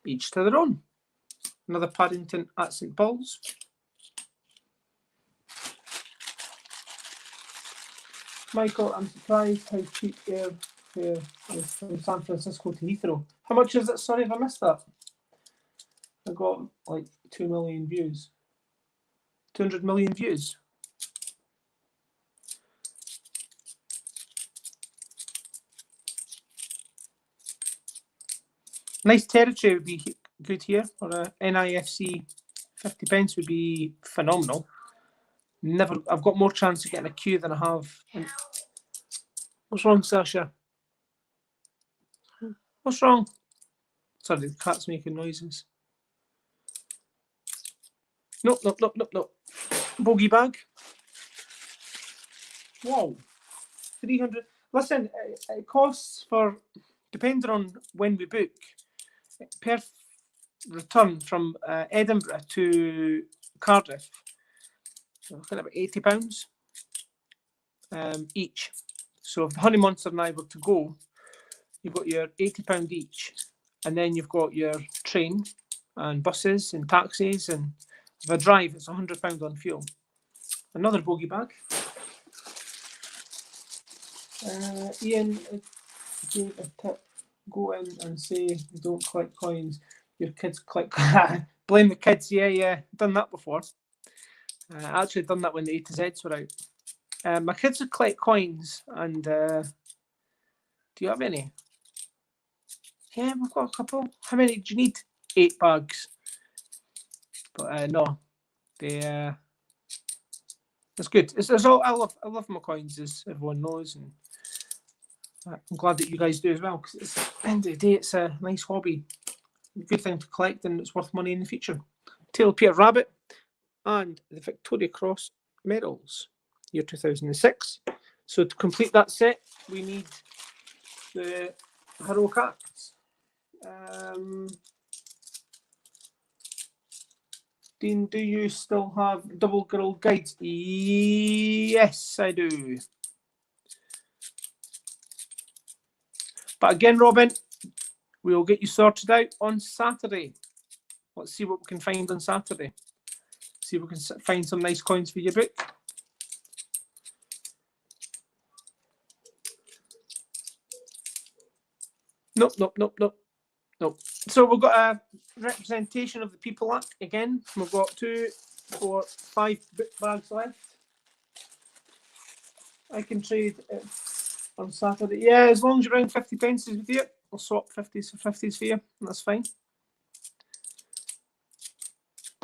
each to their own. Another Paddington at St Paul's. Michael, I'm surprised how cheap airfare is from San Francisco to Heathrow. How much is it? Sorry if I missed that. I got like 2 million views. 200 million views. Nice territory would be good here, or a NIFC 50 pence would be phenomenal. I've got more chance of getting a queue than I have. What's wrong, Sasha? What's wrong? Sorry, the cat's making noises. Nope. Bogey bag. Wow. 300. Listen, it costs for, depending on when we book, per return from Edinburgh to Cardiff, so kind of £80 each. So if the Honey Monster and I were to go, you've got your £80 each, and then you've got your train and buses and taxis, and if I drive, it's £100 on fuel. Another bogey bag. Ian gave a tip. Go in and say don't collect coins. Your kids collect. Blame the kids. Yeah. Done that before. I actually done that when the A to Zs were out. My kids would collect coins, and do you have any? Yeah, we've got a couple. How many do you need? 8 bags. But no, they. It's good. It's all. I love my coins, as everyone knows, and I'm glad that you guys do as well. Because at the end of the day, it's a nice hobby, a good thing to collect, and it's worth money in the future. Tail of Peter Rabbit and the Victoria Cross medals, year 2006. So to complete that set, we need the heroic acts. Dean, do you still have double girl guides? Yes, I do. But again, Robin, we'll get you sorted out on Saturday. Let's see what we can find on Saturday. See if we can find some nice coins for your book. Nope. So we've got a representation of the People Act again. We've got 2, 4, 5 book bags left. I can trade it on Saturday. Yeah, as long as you're around 50 pences with you, I'll swap 50s for 50s for you. That's fine.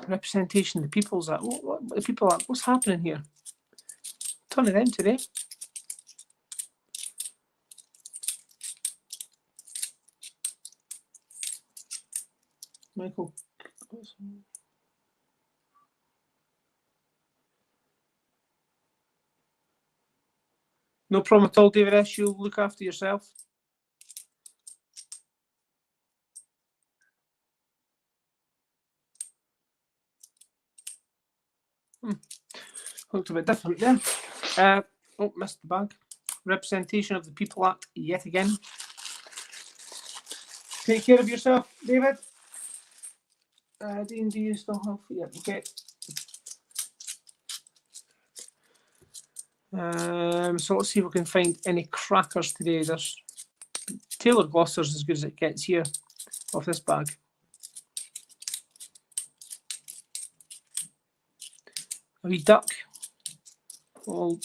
Representation of the People's Act. What the People Act? What's happening here? Ton of them today. Michael. No problem at all, David S. You'll look after yourself. Looked a bit different there. Oh, missed the bag. Representation of the People Act yet again. Take care of yourself, David. D&D you still have? Yeah, okay. So let's see if we can find any crackers today. There's Taylor Gloucester's as good as it gets here off this bag. A wee duck. Little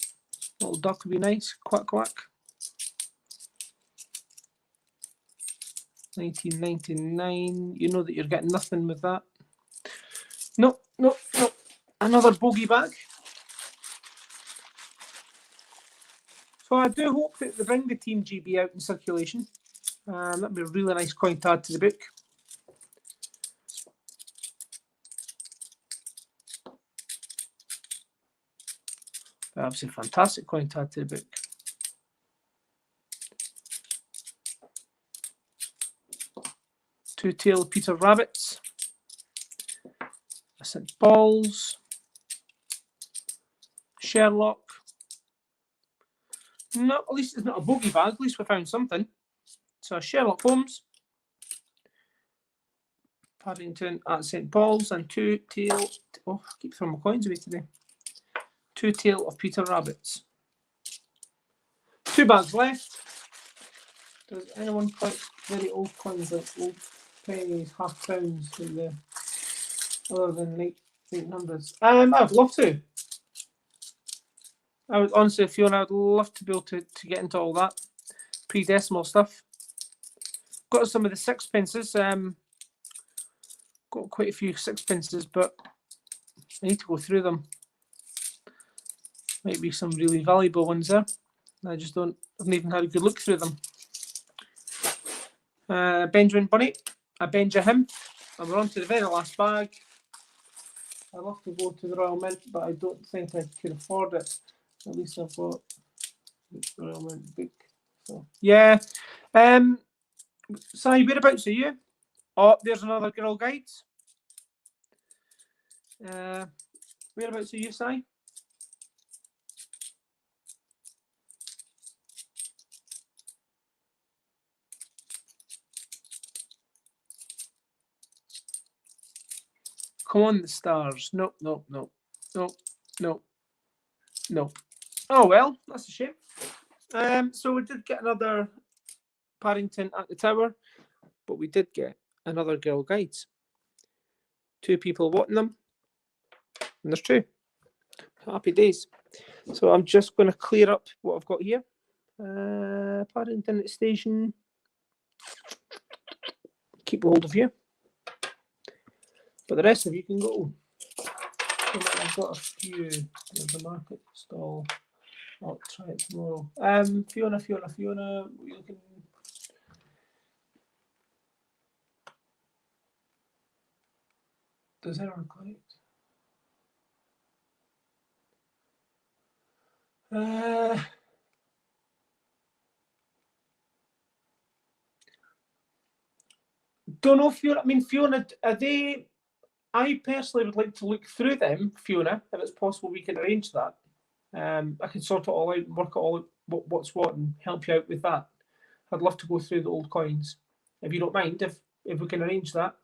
duck would be nice. Quack, quack. 1999. You know that you're getting nothing with that. No. Another bogey bag. So I do hope that they bring the Team GB out in circulation. That'd be a really nice coin to add to the book. That's a fantastic coin to add to the book. Two-tailed Peter Rabbits. St. Paul's. Sherlock. No, at least it's not a bogey bag. At least we found something. So Sherlock Holmes. Paddington at St. Paul's and two-tail. Oh, I keep throwing my coins away today. Two-tail of Peter Rabbits. 2 bags left. Does anyone collect very old coins like old pennies, half pounds, other than late 800s? I'd love to. I would honestly, Fiona, I'd love to be able to get into all that pre-decimal stuff. Got some of the sixpences. Got quite a few sixpences, but I need to go through them. Might be some really valuable ones there. I just haven't even had a good look through them. Benjamin Bunny, I benja him. And we're on to the very last bag. I'd love to go to the Royal Mint, but I don't think I could afford it. At least I've got the Royal Mint book. So yeah. Si, whereabouts are you? Oh, there's another Girl Guides. Whereabouts are you, Si? Come on, the stars. Nope. Oh, well, that's a shame. So we did get another Paddington at the Tower, but we did get another Girl Guides. 2 people wanting them, and there's 2. Happy days. So I'm just going to clear up what I've got here. Paddington at the station. Keep hold of you. But the rest of you can go. I've got a few. There's the market stall. I'll try it tomorrow. Fiona, what are you looking? Does anyone collect? Don't know, Fiona. I mean, Fiona, are they? I personally would like to look through them, Fiona. If it's possible, we can arrange that. I can sort it all out and work it all out, what's what, and help you out with that. I'd love to go through the old coins, if you don't mind, if we can arrange that.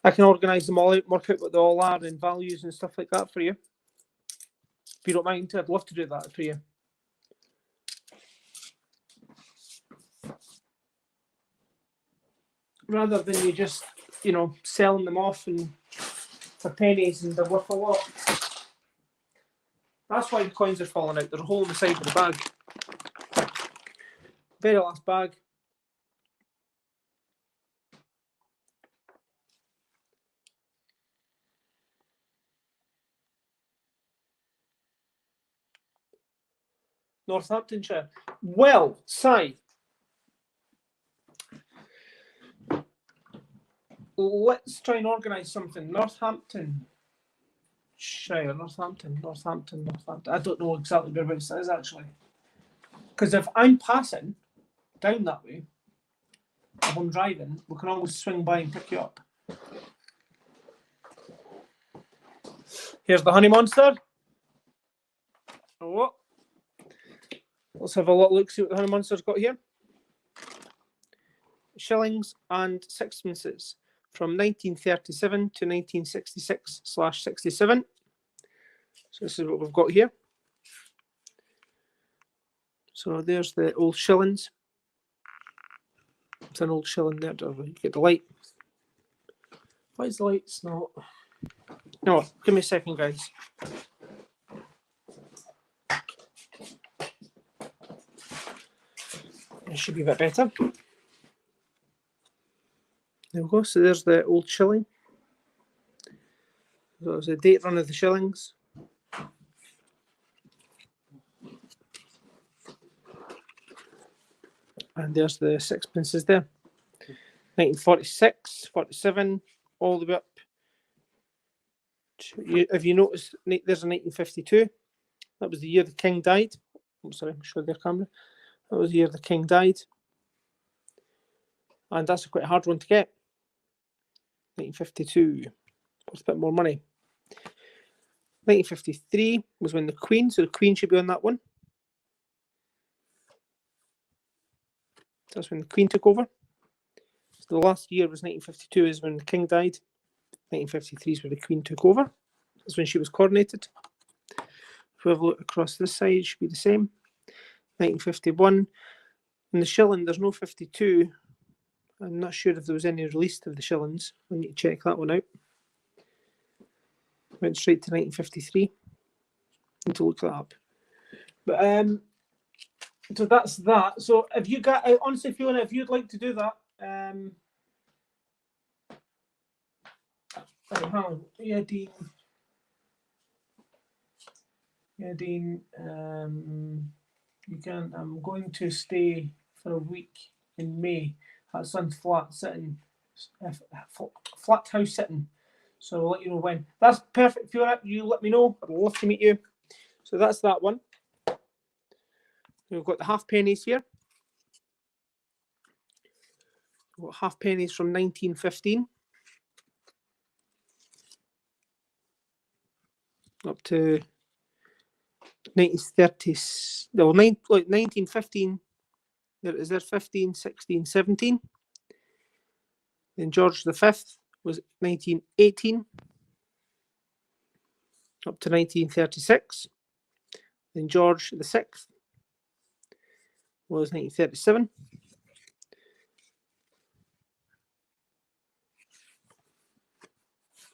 I can organise them all out, work out what they all are and values and stuff like that for you. If you don't mind, I'd love to do that for you. Rather than you just, selling them off and for pennies and they're worth a lot. That's why the coins are falling out. There's a hole in the side of the bag. Very last bag. Northamptonshire. Well, Si, let's try and organise something. Northampton. Northampton. I don't know exactly whereabouts it is actually. Because if I'm passing down that way, if I'm driving, we can always swing by and pick you up. Here's the Honey Monster. Oh, let's have a little look, see what the Honey Monster's got here. Shillings and sixpences from 1937 to 1966/67. So this is what we've got here. So there's the old shillings. It's an old shilling there. You get the light. Why is the lights not? No, give me a second, guys. It should be a bit better. There we go. So there's the old shilling. So it's the date run of the shillings. And there's the sixpences there. 1946, 47, all the way up. If you notice, there's a 1952. That was the year the king died. I'm sorry, I'm showing their camera. That was the year the king died. And that's a quite hard one to get. 1952, worth a bit more money. 1953 was when the Queen, so the Queen should be on that one. That's when the Queen took over. So the last year was 1952 is when the King died. 1953 is when the Queen took over. That's when she was coronated. If we have a look across this side, it should be the same. 1951. In the shilling, there's no 52. I'm not sure if there was any released of the shillings. I need to check that one out. Went straight to 1953. Need to look that up. But so that's that. So if you got, honestly, Fiona, if you'd like to do that, hang on. Yeah, Dean. You can. I'm going to stay for a week in May at Sun's Flat, flat house sitting. So I'll let you know when. That's perfect, Fiona. You let me know. I'd love to meet you. So that's that one. We've got the half pennies here. We've got half pennies from 1915 up to 1930s. No, 1915. There is 15, 16, 17. Then George V was 1918. up to 1936. Then George VI was 1937.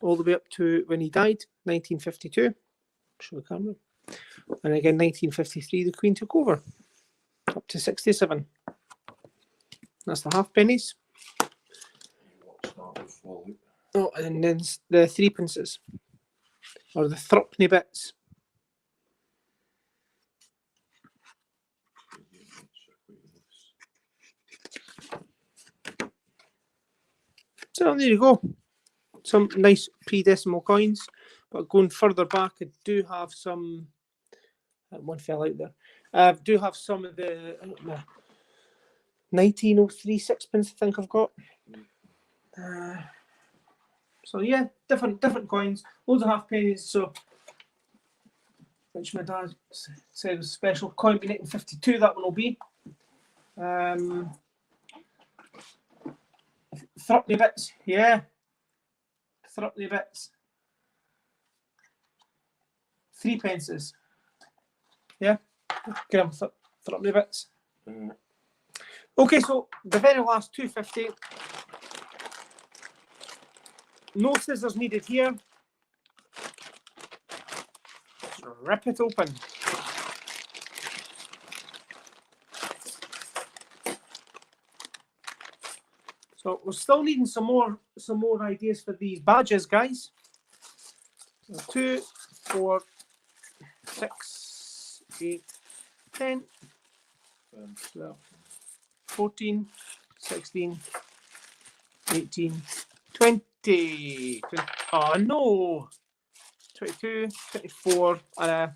All the way up to when he died, 1952. Show the camera. And again, 1953, the Queen took over, up to 67. That's the halfpennies. Oh, and then the threepences, or the threepenny bits. So there you go. Some nice pre-decimal coins. But going further back, I do have some. One fell out there. I do have some of the 1903 sixpence. I think I've got. So yeah, different coins. Loads of halfpennies. So, which my dad said was special coin. Be 1952. That one will be. Threepenny bits. Yeah. Threepenny bits. Threepences. Yeah, get them threepenny bits. Okay, so the very last 250. No scissors needed here. Just rip it open. So we're still needing some more ideas for these badges, guys. So 2, 4, 6, 8, 10, 12, 14, 16, 18, 20. Oh no! 22, 24, and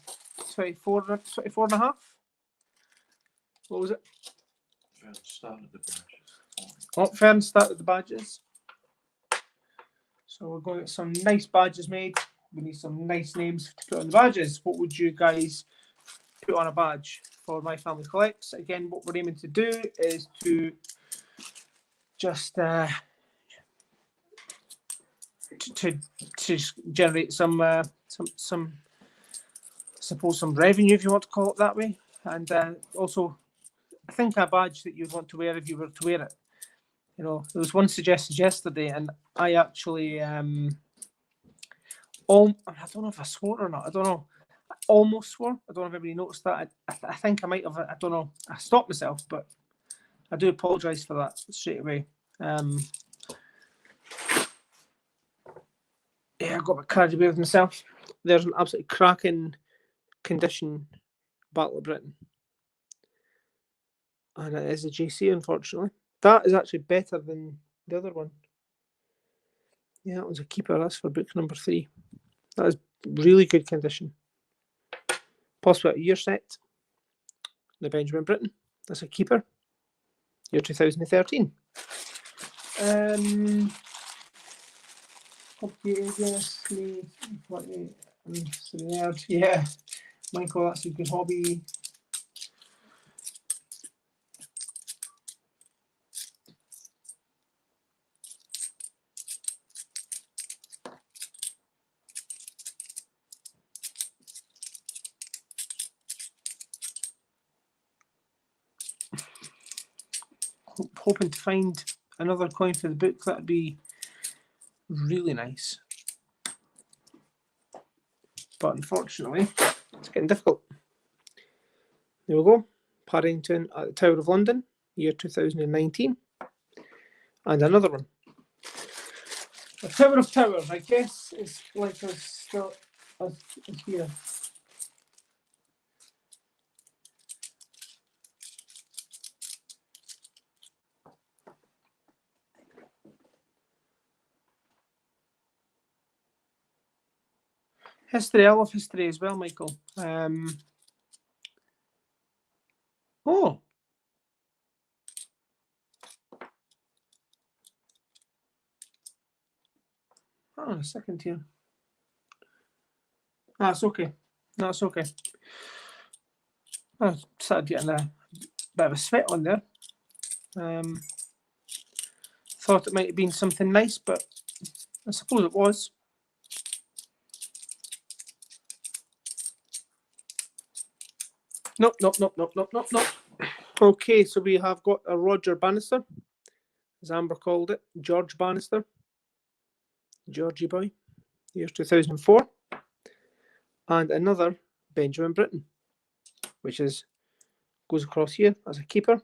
24 and a half. What was it? Started the badges. Oh, Fern started the badges. So we're going to get some nice badges made. We need some nice names to put on the badges. What would you guys put on a badge for My Family Collects? Again, what we're aiming to do is to just to generate some I suppose some revenue, if you want to call it that way, and also I think a badge that you'd want to wear if you were to wear it. You know, there was one suggested yesterday, and I actually I don't know if I swore or not. I don't know. I almost swore. I don't know if everybody noticed that. I think I might have. I don't know. I stopped myself, but I do apologise for that straight away. Yeah, I got a bit carried away with myself. There's an absolutely cracking condition Battle of Britain. And it is a GC, unfortunately. That is actually better than the other one. Yeah, that was a keeper. That's for book number 3. That is really good condition. Possibly a year set. The Benjamin Britten. That's a keeper. Year 2013. Yeah, Michael, that's a good hobby. Hoping to find another coin for the book. That'd be really nice. But unfortunately, it's getting difficult. There we go. Paddington at the Tower of London, year 2019. And another one. The Tower of Towers, I guess, is like us still as here. History, I love history as well, Michael. Oh. Oh, a second here. That's okay. That's okay. I started getting a bit of a sweat on there. Thought it might have been something nice, but I suppose it was. Nope, nope, nope, nope, nope, nope, nope. Okay, so we have got a Roger Bannister, as Amber called it, George Bannister, Georgie boy, year 2004, and another Benjamin Britten, which is goes across here as a keeper.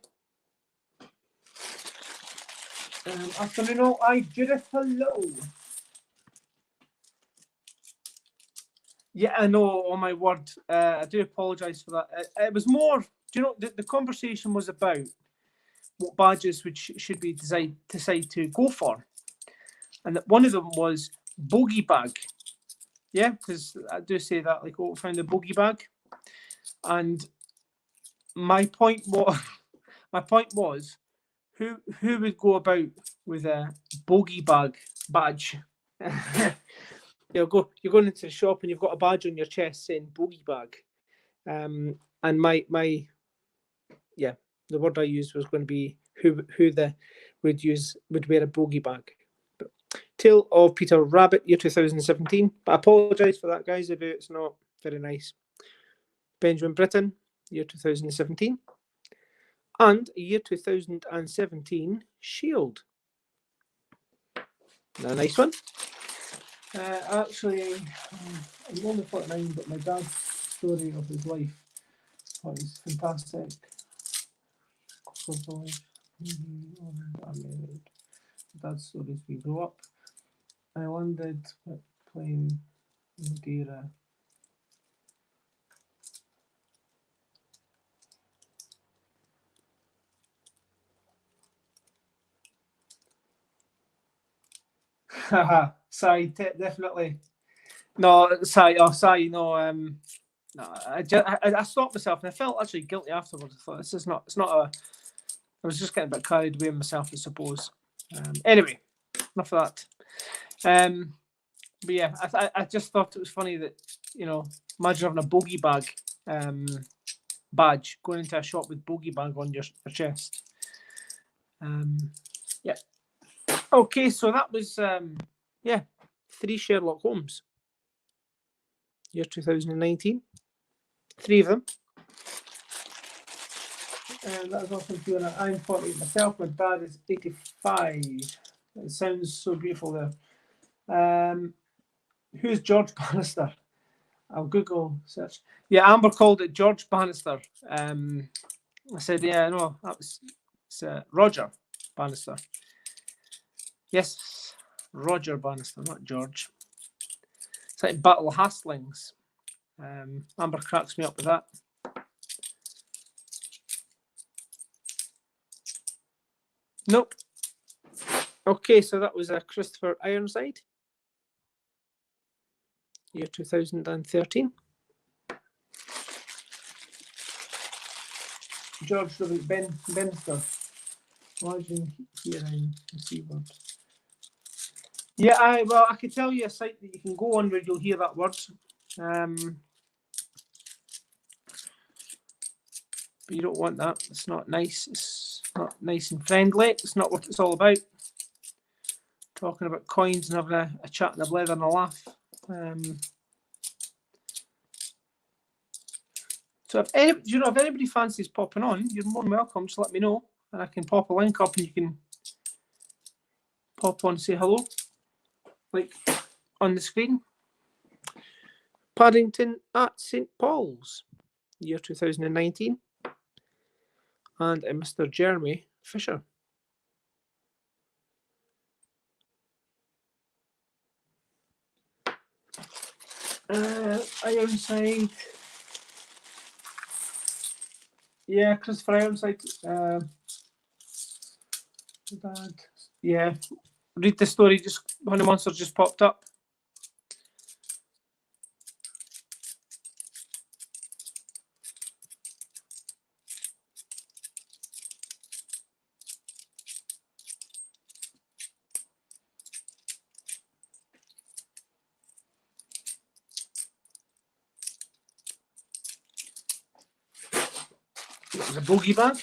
Afternoon all, Judith, hello. Yeah, I know, oh my word, I do apologise for that. It was more, do you know, the conversation was about what badges which should we decide to go for. And that one of them was bogey bag. Yeah, because I do say that, like, oh, found the bogey bag. And my point was, who would go about with a bogey bag badge? You're going into the shop and you've got a badge on your chest saying bogey bag. And the word I used was going to be who would wear a bogey bag. But, Tale of Peter Rabbit, year 2017. But I apologise for that, guys, if it's not very nice. Benjamin Britten, year 2017. And year 2017, Shield. A nice one. Actually, I'm only 49, but my dad's story of his life is fantastic. Dad's stories we grew up. I landed playing Madeira. Haha, Sai, definitely. No, Sai, no, no, I stopped myself and I felt actually guilty afterwards. I thought, it's not a, I was just getting a bit carried away myself, I suppose. Anyway, enough of that. But yeah, I just thought it was funny that, imagine having a bogey bag badge, going into a shop with bogey bag on your chest. Yeah. Okay, so that was 3 Sherlock Holmes. Year 2019. 3 of them. And that was awesome Fiona. I'm 48 myself. My dad is 85. It sounds so beautiful there. Who's George Bannister? I'll Google search. Yeah, Amber called it George Bannister. I said, yeah, no, it's Roger Bannister. Yes, Roger Bannister, not George. It's like Battle Hastings. Amber cracks me up with that. Nope. Okay, so that was Christopher Ironside. Year 2013. George W. Benster. Lodging hearing receiver. Yeah, I could tell you a site that you can go on where you'll hear that word. But you don't want that. It's not nice. It's not nice and friendly. It's not what it's all about. Talking about coins and having a chat and a blether and a laugh. So if anybody fancies popping on, you're more than welcome. Just let me know, and I can pop a link up, and you can pop on and say hello, like on the screen. Paddington at St. Paul's, year 2019, and Mr. Jeremy Fisher. Ironside. Yeah, Christopher Ironside. Dad. Yeah. Read the story. Just Honey Monster just popped up. The bogey bag.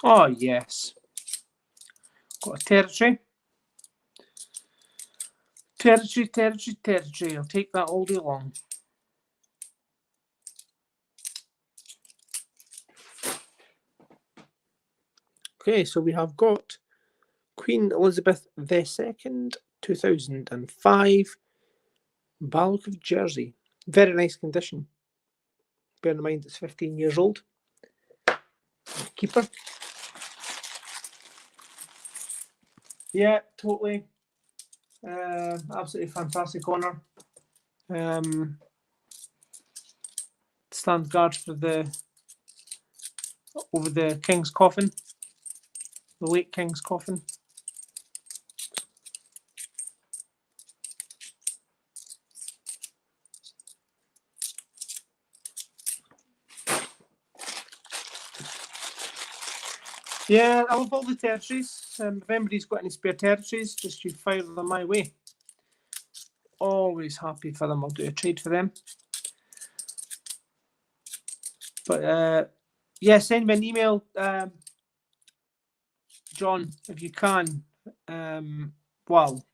Oh, yes. Got a territory. Territory. I'll take that all day long. Okay, so we have got Queen Elizabeth II, 2005, Balloch of Jersey. Very nice condition. Bear in mind it's 15 years old. Keeper. Yeah, totally. Absolutely fantastic honour. Stand guard for over the King's coffin, the late King's coffin. Yeah, I love all the territories. If anybody's got any spare territories, just you fire them my way. Always happy for them. I'll do a trade for them. But yeah, send me an email, John, if you can. Wow.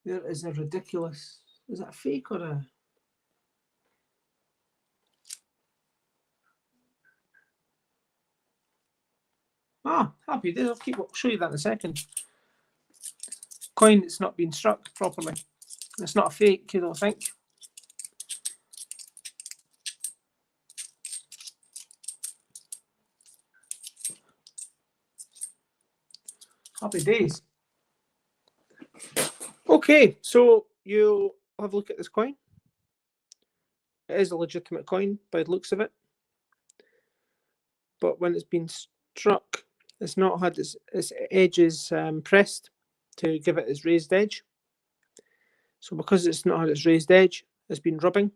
There is a ridiculous. Is that a fake or a? Ah, happy days. I'll show you that in a second. Coin that's not been struck properly. It's not a fake, you don't think? Happy days. Okay, so you have a look at this coin. It is a legitimate coin by the looks of it. But when it's been struck, it's not had its edges pressed to give it its raised edge. So because it's not had its raised edge, it's been rubbing.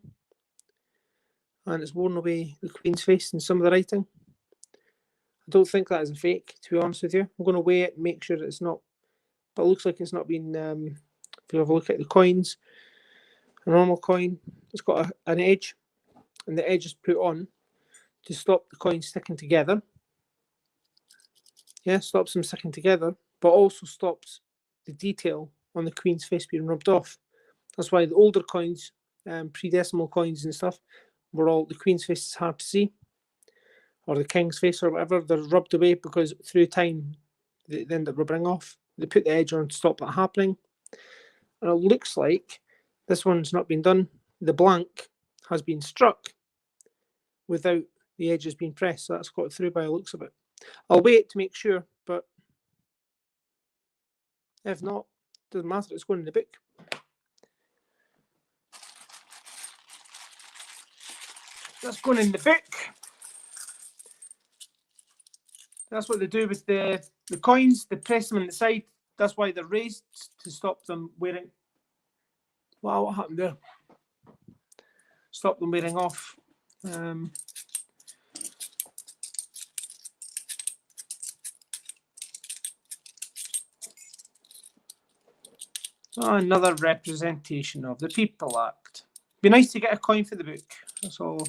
And it's worn away the Queen's face and some of the writing. I don't think that is a fake, to be honest with you. I'm going to weigh it and make sure that it's not. But it looks like it's not been. If you have a look at the coins, a normal coin, it's got an edge, and the edge is put on to stop the coin sticking together. Yeah, stops them sticking together, but also stops the detail on the Queen's face being rubbed off. That's why the older coins, pre-decimal coins and stuff, were all the Queen's face is hard to see, or the King's face or whatever. They're rubbed away because through time they end up rubbing off. They put the edge on to stop that happening. And it looks like this one's not been done. The blank has been struck without the edges being pressed. So that's got through by the looks of it. I'll wait to make sure, but if not, doesn't matter. It's going in the book. That's going in the book. That's what they do with the coins. They press them on the side. That's why they're raised, to stop them wearing. Wow, what happened there? Stop them wearing off. Another representation of the People Act. Be nice to get a coin for the book. That's all.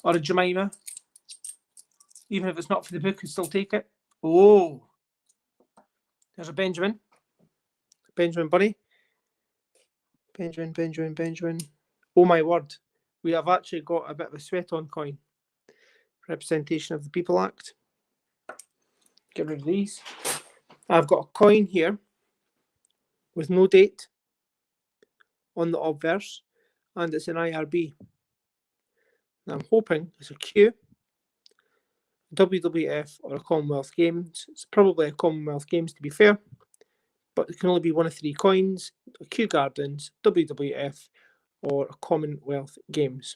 Or a Jemima. Even if it's not for the book, I'd still take it. Oh, there's a Benjamin. Benjamin Bunny. Benjamin. Oh my word. We have actually got a bit of a sweat on coin. Representation of the People Act. Get rid of these. I've got a coin here with no date on the obverse, and it's an IRB. Now I'm hoping it's a Q, WWF, or a Commonwealth Games. It's probably a Commonwealth Games, to be fair, but it can only be one of three coins: a Kew Gardens, WWF, or a Commonwealth Games,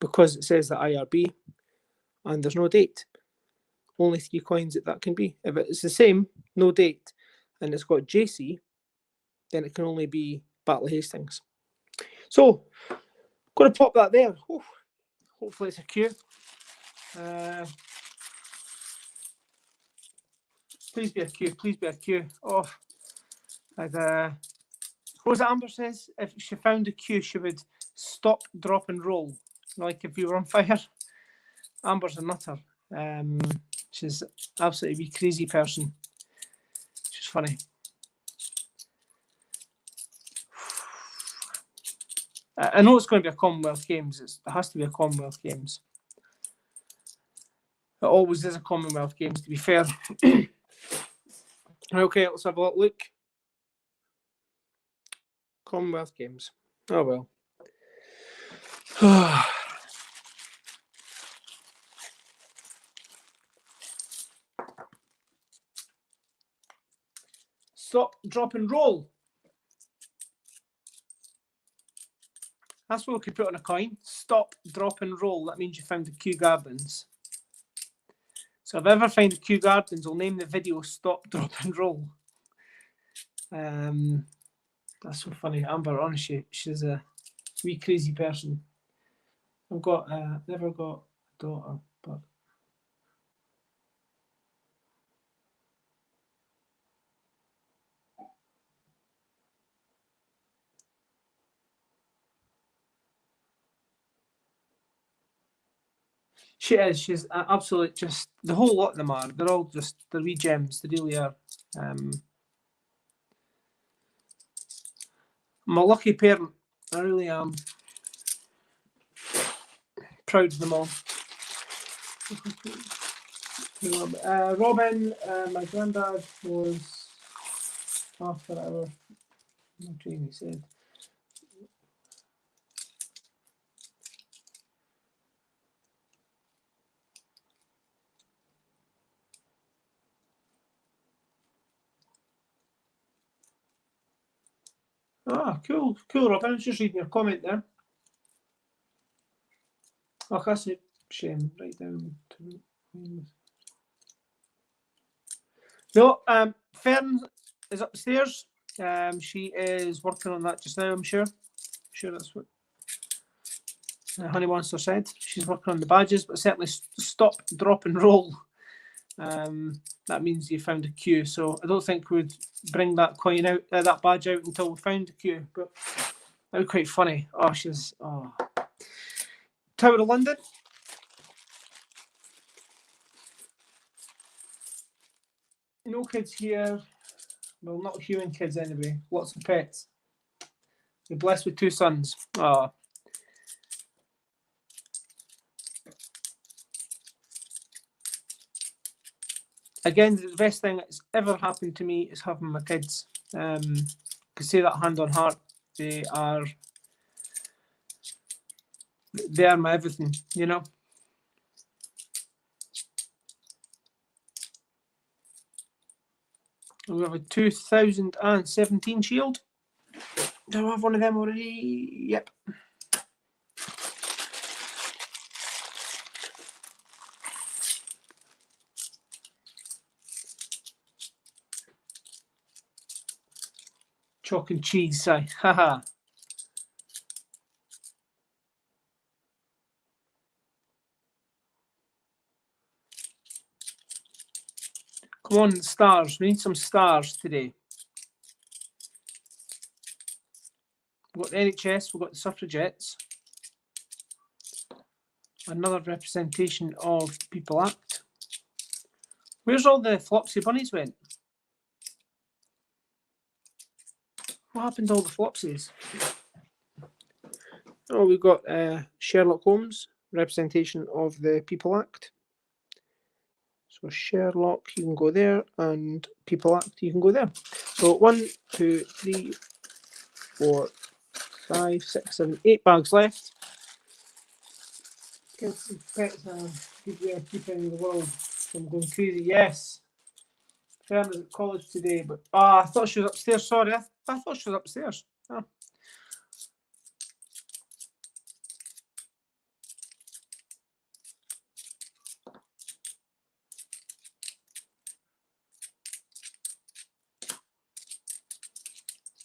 because it says the IRB and there's no date. Only three coins that can be. If it's the same, no date, and it's got JC, then it can only be Battle of Hastings. So, going to pop that there. Ooh, hopefully it's a Q. Please be a Q. Please be a Q. Oh, and Rosa Amber says if she found a Q, she would stop, drop, and roll, like if you were on fire. Amber's a nutter. She's absolutely wee crazy person. She's funny. I know it's going to be a Commonwealth Games. It has to be a Commonwealth Games. It always is a Commonwealth Games, to be fair. Okay, let's have a look. Commonwealth Games. Oh well. Stop, drop and roll. That's what we could put on a coin. Stop, drop and roll. That means you found the Kew Gardens. So if I ever find the Kew Gardens, I'll name the video Stop, Drop and Roll. That's so funny. Amber, honestly, she's a wee crazy person. I've got never got a daughter, but she is. She's absolute. Just the whole lot of them are. They're all just they're wee gems. They really are. I'm a lucky parent. I really am. Proud of them all. Robin, my granddad was after our. What Jamie said. Ah, cool, Robin. I was just reading your comment there. Oh, that's a shame. Right down to. No, Fern is upstairs. She is working on that just now, I'm sure. Sure that's what Honey Monster said. She's working on the badges, but certainly stop, drop and roll. That means you found a queue. So I don't think we'd bring that coin out, that badge out until we found a queue. But that would be quite funny. Oh, she's Tower of London. No kids here. Well, not human kids anyway. Lots of pets. You're blessed with 2 sons. Ah. Again, the best thing that's ever happened to me is having my kids. I can say that hand on heart. They are my everything, you know. We have a 2017 Shield. Do I have one of them already? Yep. Chalk and cheese, say. Haha. Come on, stars. We need some stars today. We've got the NHS, we've got the suffragettes. Another representation of People Act. Where's all the Flopsy bunnies went? What happened to all the Flopsies? Oh, we've got Sherlock Holmes, representation of the People Act. So Sherlock, you can go there, and People Act, you can go there. So 1, 2, 3, 4, 5, 6, 7, 8 bags left. Kids, pets are good way of keeping the world from going crazy. Yes. Fern is at college today, but I thought she was upstairs. Sorry, I thought she was upstairs. Oh.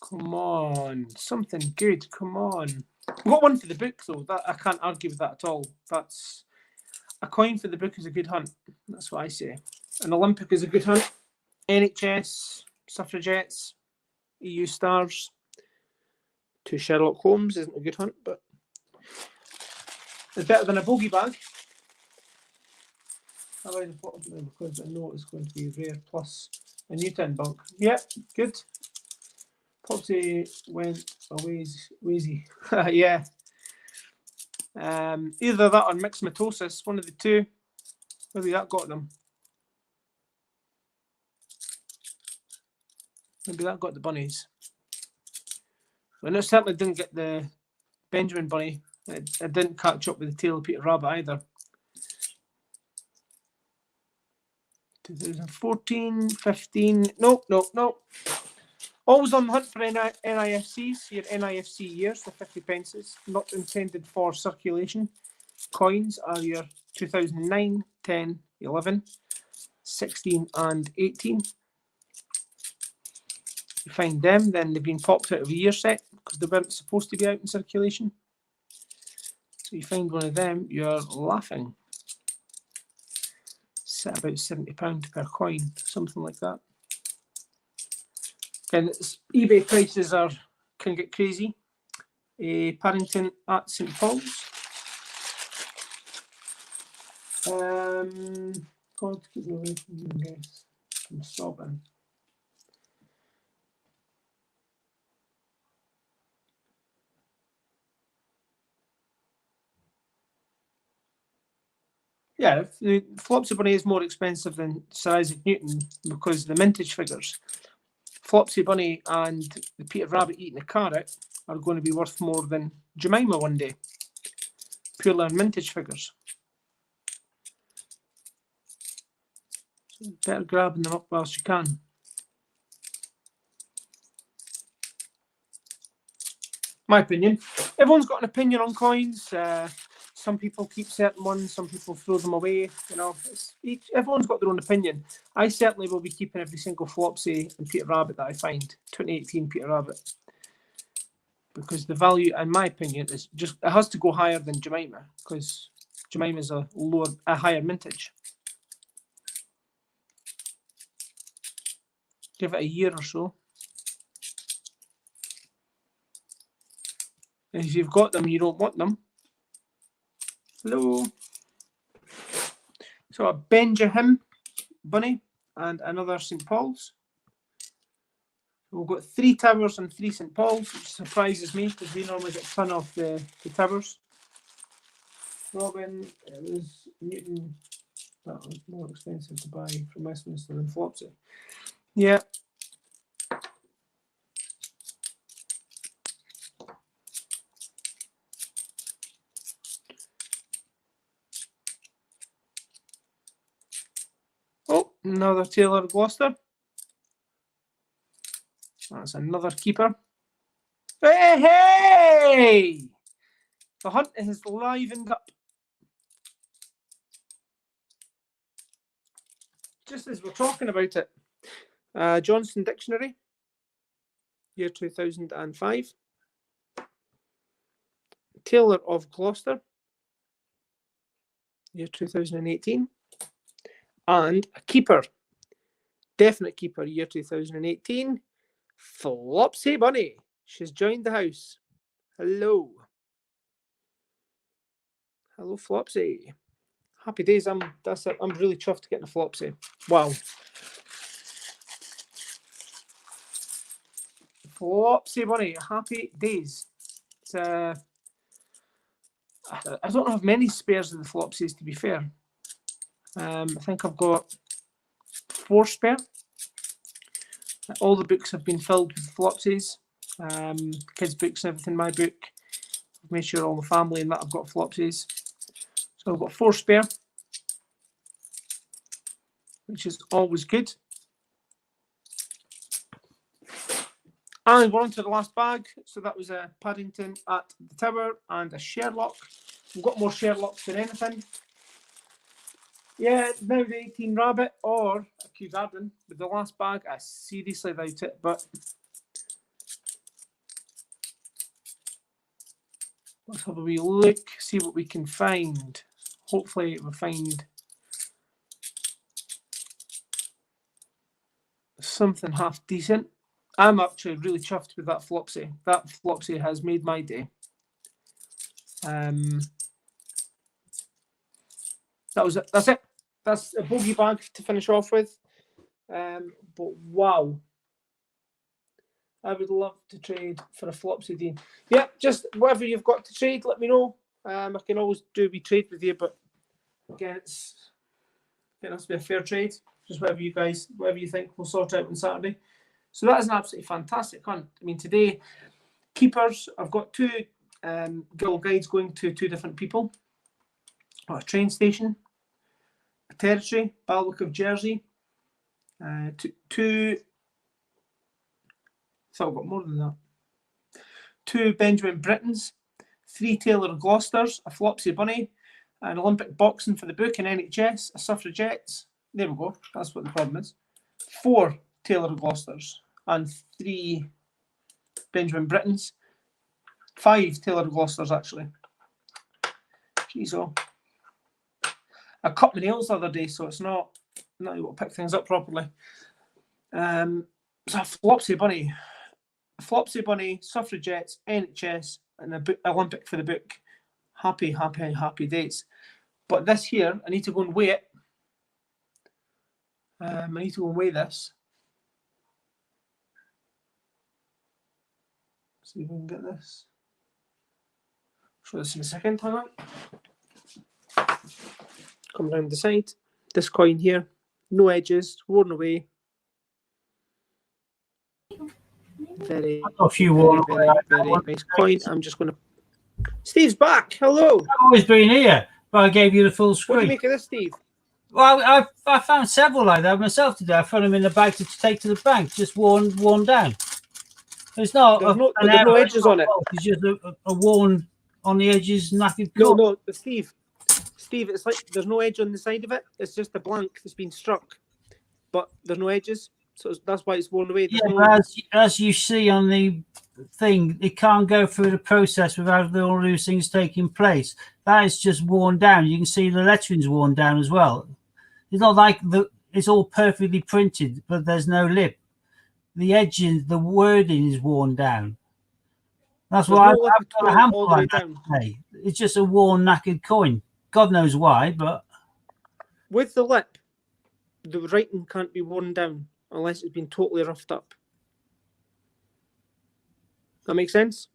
Come on, something good. Come on. We've got one for the book though. That I can't argue with that at all. That's a coin for the book is a good hunt. That's what I say. An Olympic is a good hunt. NHS, suffragettes, EU stars. 2 Sherlock Holmes isn't a good hunt, but it's better than a bogey bag. I like the Flopsy because I know it's going to be rare plus a Newton bunk. Yep, good. Flopsy went away wazy. Yeah. Either that or myxomatosis, one of the two. Maybe that got them. Maybe that got the bunnies. And it certainly didn't get the Benjamin bunny. It didn't catch up with the tail of Peter Rabbit either. 2014, 15. Nope. Always on the hunt for NIFCs, your NIFC years, the 50 pences, not intended for circulation. Coins are your 2009, 10, 11, 16 and 18. You find them, then they've been popped out of a year set because they weren't supposed to be out in circulation. So you find one of them, you're laughing. Set about £70 per coin, something like that. And eBay prices can get crazy. Paddington at St Paul's. God, keep me away from you guys. I'm sobbing. Yeah, the Flopsy Bunny is more expensive than Sir Isaac Newton because the mintage figures. Flopsy Bunny and the Peter Rabbit eating a carrot are going to be worth more than Jemima one day. Purely on mintage figures. So better grabbing them up whilst you can. My opinion. Everyone's got an opinion on coins. Some people keep certain ones, some people throw them away. You know, everyone's got their own opinion. I certainly will be keeping every single Flopsy and Peter Rabbit that I find. 2018 Peter Rabbit. Because the value, in my opinion, is just, it has to go higher than Jemima because Jemima is a higher mintage. Give it a year or so. And if you've got them, you don't want them. Hello. So a Benjamin bunny and another St Paul's. We've got 3 towers and 3 St Paul's, which surprises me because we normally get a ton of the towers. Robin, it was Newton. That was more expensive to buy from Westminster than Flopsy. Yeah. Oh, another Taylor Gloucester. That's another keeper. Hey, hey! The hunt has livened up. Just as we're talking about it. Johnston Dictionary, year 2005. Taylor of Gloucester, year 2018. And a keeper, definite keeper, year 2018, Flopsy Bunny. She's joined the house. Hello. Hello, Flopsy. Happy days. I'm really chuffed to get the Flopsy. Wow. Flopsy Bunny, happy days. It's, I don't have many spares of the Flopsies, to be fair. I think I've got 4 spare. All the books have been filled with Flopsies. Kids' books and everything in my book. I've made sure all the family and that I've got Flopsies. So I've got 4 spare, which is always good. And we're on to the last bag. So that was a Paddington at the Tower and a Sherlock. We've got more Sherlocks than anything. Yeah, now the 18 Rabbit or a Kew Garden. With the last bag, I seriously doubt it, but let's have a wee look, see what we can find. Hopefully we'll find something half decent. I'm actually really chuffed with that Flopsy. That Flopsy has made my day. That's it. that's a bogey bag to finish off with. But wow, I would love to trade for a Flopsy Dean. Yeah, just whatever you've got to trade, let me know. I can always do a wee trade with you, but again, it has to be a fair trade. Just whatever you think, we'll sort out on Saturday. So that is an absolutely fantastic hunt. I mean, today, keepers, I've got 2 Guild Guides going to 2 different people. A train station, a territory, Balwick of Jersey, 2 I thought I got more than that. 2 Benjamin Brittons, 3 Taylor Gloucesters, a Flopsy Bunny, an Olympic boxing for the book, an NHS, a Suffragettes. There we go. That's what the problem is. 4 Taylor Gloucesters and 3 Benjamin Brittons. 5 Taylor Gloucesters, actually. Jeez, oh. I cut my nails the other day, so it's not able to pick things up properly. So a Flopsy Bunny, Suffragettes, NHS, and a Olympic for the book. Happy, happy, happy days. But this here, I need to go and weigh it. I need to go and weigh this. See if we can get this. Show this in a second. Hang on. Come around the side. This coin here, no edges, worn away. Very, A few worn very, away. very nice coin. I'm just going to. Steve's back. Hello. I've always been here, but I gave you the full What do screen. you make of this, Steve? Well, I found several like that myself today. I found them in the bag to take to the bank, just worn down. It's not. There's no error, edges on it. It's just a worn on the edges, knackered. No, Steve, it's like there's no edge on the side of it. It's just a blank that's been struck, but there's no edges, so that's why it's worn away. There's Yeah, as you see on the thing, it can't go through the process without all those things taking place. That is just worn down. You can see the lettering's worn down as well. It's not like it's all perfectly printed, but there's no lip. The edging, the wording is worn down. That's why no I've got a handful all the way like that down. today. It's just a worn, knackered coin. God knows why, but With the lip, the writing can't be worn down unless it's been totally roughed up. That makes sense?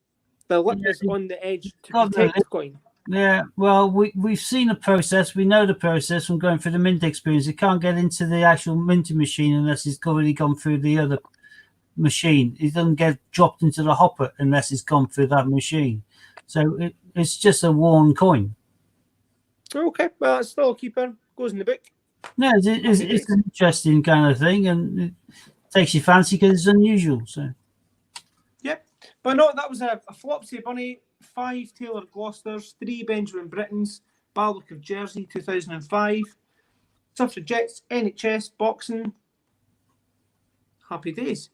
The lip is on the edge to protect the coin. yeah. Well, we've seen the process. We know the process from going through the mint experience. It can't get into the actual minting machine unless it's already gone through the other machine. It doesn't get dropped into the hopper unless it's gone through that machine. So it's just a worn coin. Okay, well, it's still a keeper. Goes in the book. No, it's an interesting kind of thing, and it takes your fancy because it's unusual. So Yep. But no, that was a Flopsy Bunny, 5 Taylor Gloucesters, 3 Benjamin Brittons, Balwick of Jersey, 2005, Suffragettes, NHS, boxing. Happy days.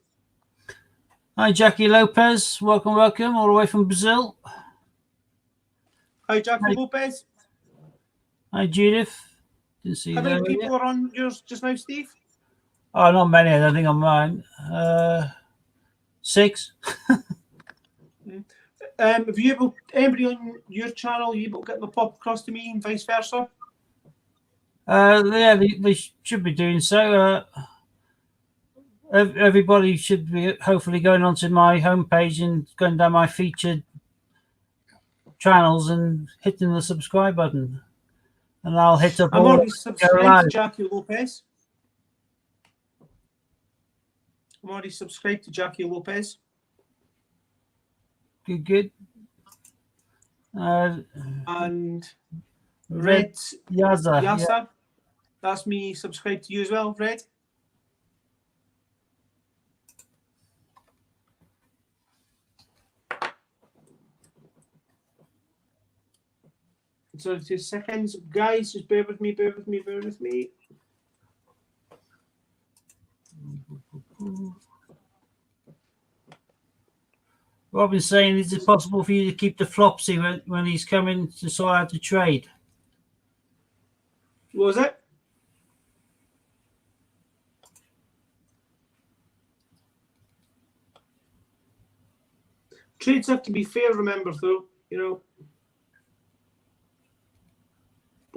hi, Jackie Lopez. Welcome, all the way from Brazil. Hi, Jackie Lopez. Hi, Judith. Didn't see you How there. many people are on yours just now, Steve? Oh, not many. I don't think on mine. 6. Have you anybody on your channel, you able to get them pop across to me and vice versa? Yeah, they should be doing so. Everybody should be hopefully going onto my homepage and going down my featured channels and hitting the subscribe button. And I'll hit up I'm all already go subscribed live. to Jackie Lopez. I'm already subscribed to Jackie Lopez. Good. And Red Yaza. Yasa. Yeah. That's me subscribed to you as well, Red. So 2 seconds. Guys, just bear with me. Robin's saying, is it possible for you to keep the Flopsy when he's coming to sort out the trade? What was it? Trades have to be fair, remember, though. You know,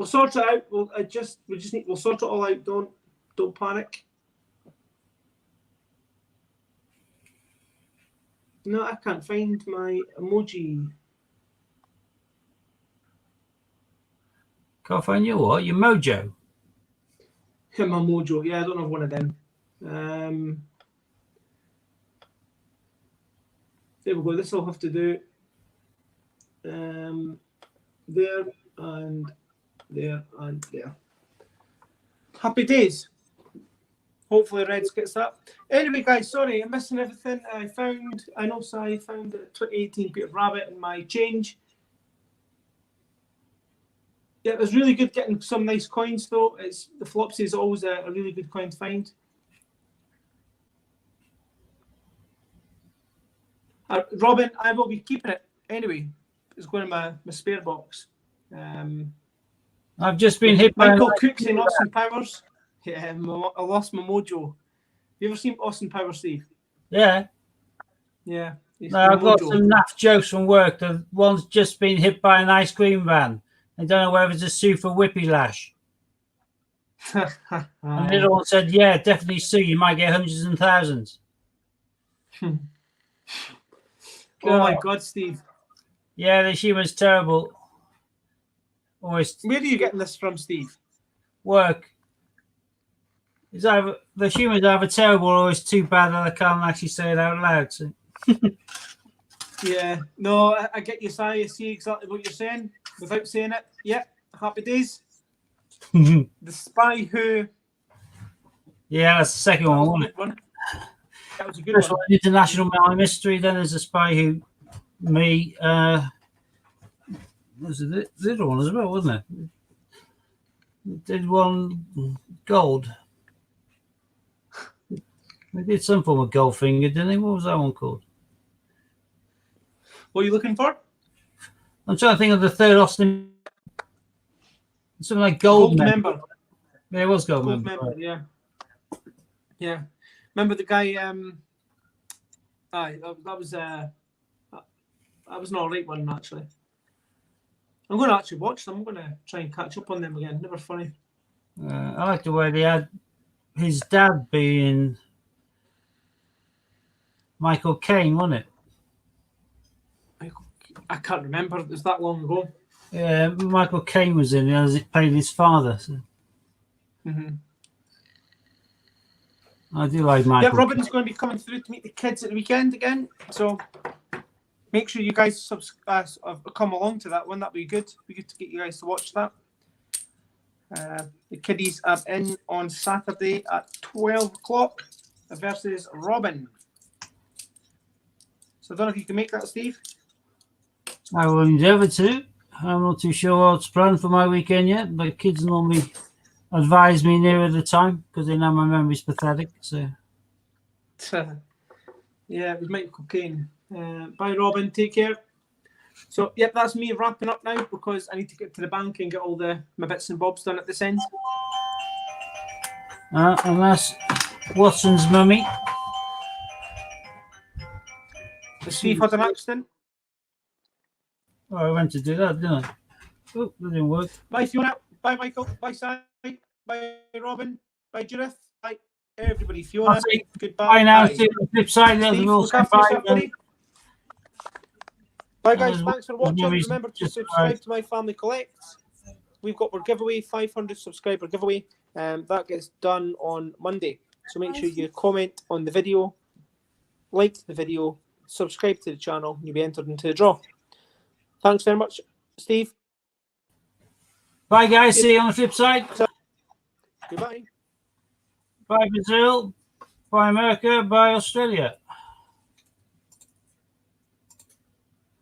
We'll sort it out. We'll sort it all out. Don't panic. No, I can't find my emoji. Can't find you what? Your mojo. My mojo. Yeah, I don't have one of them. There we go. This will have to do. There and there and there. Happy days. Hopefully Reds gets that. Anyway, guys, sorry, I'm missing everything. I know Si found the 2018 Peter Rabbit in my change. Yeah, it was really good getting some nice coins, though. The Flopsy is always a really good coin to find. Robin, I will be keeping it anyway. It's going in my spare box. I've just been hit by Michael Cooks and Austin Powers. Yeah, I lost my mojo. You ever seen Austin Powers, Steve? Yeah. Yeah. No, I've got some naff jokes from work. The one's just been hit by an ice cream van. I don't know whether it's a sue for whippy lash. And the other one said, yeah, definitely sue. You might get hundreds and thousands. Oh my God, Steve. Yeah, the humour's terrible. Always Where are you getting this from, Steve? work. It's either the humour's either terrible or it's too bad that I can't actually say it out loud. So. Yeah, no, I get you, Si. I see exactly what you're saying without saying it. Yeah, happy days. The Spy Who. Yeah, that's the second one, wasn't it? That was a good First one. one, International Man of Mystery. Then there's a Spy Who. Me. Was it the other one as well, wasn't it? Did one gold. They did some form of Goldfinger, didn't they? What was that one called? What are you looking for? I'm trying to think of the third Austin. Something like Gold Member. Yeah, it was Gold Gold Member. Member, yeah. Yeah. Remember the guy, that was an alright one, actually. I'm going to actually watch them. I'm going to try and catch up on them again. Never funny. I like the way they had his dad being Michael Caine, wasn't it? I can't remember. It was that long ago. Yeah, Michael Caine was in it as it played his father. So. Mm-hmm. I do like Michael. Yeah, Robin's going to be coming through to meet the kids at the weekend again. So make sure you guys come along to that one. That'd be good. Be good to get you guys to watch that. The kiddies are in on Saturday at 12 o'clock versus Robin. So I don't know if you can make that, Steve. I will endeavour to. I'm not too sure what's planned for my weekend yet, but kids normally advise me nearer the time because they know my memory's pathetic. So, yeah, it was Michael Caine. Bye, Robin. Take care. So, yep, that's me wrapping up now because I need to get to the bank and get all my bits and bobs done at this end. and that's Watson's mummy. Steve had an accident. Oh, I went to do that, didn't I? Oh, that didn't work. Bye, Fiona. Bye, Michael. Bye, Si. Bye, Robin. Bye, Judith. Bye, everybody. Fiona, goodbye. Bye now. See you on the flip side. Steve, look after yourself, buddy. Bye, guys. Thanks for watching. Remember to subscribe to My Family Collects. We've got our giveaway, 500 subscriber giveaway. That gets done on Monday. So make sure you comment on the video, like the video, subscribe to the channel, and you'll be entered into the draw. Thanks very much, Steve. Bye, guys. See you on the flip side. Goodbye. Bye, Brazil. Bye, America. Bye, Australia.